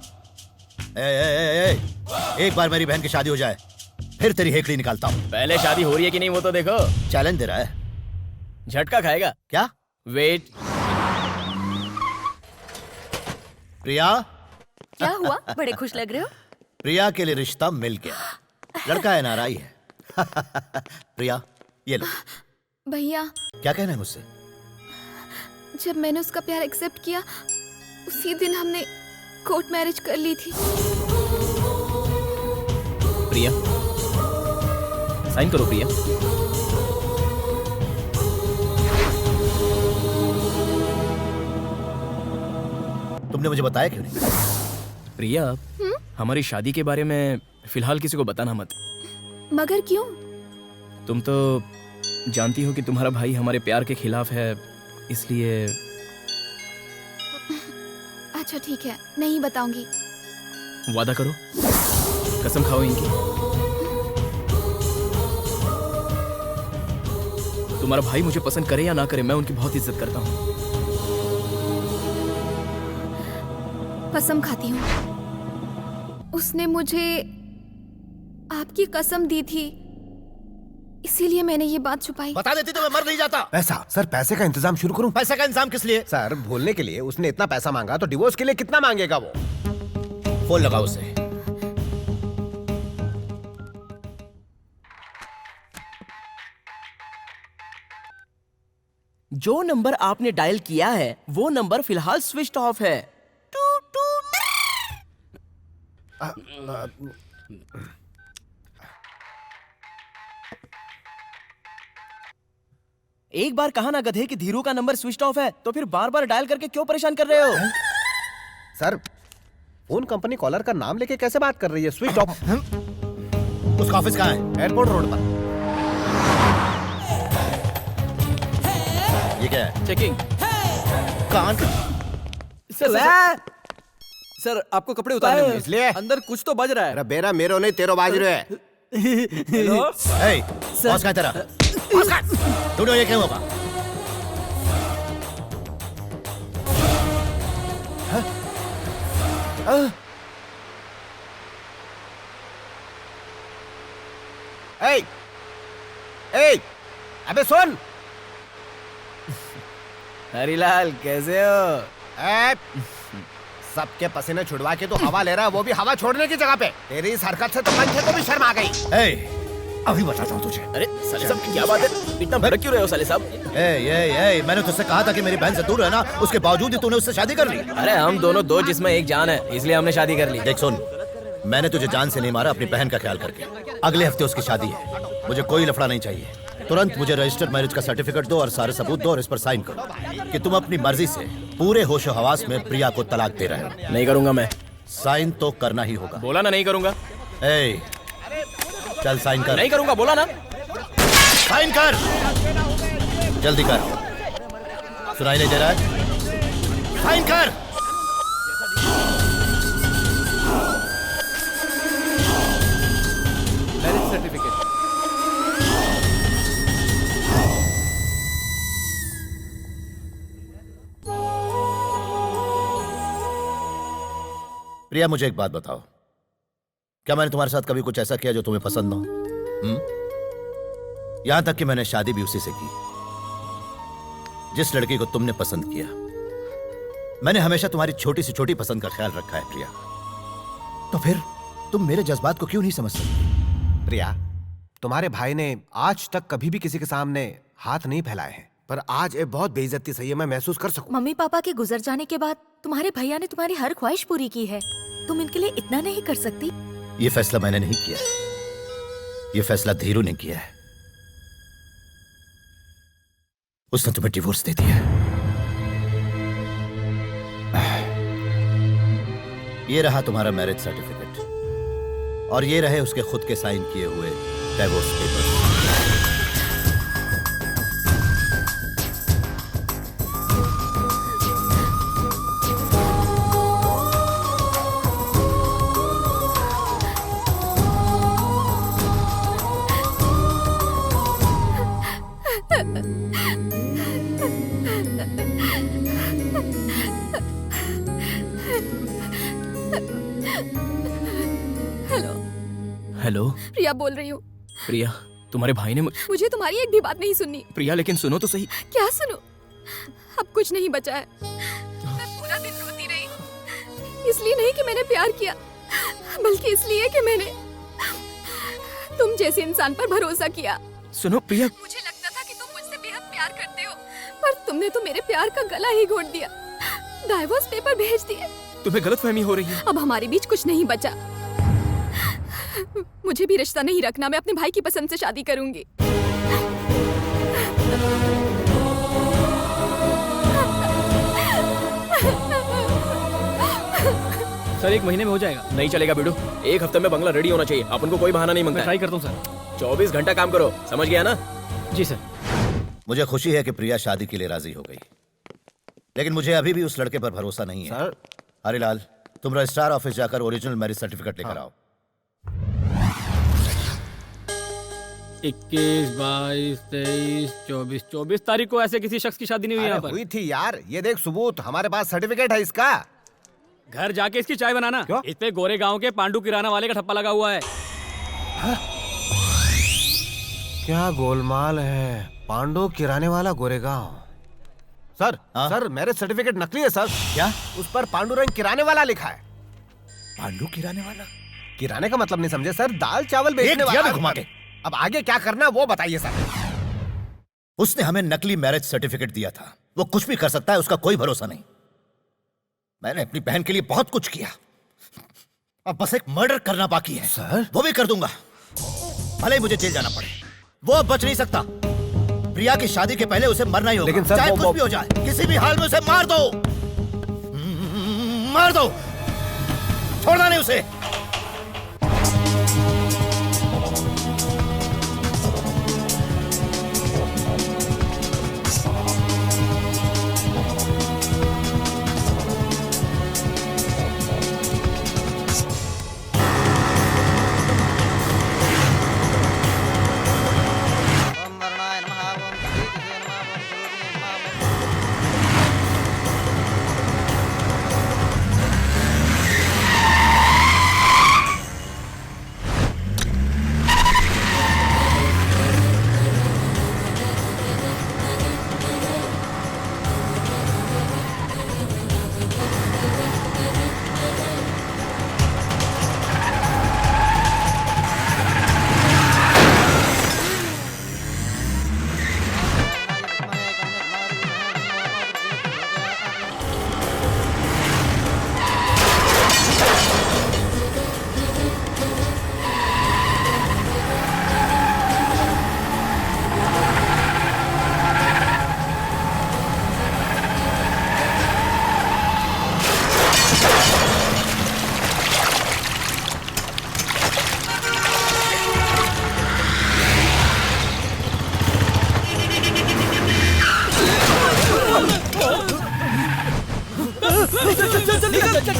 एक बार मेरी बहन की शादी हो जाए फिर तेरी हेकड़ी निकालता हूँ। पहले शादी हो रही है कि नहीं वो तो देखो। चैलेंज दे रहा है। झटका खाएगा क्या? वेट। प्रिया। क्या हुआ? बड़े खुश लग रहे हो। प्रिया के लिए रिश्ता मिल गया, लड़का एनआरआई है। प्रिया ये लो। भैया क्या कहना है मुझसे? जब मैंने उसका प्यार एक्सेप्ट किया उसी दिन हमने कोर्ट मैरिज कर ली थी। प्रिया साइन करो। प्रिया तुमने मुझे बताया क्यों नहीं? प्रिया हमारी शादी के बारे में फिलहाल किसी को बताना मत। मगर क्यों? तुम तो जानती हो कि तुम्हारा भाई हमारे प्यार के खिलाफ है, इसलिए। अच्छा ठीक है, नहीं बताऊंगी। वादा करो, कसम खाओ इनकी। तुम्हारा भाई मुझे पसंद करे या ना करे, मैं उनकी बहुत इज्जत करता हूँ। कसम खाती हूँ। उसने मुझे आपकी कसम दी थी, इसीलिए मैंने ये बात छुपाई। बता देती तो मैं मर नहीं जाता। पैसा? सर पैसे का इंतजाम शुरू करूं? पैसे का इंतजाम किस लिए? सर भूलने के लिए। उसने इतना पैसा मांगा तो डिवोर्स के लिए कितना मांगेगा वो? फोन लगाओ उसे। जो नंबर आपने डायल किया है वो नंबर फिलहाल स्विच ऑफ है। एक बार कहा ना गधे कि धीरू का नंबर स्विच ऑफ है, तो फिर बार बार डायल करके क्यों परेशान कर रहे हो? सर, फोन कंपनी कॉलर का नाम लेके कैसे बात कर रही है? Switch off. उसका ऑफिस कहाँ है? एयरपोर्ट रोड पर। ये क्या है? चेकिंग। कहाँ? सर आपको कपड़े उतारने होंगे, इसलिए अंदर कुछ तो बज रहा है। अरे बेरा मेरो नहीं तेरो बाज रहे है। हेलो बॉस का तेरा बॉस का तूने ये क्या हुआ? अबे सुन। हरीलाल कैसे हो? सबके पसीने छुड़वा के तो हवा ले रहा है, वो भी हवा छोड़ने की जगह पे। तेरी इस हरकत से तो पंखे को भी शर्म आ गई। अभी बताता हूँ तुझे। अरे साले साहब क्या बात है, इतना भड़क क्यों रहे हो साले साहब? मैंने तुझसे कहा था कि मेरी बहन से दूर रहना, उसके बावजूद ही तूने उससे शादी कर ली। अरे हम दोनों दो जिसमें एक जान है, इसलिए हमने शादी कर ली। देख सुन, मैंने तुझे जान से नहीं मारा, अपनी बहन का ख्याल करके। अगले हफ्ते उसकी शादी है, मुझे कोई लफड़ा नहीं चाहिए। तुरंत मुझे रजिस्टर्ड मैरिज का सर्टिफिकेट दो और सारे सबूत दो और इस पर साइन करो कि तुम अपनी मर्जी से पूरे होशो हवास में प्रिया को तलाक दे रहे हो। नहीं करूंगा मैं। साइन तो करना ही होगा। बोला ना नहीं करूंगा। चल साइन कर। नहीं करूंगा बोला ना। साइन कर, जल्दी कर। सुनाई नहीं दे रहा है? साइन कर। Marriage certificate. प्रिया मुझे एक बात बताओ, क्या मैंने तुम्हारे साथ कभी कुछ ऐसा किया जो तुम्हें पसंद ना हो? यहां तक कि मैंने शादी भी उसी से की जिस लड़की को तुमने पसंद किया। मैंने हमेशा तुम्हारी छोटी से छोटी पसंद का ख्याल रखा है प्रिया। तो फिर तुम मेरे जज्बात को क्यों नहीं समझ सकती? प्रिया, तुम्हारे भाई ने आज तक कभी भी किसी के सामने हाथ नहीं फैलाए हैं, पर आज ये बहुत बेइज्जती सही है, मैं महसूस कर सकूं। मम्मी पापा के गुजर जाने के बाद तुम्हारे भैया ने तुम्हारी हर ख्वाहिश पूरी की है, तुम इनके लिए इतना नहीं कर सकती? ये फैसला मैंने नहीं किया, ये फैसला धीरू ने किया है। उसने तुम्हें डिवोर्स दे दिया। ये रहा तुम्हारा मैरिज सर्टिफिकेट और ये रहे उसके खुद के साइन किए हुए डिवोर्स पेपर्स। हेलो। हेलो प्रिया बोल रही हूँ। प्रिया, तुम्हारे भाई ने मुझे तुम्हारी एक भी बात नहीं सुननी। प्रिया लेकिन सुनो तो सही। क्या सुनो? अब कुछ नहीं बचा है। मैं पूरा दिन रोती रही, इसलिए नहीं कि मैंने प्यार किया, बल्कि इसलिए कि मैंने तुम जैसे इंसान पर भरोसा किया। सुनो प्रिया, मुझे लगता था कि तुम मुझसे बेहद प्यार करते हो, पर तुमने तो मेरे प्यार का गला ही घोट दिया, डाइवोर्स पेपर भेज दिए। तुम्हें गलतफहमी हो रही है। अब हमारे बीच कुछ नहीं बचा। मुझे भी रिश्ता नहीं रखना, मैं अपने भाई की पसंद से शादी करूंगी। सर 1 महीने में हो जाएगा। नहीं चलेगा बेटू, 1 हफ्ते में बंगला रेडी होना चाहिए। अपन को कोई बहाना नहीं मांगता। ट्राई करता हूँ सर। 24 घंटा काम करो, समझ गया ना? जी सर। मुझे खुशी है कि प्रिया शादी के लिए राजी हो गई, लेकिन मुझे अभी भी उस लड़के पर भरोसा नहीं है। सर, हरिलाल, तुम रजिस्ट्रार ऑफिस जाकर ओरिजिनल मैरिज सर्टिफिकेट लेकर आओ। 21, 22, 23, 24 तारीख को ऐसे किसी शख्स की शादी नहीं हुई यहाँ पर। हुई थी यार, ये देख सबूत, हमारे पास सर्टिफिकेट है इसका। घर जाके इसकी चाय बनाना। क्यों? इस पे गोरे गांव के पांडू किराना वाले का ठप्पा लगा हुआ है। क्या गोलमाल है, पांडु किराने वाला Goregaon. Sir, sir marriage certificate नकली है सर। क्या? उस पर पांडुरंग किराने वाला लिखा है। पांडु किराने वाला? किराने का मतलब नहीं समझे सर, दाल चावल बेचने वाला। घुमा के अब आगे क्या करना वो बताइए सर। उसने हमें नकली मैरिज सर्टिफिकेट दिया था। वो कुछ भी कर सकता है, उसका कोई भरोसा नहीं। मैंने अपनी बहन के लिए बहुत कुछ किया, अब बस एक मर्डर करना बाकी है। सर? वो भी कर दूंगा, भले ही मुझे जेल जाना पड़े। वो अब बच नहीं सकता। प्रिया की शादी के पहले उसे मरना ही होगा। लेकिन सर, चाहे वो कुछ भी हो जाए, किसी भी हाल में उसे मार दो, मार दो, छोड़ना नहीं उसे।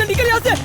निकल यहाँ से।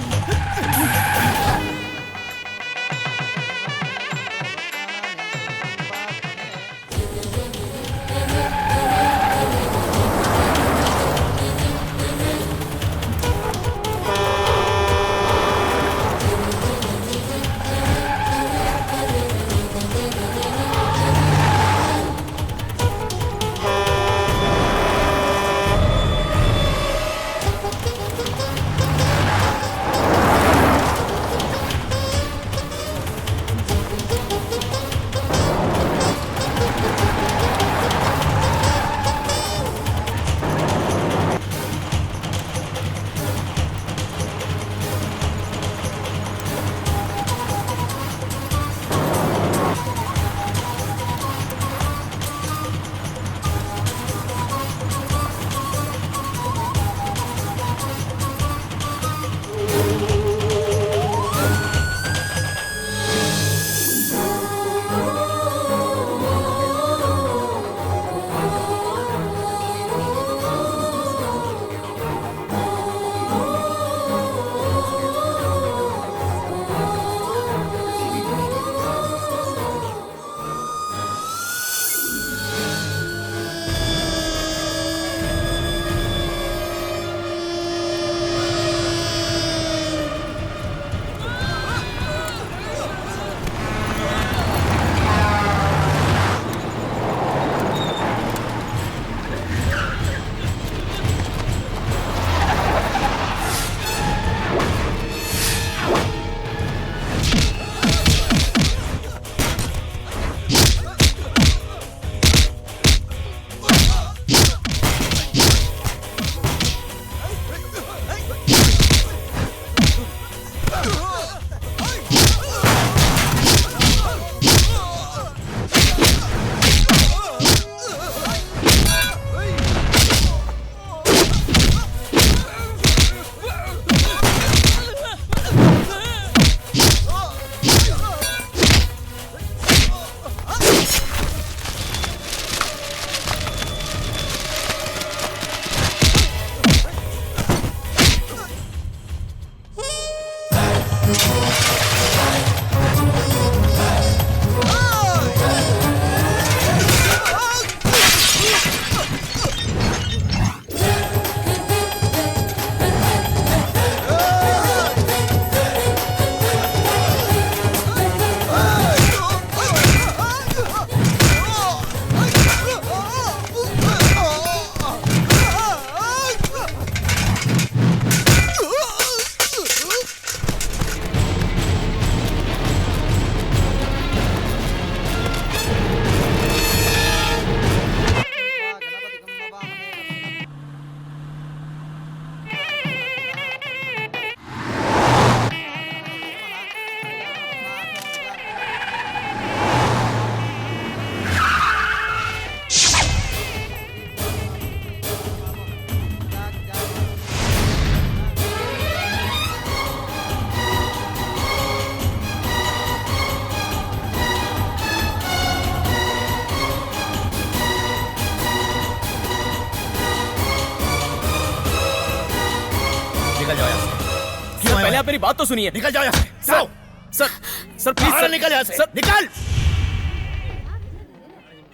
पहले आप मेरी बात तो सुनिए। निकल जाओ यहाँ से। जाओ। सर प्लीज बाहर निकल यहाँ से। निकल।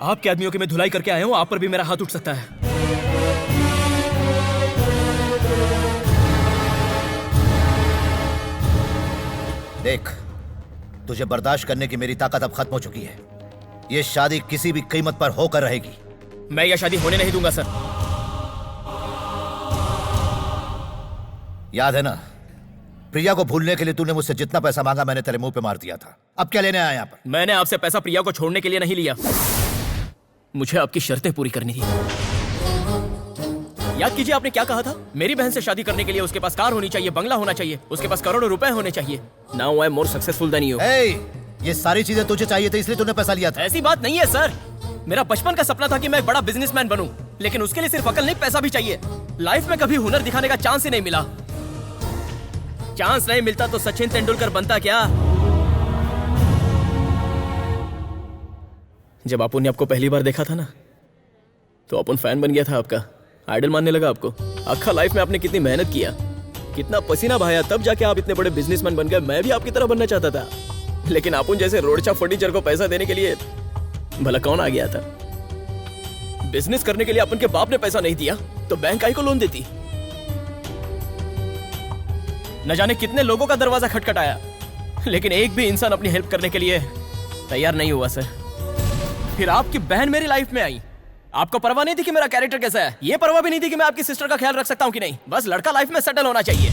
आपके आदमियों की मैं धुलाई करके आया हूँ, आप पर भी मेरा हाथ उठ सकता है। देख, तुझे बर्दाश्त करने की मेरी ताकत अब खत्म हो चुकी है। ये शादी किसी भी कीमत पर होकर रहेगी। मैं यह शादी होने नहीं दूंगा सर। याद है ना, प्रिया को भूलने के लिए तूने मुझसे जितना पैसा मांगा मैंने तेरे मुंह पे मार दिया था। अब क्या लेने आया यहाँ पर? मैंने आपसे पैसा प्रिया को छोड़ने के लिए नहीं लिया, मुझे आपकी शर्तें पूरी करनी थी। याद कीजिए आपने क्या कहा था, मेरी बहन से शादी करने के लिए उसके पास कार होनी चाहिए, बंगला होना चाहिए, उसके पास करोड़ों रुपए होने चाहिए। Now I am more successful than you. ये सारी चीजें तुझे चाहिए थी इसलिए तूने पैसा लिया था। ऐसी बात नहीं है सर, मेरा बचपन का सपना था कि मैं एक बड़ा बिजनेसमैन बनूं, लेकिन उसके लिए सिर्फ अकल नहीं पैसा भी चाहिए। लाइफ में कभी हुनर दिखाने का चांस ही नहीं मिला। चांस नहीं मिलता तो सचिन तेंदुलकर बनता क्या? जब अपुन ने आपको पहली बार देखा था ना, तो अपुन फैन बन गया था आपका, आइडल मानने लगा आपको। अक्खा लाइफ में आपने कितनी मेहनत किया, कितना पसीना बहाया, तब जाके आप इतने बड़े बिजनेसमैन बन गए। मैं भी आपकी तरह बनना चाहता था, लेकिन अपुन जैसे रोडचा फर्नीचर को पैसा देने के लिए भला कौन आ गया था? बिजनेस करने के लिए अपन के बाप ने पैसा नहीं दिया तो बैंक आई को लोन देती। न जाने कितने लोगों का दरवाजा खटखटाया, लेकिन एक भी इंसान अपनी हेल्प करने के लिए तैयार नहीं हुआ सर। फिर आपकी बहन मेरी लाइफ में आई, आपको परवाह नहीं थी कि मेरा कैरेक्टर कैसा है, ये परवाह भी नहीं थी कि मैं आपकी सिस्टर का ख्याल रख सकता हूँ कि नहीं। बस लड़का लाइफ में सेटल होना चाहिए।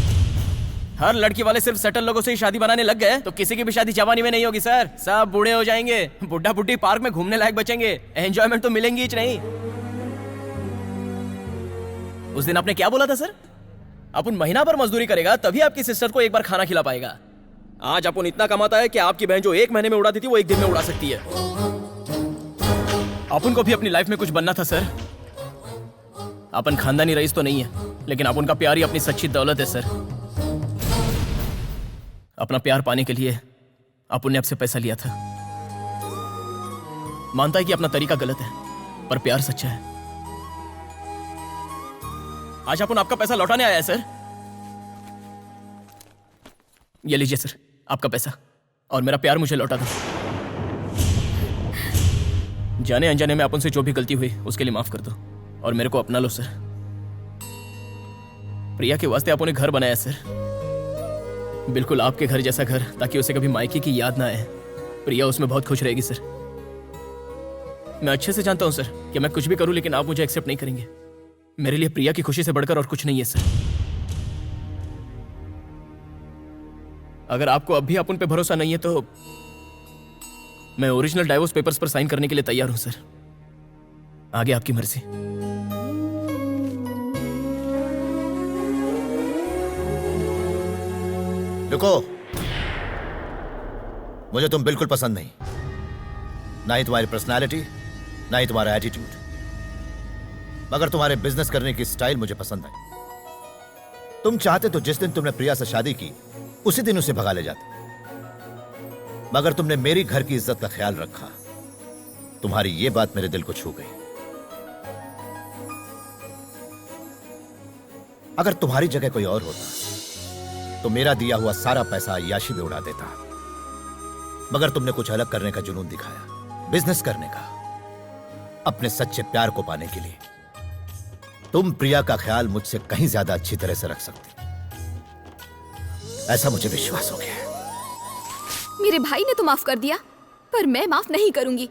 हर लड़की वाले सिर्फ सेटल लोगों से ही शादी बनाने लग गए तो किसी की भी शादी जवानी में नहीं होगी सर। सब बूढ़े हो जाएंगे, बुढ़ा बुढ़ी पार्क में घूमने लायक बचेंगे, एंजॉयमेंट तो मिलेंगी ही नहीं। उस दिन आपने क्या बोला था सर? अपन महीना भर मजदूरी करेगा तभी आपकी सिस्टर को एक बार खाना खिला पाएगा। आज अपन इतना कमाता है कि आपकी बहन जो एक महीने में उड़ाती थी वो एक दिन में उड़ा सकती है। अपन को भी अपनी लाइफ में कुछ बनना था सर। अपन खानदानी रईस तो नहीं है, लेकिन अपन का प्यार ही अपनी सच्ची दौलत है सर। अपना प्यार पाने के लिए अपन ने आपसे पैसा लिया था। मानता है कि अपना तरीका गलत है, पर प्यार सच्चा है। आज अपन आपका पैसा लौटाने आया है सर। ये लीजिए सर आपका पैसा, और मेरा प्यार मुझे लौटा दो। जाने अनजाने में अपन से जो भी गलती हुई उसके लिए माफ कर दो, और मेरे को अपना लो सर। प्रिया के वास्ते अपन ने घर बनाया सर, बिल्कुल आपके घर जैसा घर, ताकि उसे कभी मायके की याद ना आए। प्रिया उसमें बहुत खुश रहेगी सर। मैं अच्छे से जानता हूं सर कि मैं कुछ भी करूं लेकिन आप मुझे एक्सेप्ट नहीं करेंगे। मेरे लिए प्रिया की खुशी से बढ़कर और कुछ नहीं है सर। अगर आपको अब भी अपन पे भरोसा नहीं है तो मैं ओरिजिनल डाइवोर्स पेपर्स पर साइन करने के लिए तैयार हूं सर। आगे आपकी मर्जी। रुको, मुझे तुम बिल्कुल पसंद नहीं, ना ही तुम्हारी पर्सनालिटी, ना ही तुम्हारा एटीट्यूड, मगर तुम्हारे बिजनेस करने की स्टाइल मुझे पसंद है। तुम चाहते तो जिस दिन तुमने प्रिया से शादी की उसी दिन उसे भगा ले जाते, मगर तुमने मेरी घर की इज्जत का ख्याल रखा। तुम्हारी ये बात मेरे दिल को छू गई। अगर तुम्हारी जगह कोई और होता तो मेरा दिया हुआ सारा पैसा अय्याशी में उड़ा देता, मगर तुमने कुछ अलग करने का जुनून दिखाया, बिजनेस करने का, अपने सच्चे प्यार को पाने के लिए। तुम प्रिया का ख्याल मुझसे कहीं ज्यादा अच्छी तरह से रख सकती, ऐसा मुझे विश्वास हो गया है। मेरे भाई ने तो माफ कर दिया, पर मैं माफ नहीं करूंगी।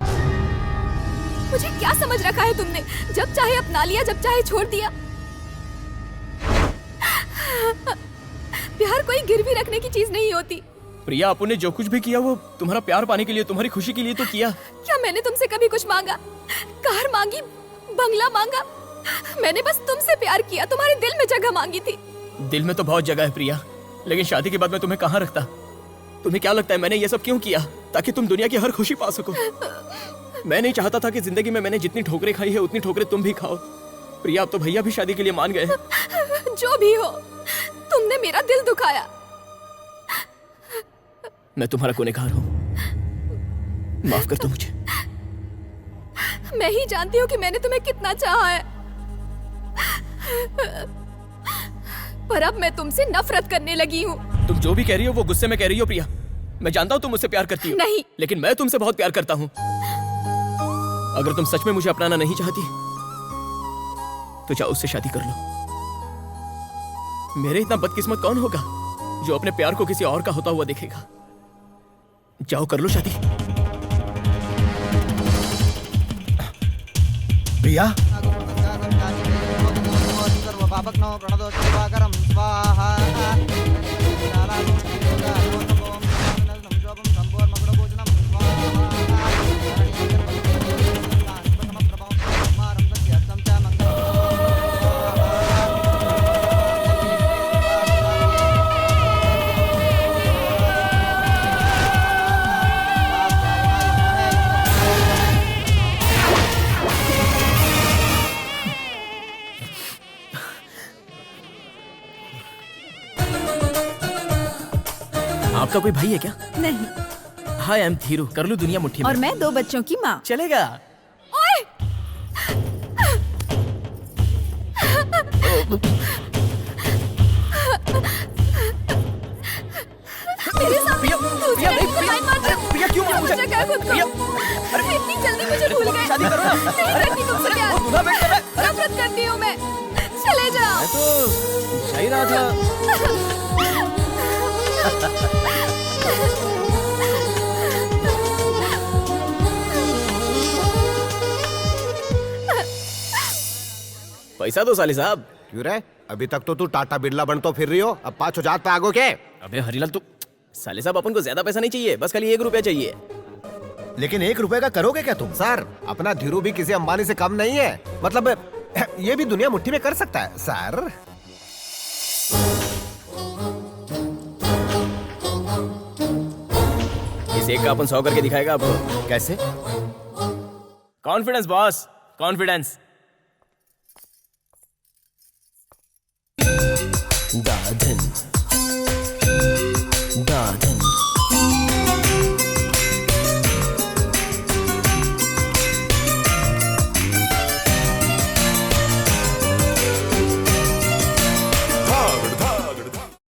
मुझे क्या समझ रखा है तुमने? जब चाहे अपना लिया, जब चाहे छोड़ दिया। प्यार कोई गिरवी रखने की चीज नहीं होती। प्रिया, आपने जो कुछ भी किया वो तुम्हारा प्यार पाने के लिए, तुम्हारी खुशी के लिए तो किया। क्या मैंने तुमसे कभी कुछ मांगा? कार मांगी, बंगला मांगा? मैंने बस तुमसे प्यार किया, तुम्हारे दिल में जगह मांगी थी। दिल में तो बहुत जगह है प्रिया, लेकिन शादी के बाद मैं तुम्हें कहाँ रखता? तुम्हें क्या लगता है मैंने ये सब क्यों किया? ताकि तुम दुनिया की हर खुशी पा सको। मैं नहीं चाहता था कि जिंदगी में मैंने जितनी ठोकरें खाई है उतनी ठोकरें तुम भी खाओ। प्रिया, अब तो भैया भी शादी के लिए मान गए। जो भी हो, तुमने मेरा दिल दुखाया। मैं तुम्हारा गुनहगार हूँ, माफ कर दो मुझे। मैं ही जानती हूँ कि मैंने तुम्हें कितना चाहा है, पर अब मैं तुमसे नफरत करने लगी हूँ। तुम जो भी कह रही हो वो गुस्से में कह रही हो प्रिया। मैं जानता हूँ तुम मुझसे प्यार करती हो। नहीं। लेकिन मैं तुमसे बहुत प्यार करता हूँ। अगर तुम सच में मुझे अपनाना नहीं चाहती तो जाओ उससे शादी कर लो। मेरे इतना बदकिस्मत कौन होगा जो अपने प्यार को किसी और का होता हुआ देखेगा। जाओ कर लो शादी। प्रिया आपका कोई भाई है क्या? नहीं। हाय आई एम धीरू। कर लूं दुनिया मुट्ठी में। और मैं 2 बच्चों की माँ। चलेगा। ओए! मेरे सामने दूसरे लड़की को लाइन मार दे। प्रिया क्यों मारा मुझे? क्या खुद को? अरे इतनी जल्दी मुझे भूल गए। शादी करो ना। नहीं करती तुमसे प्यार। नफरत करती हूँ मैं। चले जाओ। मैं तो सही रहा था। पैसा दो साली साहब। क्यों रे? अभी तक तो तू टाटा बिरला बन तो फिर रही हो, अब 5,000 पे आगो के? अबे हरीलाल तू साले साहब, अपन को ज्यादा पैसा नहीं चाहिए, बस खाली 1 रुपया चाहिए। लेकिन 1 रुपए का करोगे क्या तुम? सर अपना धीरू भी किसी अंबानी से कम नहीं है। मतलब ये भी दुनिया मुट्ठी में कर सकता है सर। इस एक का अपन 100 करके दिखाएगा आपको। कैसे? Confidence boss, confidence.